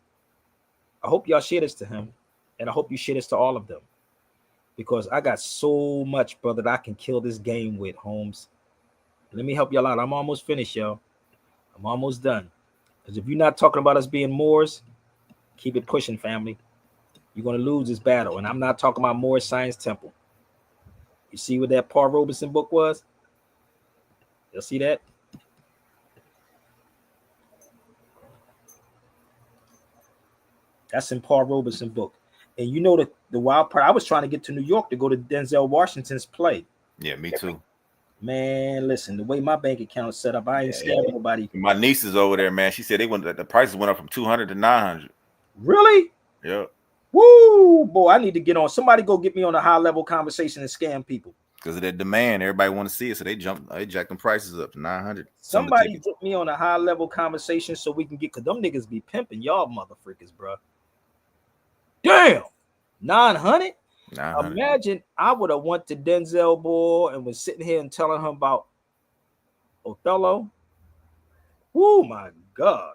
I hope y'all share this to him. And I hope you share this to all of them. Because I got so much, brother, that I can kill this game with, Holmes. Let me help y'all out. I'm almost finished, y'all. I'm almost done. Because if you're not talking about us being Moors, keep it pushing, family. You're going to lose this battle. And I'm not talking about Moor Science Temple. You see what that Paul Robeson book was? You'll see that? That's in Paul Robeson book. And you know the wild part, I was trying to get to New York to go to Denzel Washington's play. Yeah, me too. Man, listen, the way my bank account is set up, I ain't scamming nobody. My niece is over there, man. She said the prices went up from 200 to 900. Really? Yep. Woo, boy, I need to get on. Somebody go get me on a high level conversation and scam people. Because of that demand, everybody want to see it, so they jack them prices up to 900. Somebody get me on a high level conversation so we can get, because them niggas be pimping y'all motherfuckers, bro. Damn, 900. Imagine I would have went to Denzel boy and was sitting here and telling him about Othello. Oh my God.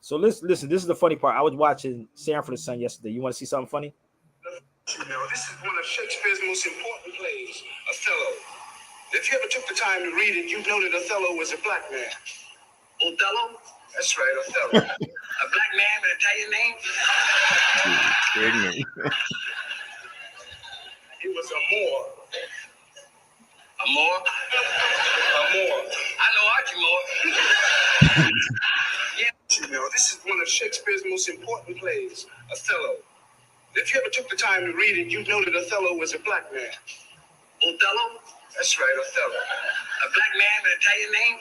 So listen, this is the funny part. I was watching Sanford and Son yesterday. You want to see something funny? You know, this is one of Shakespeare's most important plays, Othello. If you ever took the time to read it, you'd know that Othello was a black man. Othello? That's right, Othello. A black man with an Italian name? He was a Moor. A Moor? A Moor. I know Archie Moore. Yeah, you know, this is one of Shakespeare's most important plays, Othello. If you ever took the time to read it, you'd know that Othello was a black man. Othello? That's right, Othello. A black man with an Italian name?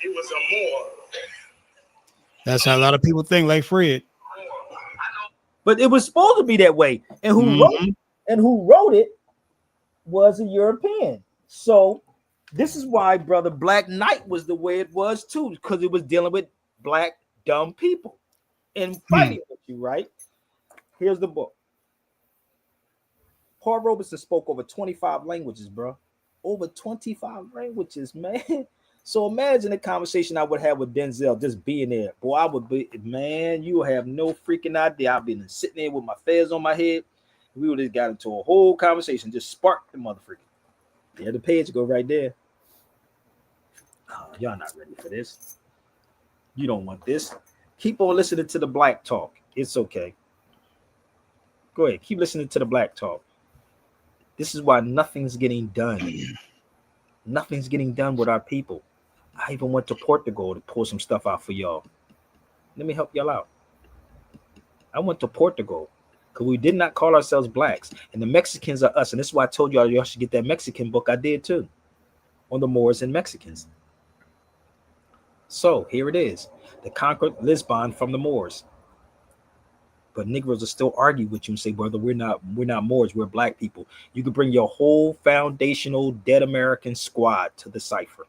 He was a Moor. That's how a lot of people think, like Fred. But it was supposed to be that way. And who wrote it was a European. So this is why, brother, Black Knight was the way it was too, because it was dealing with black dumb people and fighting with you, right? Here's the book. Paul Robeson spoke over 25 languages, bro. Over 25 languages, man. So imagine the conversation I would have with Denzel just being there. Boy, I would be, man, you have no freaking idea. I've been sitting there with my fez on my head. We would have got into a whole conversation, just sparked the motherfucker. Yeah, the page go right there. Oh, y'all not ready for this. You don't want this. Keep on listening to the black talk. It's okay. Go ahead. Keep listening to the black talk. This is why nothing's getting done. Nothing's getting done with our people. I even went to Portugal to pull some stuff out for y'all. Let me help y'all out. I went to Portugal because we did not call ourselves blacks. And the Mexicans are us. And this is why I told y'all should get that Mexican book. I did too. On the Moors and Mexicans. So here it is. They conquered Lisbon from the Moors. But Negroes will still argue with you and say, brother, we're not Moors, we're black people. You could bring your whole foundational dead American squad to the cipher.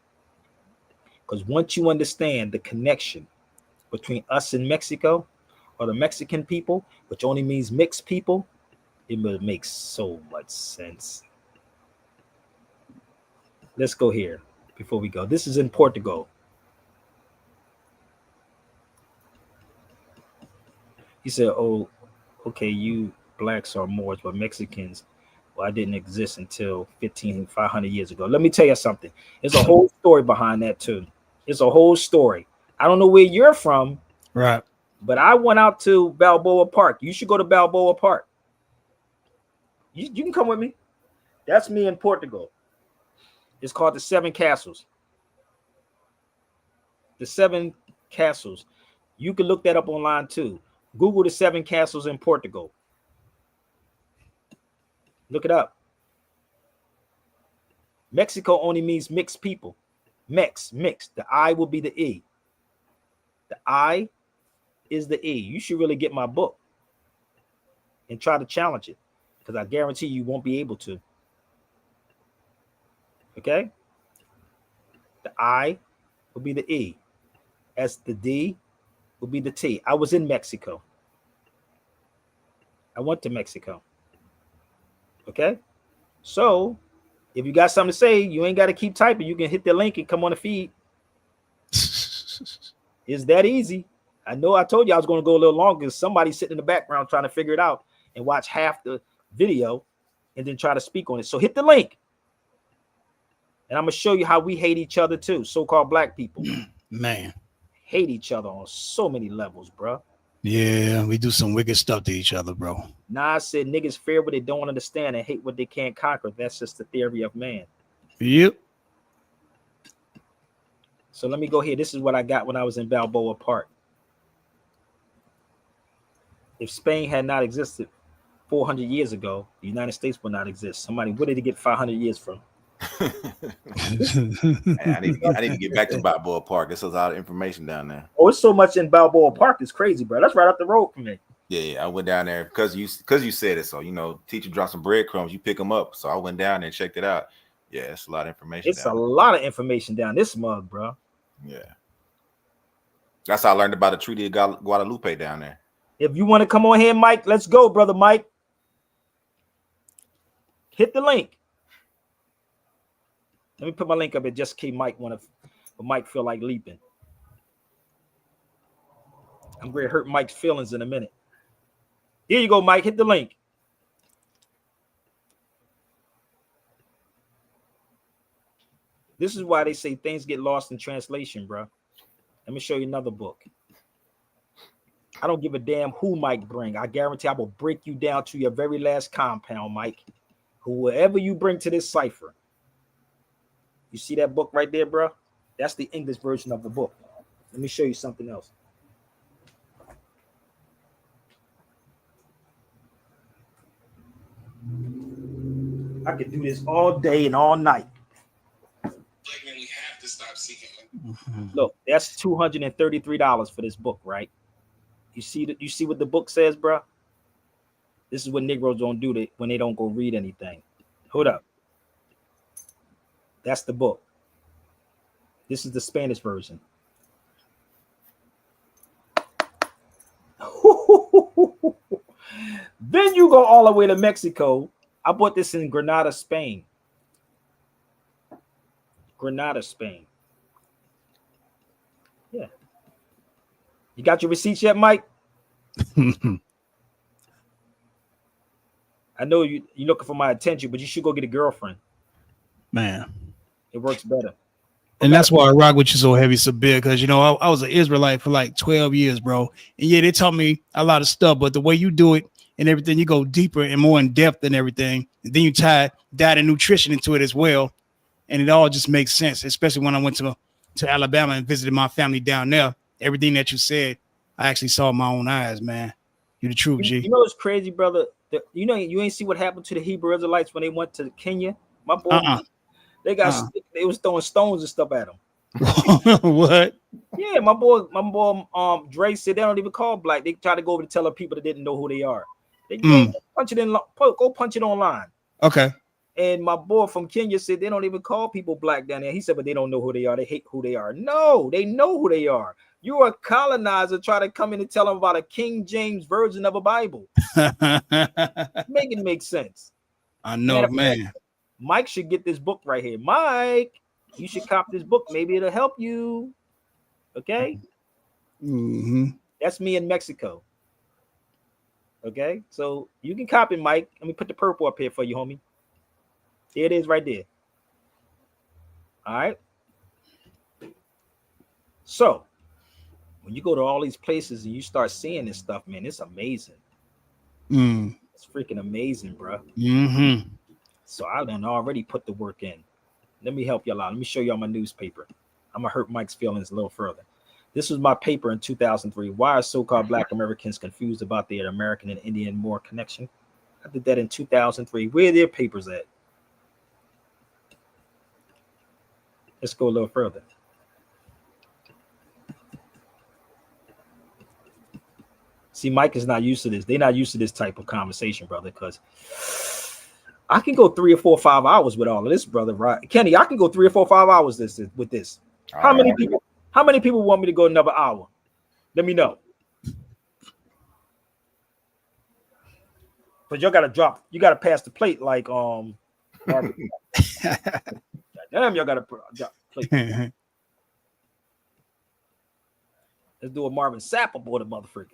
Because once you understand the connection between us and Mexico, or the Mexican people, which only means mixed people, it makes so much sense. Let's go here before we go. This is in Portugal. He said, "Oh, okay, you blacks are Moors, but Mexicans, well, I didn't exist until 500 years ago." Let me tell you something. There's a whole story behind that too. It's a whole story. I don't know where you're from, Right. but I went out to Balboa Park. You should go to Balboa Park. You can come with me. That's me in Portugal. It's called the Seven Castles. The Seven Castles. You can look that up online too. Google the Seven Castles in Portugal. Look it up. Mexico only means mixed people. Mixed. The I will be the E. The I is the E. You should really get my book and try to challenge it, because I guarantee you won't be able to. Okay? The I will be the E. As the D will be the T. I was in Mexico. I went to Mexico. Okay? So, if you got something to say, you ain't got to keep typing. You can hit the link and come on the feed. It's that easy. I know I told you I was going to go a little longer. Somebody's sitting in the background trying to figure it out and watch half the video and then try to speak on it. So hit the link. And I'm going to show you how we hate each other too. So-called black people. Man. Hate each other on so many levels, bro. Yeah, we do some wicked stuff to each other, bro. Nas said niggas fear what they don't understand and hate what they can't conquer. That's just the theory of man. Yep. So let me go here. This is what I got when I was in Balboa Park. If Spain had not existed 400 years ago, the United States would not exist. Somebody, where did he get 500 years from? I need to get back to Balboa Park. There's a lot of information down there. Oh, it's so much in Balboa Park. It's crazy, bro. That's right up the road from me. Yeah, I went down there because you said it. So teacher dropped some breadcrumbs, you pick them up. So I went down there and checked it out. Yeah, it's a lot of information. It's a lot of information down this mug, bro. Yeah, that's how I learned about the Treaty of Guadalupe down there. If you want to come on here, Mike, let's go, brother Mike. Hit the link. Let me put my link up at just in case Mike feel like leaping. I'm going to hurt Mike's feelings in a minute. Here you go, Mike. Hit the link. This is why they say things get lost in translation, bro. Let me show you another book. I don't give a damn who Mike bring. I guarantee I will break you down to your very last compound, Mike. Whoever you bring to this cipher. You see that book right there, bro? That's the English version of the book. Let me show you something else. I could do this all day and all night. Look, that's $233 for this book, right? You see what the book says, bro? This is what Negroes don't do when they don't go read anything. Hold up. That's the book. This is the Spanish version. Then you go all the way to Mexico. I bought this in Granada, Spain. Granada, Spain. Yeah. You got your receipts yet, Mike? I know you're looking for my attention, but you should go get a girlfriend. Man. It works better. And that's why I rock with you so heavy, Sabir, because I was an Israelite for like 12 years, bro. And yeah, they taught me a lot of stuff, but the way you do it and everything, you go deeper and more in depth and everything. And then you tie diet and nutrition into it as well. And it all just makes sense, especially when I went to Alabama and visited my family down there. Everything that you said, I actually saw with my own eyes, man. You the truth, G. You know what's crazy, brother? You ain't see what happened to the Hebrew Israelites when they went to Kenya? My boy, they was throwing stones and stuff at them. What? Yeah, my boy, Dre said they don't even call black. They try to go over to tell people that didn't know who they are. They punch it in, go punch it online. Okay. And my boy from Kenya said they don't even call people black down there. He said, but they don't know who they are. They hate who they are. No, they know who they are. You're a colonizer trying to come in and tell them about a King James version of a Bible. Make it make sense. I know, man. Mike should get this book right here. Mike, you should cop this book. Maybe it'll help you. Okay? Mm-hmm. That's me in Mexico. Okay, so you can copy, Mike. Let me put the purple up here for you, homie. There it is right there. All right. So when you go to all these places and you start seeing this stuff, man, it's amazing. It's freaking amazing, bro. Mm-hmm. So I done already put the work in. Let me help y'all out. Let me show y'all my newspaper. I'm gonna hurt Mike's feelings a little further. This was my paper in 2003. Why are so-called Black Americans confused about their American and Indian Moor connection? I did that in 2003. Where are their papers at? Let's go a little further. See, Mike is not used to this. They're not used to this type of conversation, brother, because I can go 3 or 4 or 5 hours with all of this, brother. Right, Kenny? I can go 3 or 4 or 5 hours with this. How many people? How many people want me to go another hour? Let me know. But y'all gotta drop. You gotta pass the plate like damn, y'all gotta drop the plate. Let's do a Marvin Sapp aboard the motherfucker.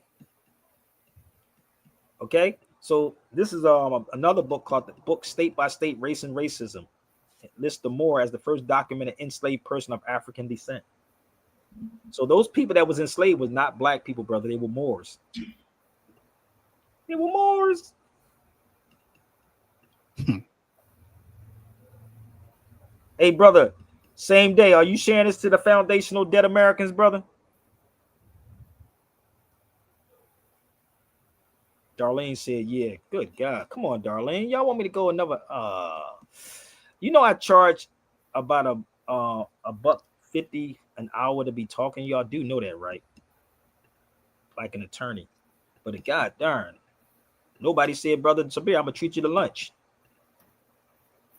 Okay, so this is another book called the book State by State Race and Racism. It lists the Moor as the first documented enslaved person of African descent. So those people that was enslaved was not black people, brother. They were Moors. They were Moors. Hey, brother, same day. Are you sharing this to the foundational dead Americans, brother? Darlene said, yeah. Good God. Come on, Darlene. Y'all want me to go another you know I charge about $1.50 an hour to be talking. Y'all do know that, right? Like an attorney. But god darn. Nobody said, brother Sabir, I'm gonna treat you to lunch.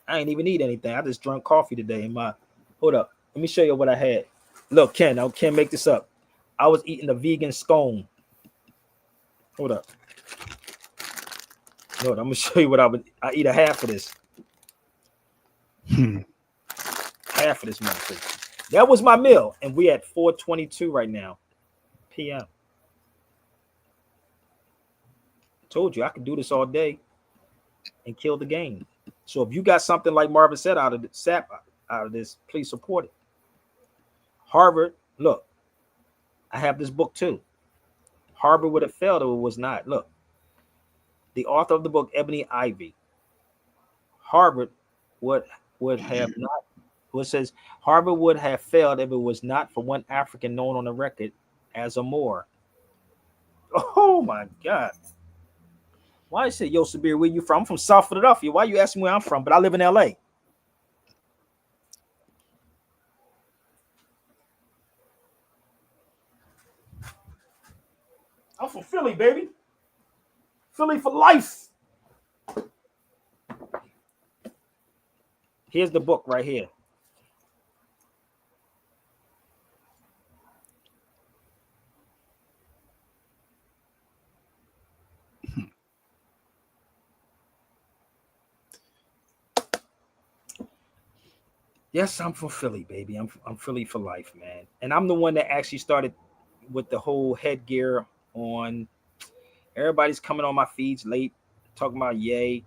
I ain't even eat anything. I just drank coffee today in my hold up. Let me show you what I had. Look, Ken, I can't make this up. I was eating a vegan scone. Hold up. Hold, I'm gonna show you what I eat a half of this. Half of this motherfucker. That was my meal, and we at 4:22 right now, p.m. Told you I could do this all day and kill the game. So if you got something like Marvin said out of this, please support it. Harvard, look, I have this book too. Harvard would have failed if it was not. Look, the author of the book, Ebony Ivy. Harvard would have not. It says Harvard would have failed if it was not for one African known on the record as a Moor. Oh my God. Why I say, yo, Sabir, where you from? I'm from South Philadelphia. Why you asking where I'm from? But I live in LA. I'm from Philly, baby. Philly for life. Here's the book right here. Yes, I'm from Philly, baby. I'm Philly for life, man. And I'm the one that actually started with the whole headgear on. Everybody's coming on my feeds late, talking about Ye.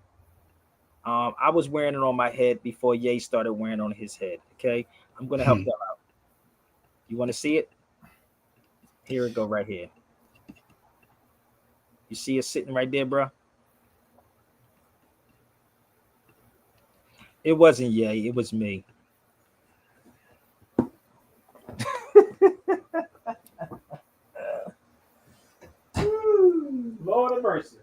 I was wearing it on my head before Ye started wearing it on his head. Okay, I'm gonna help y'all out. You want to see it? Here it go, right here. You see it sitting right there, bro? It wasn't Ye, it was me. Lord of mercy.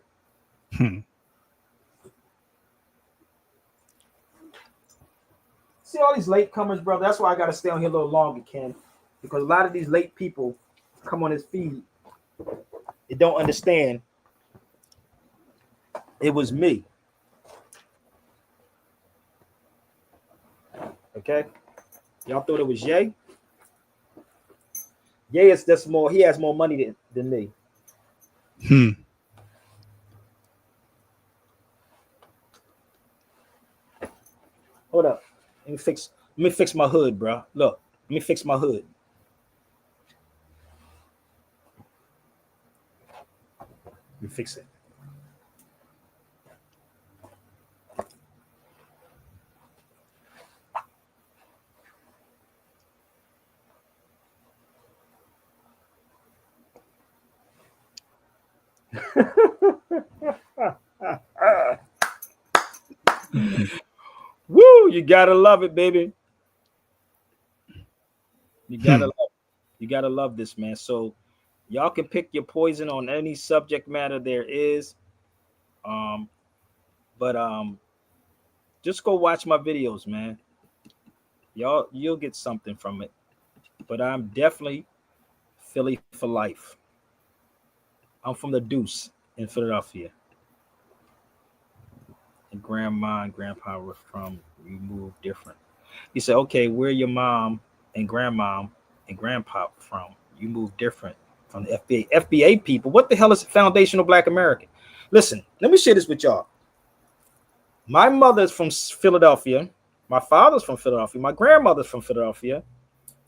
See all these late comers, brother. That's why I gotta stay on here a little longer, Ken, because a lot of these late people come on his feed. They don't understand. It was me. Okay, y'all thought it was Ye. Ye is just more. He has more money than me. Hold up. Let me fix my hood, bro. Look, let me fix my hood. Let me fix it. Woo! You gotta love it, baby. You gotta love. You gotta love this, man. So y'all can pick your poison on any subject matter there is. Um, but just go watch my videos, man. You'll get something from it. But I'm definitely Philly for life. I'm from the Deuce in Philadelphia. And grandma and grandpa were from. We moved different. He said, okay, where your mom and grandmom and grandpa from? You moved different from the FBA. FBA people, what the hell is foundational Black American? Listen, let me share this with y'all. My mother's from Philadelphia. My father's from Philadelphia. My grandmother's from Philadelphia.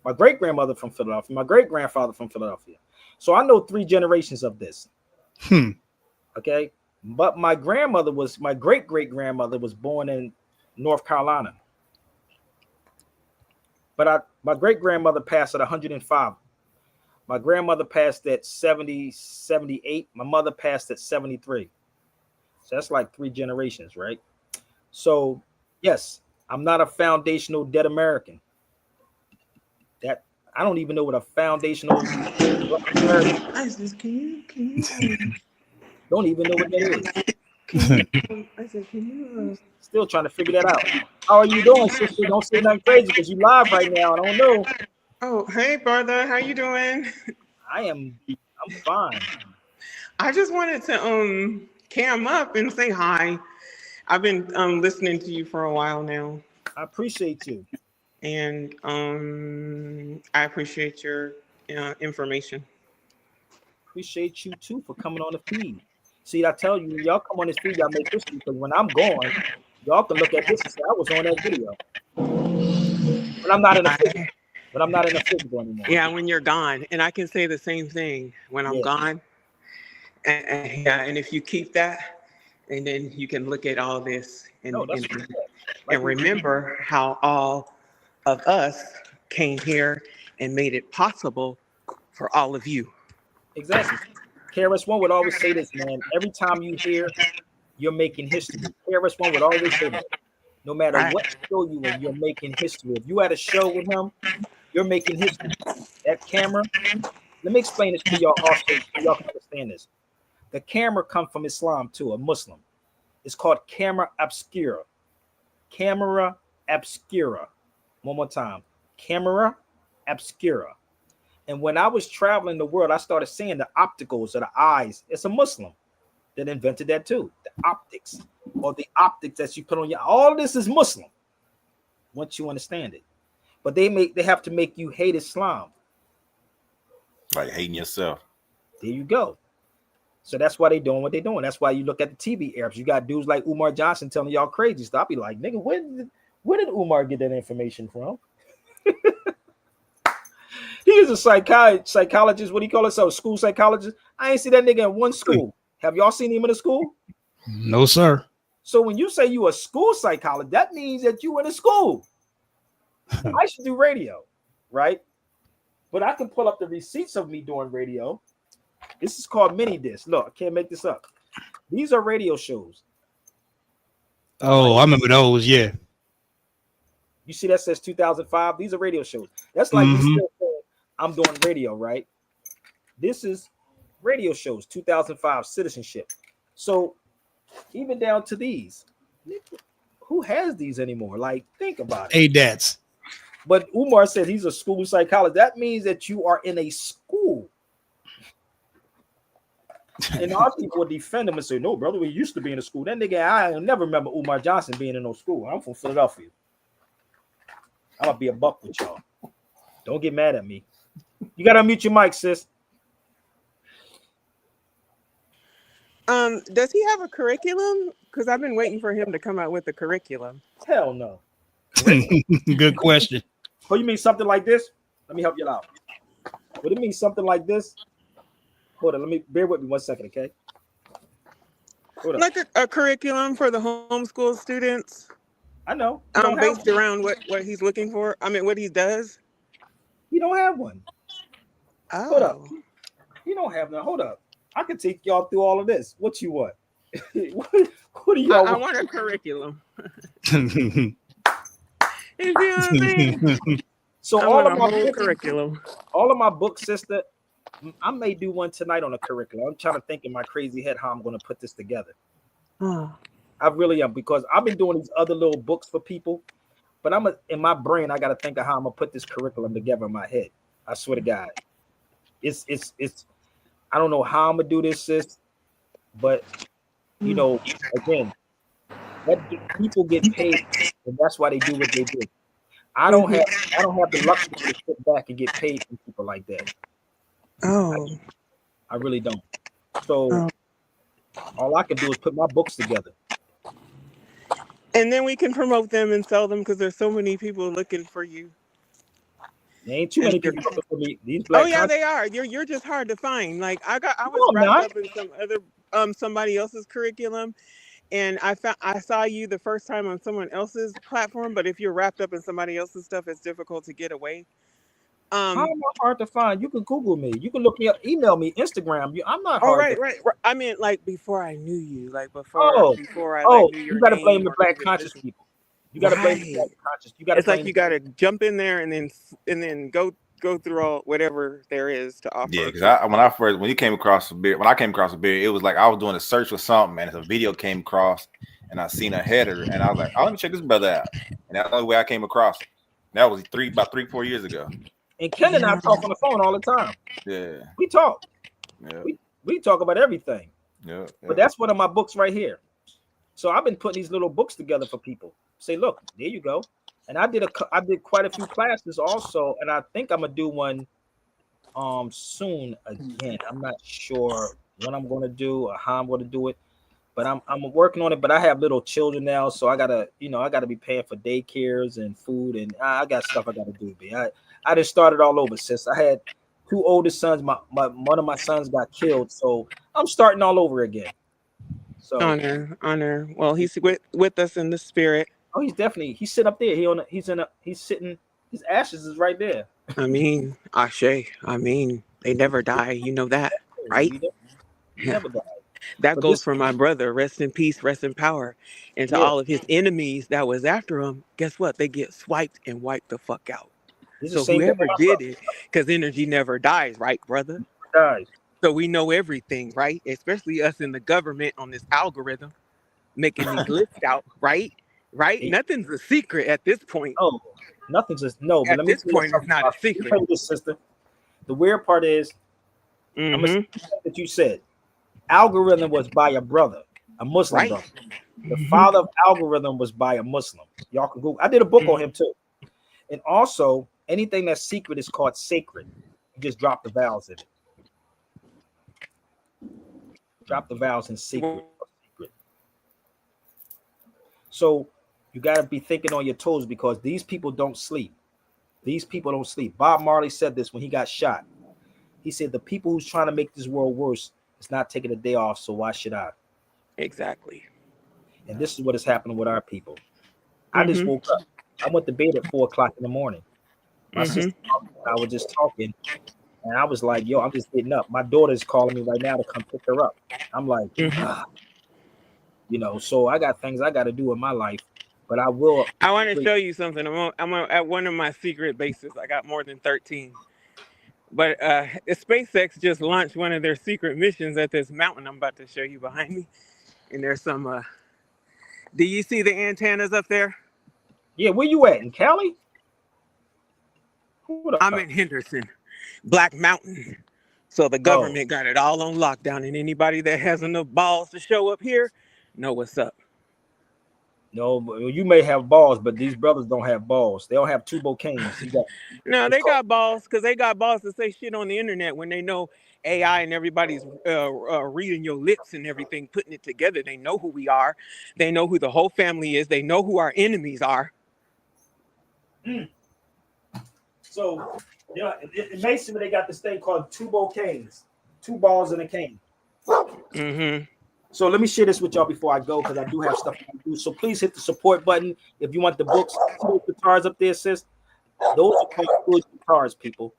My great grandmother from Philadelphia. My great grandfather from Philadelphia. So I know 3 generations of this. Okay. But my great great grandmother was born in North Carolina. But my great grandmother passed at 105. My grandmother passed at 70, 78. My mother passed at 73. So that's like 3 generations, right? So, yes, I'm not a foundational dead American. That I don't even know what a foundational Black American. Isis, can you Don't even know what that is. I said, can you Still trying to figure that out. How are you doing, sister? Don't say nothing crazy because you live right now. I don't know. Oh, hey brother, how you doing? I'm fine. I just wanted to cam up and say hi. I've been listening to you for a while now. I appreciate you. And I appreciate your information. Appreciate you too for coming on the feed. See, I tell you, y'all come on this feed, y'all make history because when I'm gone, y'all can look at this and say I was on that video. But I'm not in a physical. But I'm not in a physical anymore. Yeah, when you're gone, and I can say the same thing when I'm gone. And if you keep that, and then you can look at all this and remember how all of us came here and made it possible for all of you. Exactly. KRS-One would always say this, man. Every time you hear, you're making history. KRS-One would always say that. No matter what show you in, you're making history. If you had a show with him, you're making history. That camera, let me explain this to y'all also so y'all can understand this. The camera comes from Islam too, a Muslim. It's called camera obscura. Camera obscura. One more time. Camera obscura. And when I was traveling the world, I started seeing the opticals of the eyes. It's a Muslim that invented that too. The optics or the optics that you put on your, all this is Muslim. Once you understand it. But they have to make you hate Islam. Like hating yourself. There you go. So that's why they're doing what they're doing. That's why you look at the TV Arabs. You got dudes like Umar Johnson telling y'all crazy stuff. I'll be like, nigga, where did Umar get that information from? He is a psychologist. What do you call it? So school psychologist. I ain't see that nigga in one school. Have y'all seen him in a school? No, sir. So when you say you a school psychologist, that means that you in a school. I should do radio, right? But I can pull up the receipts of me doing radio. This is called mini disc. Look, I can't make this up. These are radio shows. Oh, I remember those. Yeah. You see that says 2005. These are radio shows. That's like me still saying I'm doing radio, right? This is radio shows, 2005 citizenship. So even down to these, who has these anymore? Like, think about it. ADATs. But Umar said he's a school psychologist. That means that you are in a school. And our people would defend him and say, no, brother, we used to be in a school. That nigga, I never remember Umar Johnson being in no school. I'm from Philadelphia. I'm gonna be a buck with y'all. Don't get mad at me. You gotta unmute your mic, sis. Does he have a curriculum? Because I've been waiting for him to come out with a curriculum. Hell no. Good question. Oh, you mean something like this? Let me help you out. Would it mean something like this? Hold on, let me bear with me 1 second, okay? Hold on. Like a curriculum for the homeschool students. I know. Based around what he's looking for. I mean, what he does. He don't have one. Oh. Hold up. He don't have none. Hold up. I can take y'all through all of this. What you want? what do y'all I want? want a curriculum. You see what I'm saying? So I all want of a my whole books, curriculum. all of my books, sister. I may do one tonight on a curriculum. I'm trying to think in my crazy head how I'm going to put this together. Oh. I really am, because I've been doing these other little books for people, but in my brain, I got to think of how I'm gonna put this curriculum together in my head. I swear to God, it's. I don't know how I'm gonna do this, sis, but you know, again, people get paid, and that's why they do what they do. I don't have the luxury to sit back and get paid from people like that. Oh. I really don't. So Oh. all I can do is put my books together. And then we can promote them and sell them because there's so many people looking for you. There ain't too And many people looking for me. These oh black yeah, content. they are. You're just hard to find. Like I was No, I'm wrapped not. up in some other somebody else's curriculum, and I saw you the first time on someone else's platform. But if you're wrapped up in somebody else's stuff, it's difficult to get away. How am I hard to find? You can Google me. You can look me up, email me, Instagram. I'm not Oh hard to. right. I mean, like before I knew you, like Oh, before I like oh, knew you your got to blame name the or black even conscious listened. people. You got to blame the Right. black conscious. You got to It's like blame. you got to jump in there and then go through all whatever there is to Yeah, offer. because when you came across the beer, when I came across the beer, it was like I was doing a search for something, and a video came across, and I seen a header, and I was like, "Oh, let me check this brother out." And that's the only way I came across him. That was about 3-4 years ago. And Ken and I talk on the phone all the time. Yeah, We talk. yeah, We talk about everything. yeah. But that's one of my books right here. So I've been putting these little books together for people. Say, look, there you go. And I did quite a few classes also, and I think I'm gonna do one soon again. I'm not sure what I'm gonna do or how I'm gonna do it, but I'm working on it. But I have little children now, so I gotta be paying for daycares and food, and I got stuff I gotta do. I just started all over, sis. I had two oldest sons. My one of my sons got killed, so I'm starting all over again. So Honor. Well, he's with us in the spirit. oh, he's sitting up there. He's sitting. His ashes is right there. I mean, Ashe. I mean, they never die. You know that, right? He Yeah. never died. That But goes this for my brother. Rest in peace, rest in power. And to yeah, all of his enemies that was after him, guess what? They get swiped and wiped the fuck out. this is the So same thing whoever with my did brother. it, because energy never dies, right, brother? Died. So we know everything, right? Especially us in the government on this algorithm, making these lists out, right? Right? Nothing's a secret at this point. Oh, nothing's just no. But At let me this tell you point, it's something. not a Let me secret. tell you this, sister. The weird part is, I'm gonna say that you said algorithm was by a brother, a Muslim Right. brother. The father of algorithm was by a Muslim. Y'all can Google. I did a book on him too. And also, anything that's secret is called sacred. You just drop the vowels in it. Drop the vowels in secret. So you got to be thinking on your toes because these people don't sleep. These people don't sleep. Bob Marley said this when he got shot. He said, the people who's trying to make this world worse is not taking a day off, so why should I? Exactly. And this is what is happening with our people. I just woke up. I went to bed at 4 o'clock in the morning. My sister, I was just talking, and I was like, yo, I'm just getting up. My daughter's calling me right now to come pick her up. I'm like, so I got things I got to do in my life, but I will. I want to show you something. I'm at one of my secret bases. I got more than 13. But SpaceX just launched one of their secret missions at this mountain I'm about to show you behind me. And there's some, do you see the antennas up there? Yeah, where you at? In Cali? I'm in Henderson, Black Mountain. So the government got it all on lockdown. And anybody that has enough balls to show up here, know what's up. No, you may have balls, but these brothers don't have balls. They don't have two bouquets. No, they got balls because they got balls to say shit on the internet when they know AI and everybody's reading your lips and everything, putting it together. They know who we are. They know who the whole family is. They know who our enemies are. So, yeah, in Mason, they got this thing called two bouquets, two balls in a cane. So let me share this with y'all before I go because I do have stuff to do. So please hit the support button if you want the books. See those guitars up there, sis? Those are called good guitars, people.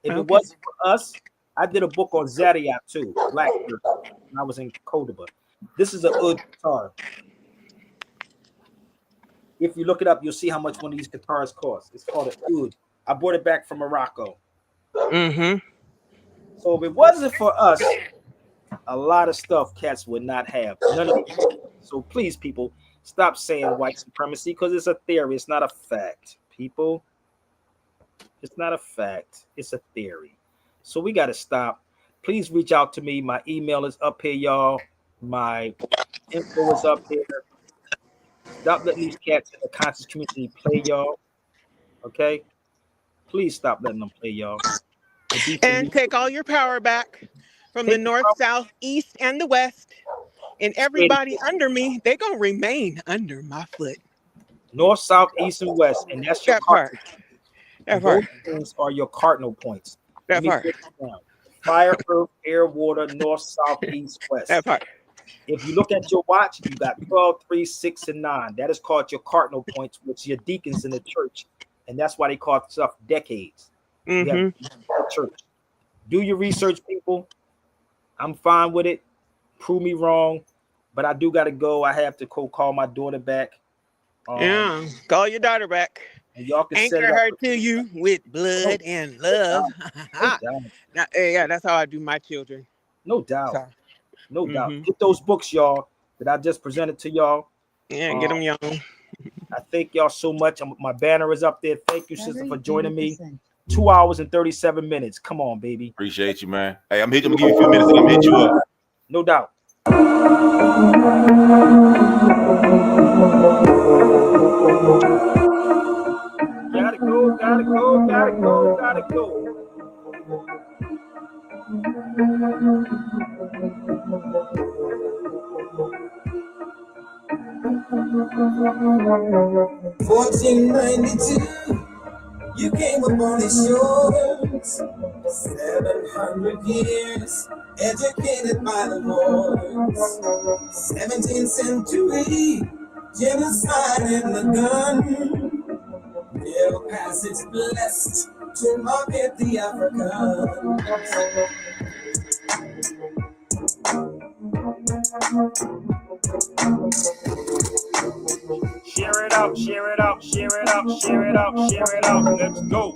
If it wasn't for us, I did a book on Zadiac too, Black Church, when I was in Cordoba. This is a oud guitar. If you look it up, you'll see how much one of these guitars cost. It's called an oud. I brought it back from Morocco. Mm-hmm. So if it wasn't for us, a lot of stuff cats would not have. None of these. So please, people, stop saying white supremacy because it's a theory. It's not a fact. People, it's not a fact. It's a theory. So we got to stop. Please reach out to me. My email is up here, y'all. My info is up here. Stop letting these cats in the conscious community play y'all. Okay? Please stop letting them play y'all. And take all your power back from the north, south, east, and the west. And everybody under me, they're going to remain under my foot. North, south, east, and west. And that's your That part. That those part. things are your cardinal points. That Let me part. break it down. Fire, earth, air, water, north, south, east, west. That part. If you look at your watch, you got 12, 3, 6, and 9. That is called your cardinal points, which your deacons in the church. And that's why they call stuff decades. You have the church. Do your research, people. I'm fine with it. Prove me wrong. But I do got to go. I have to call my daughter back. Yeah. Call your daughter back. And y'all can set Anchor it up. her to you with blood and love. No doubt. Yeah, that's how I do my children. No doubt. So, No doubt. Get those books, y'all, that I just presented to y'all. Yeah, get them, y'all. I thank y'all so much. My banner is up there. Thank you, sister, for joining me. 2 hours and 37 minutes. Come on, baby. Appreciate you, man. Hey, I'm gonna give you a few minutes and I'm gonna hit you up. No doubt. Gotta go, gotta go, gotta go, gotta go. 1492, you came upon his shores. 700 years, educated by the Moors. 17th century, genocide and the gun. Their passage blessed to market the African. Share it out, share it out, share it out, share it out, share it out. Let's go.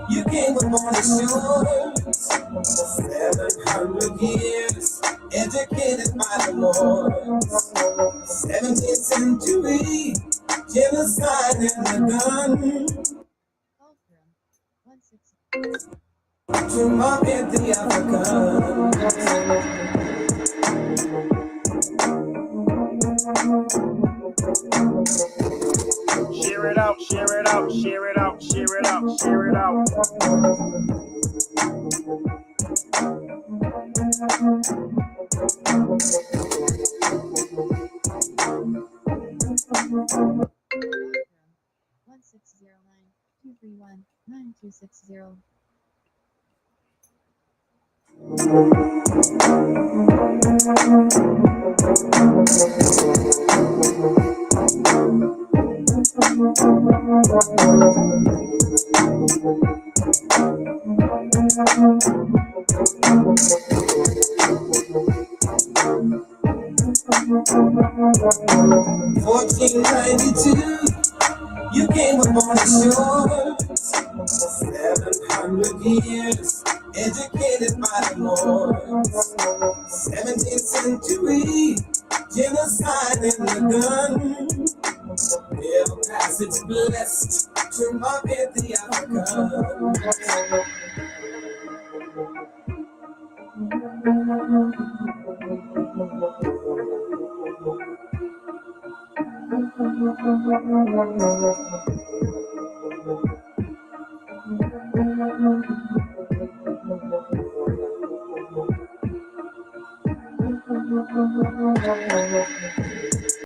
You came upon the shores. 700 years, educated by the Moors. 17th century, genocide and the gun. To market the African. Share it out, share it out, share it out, share it out, share it out. You came upon the shores. 700 years, educated by the Moors. 17th century, genocide and the gun. Their passage blessed to market the African.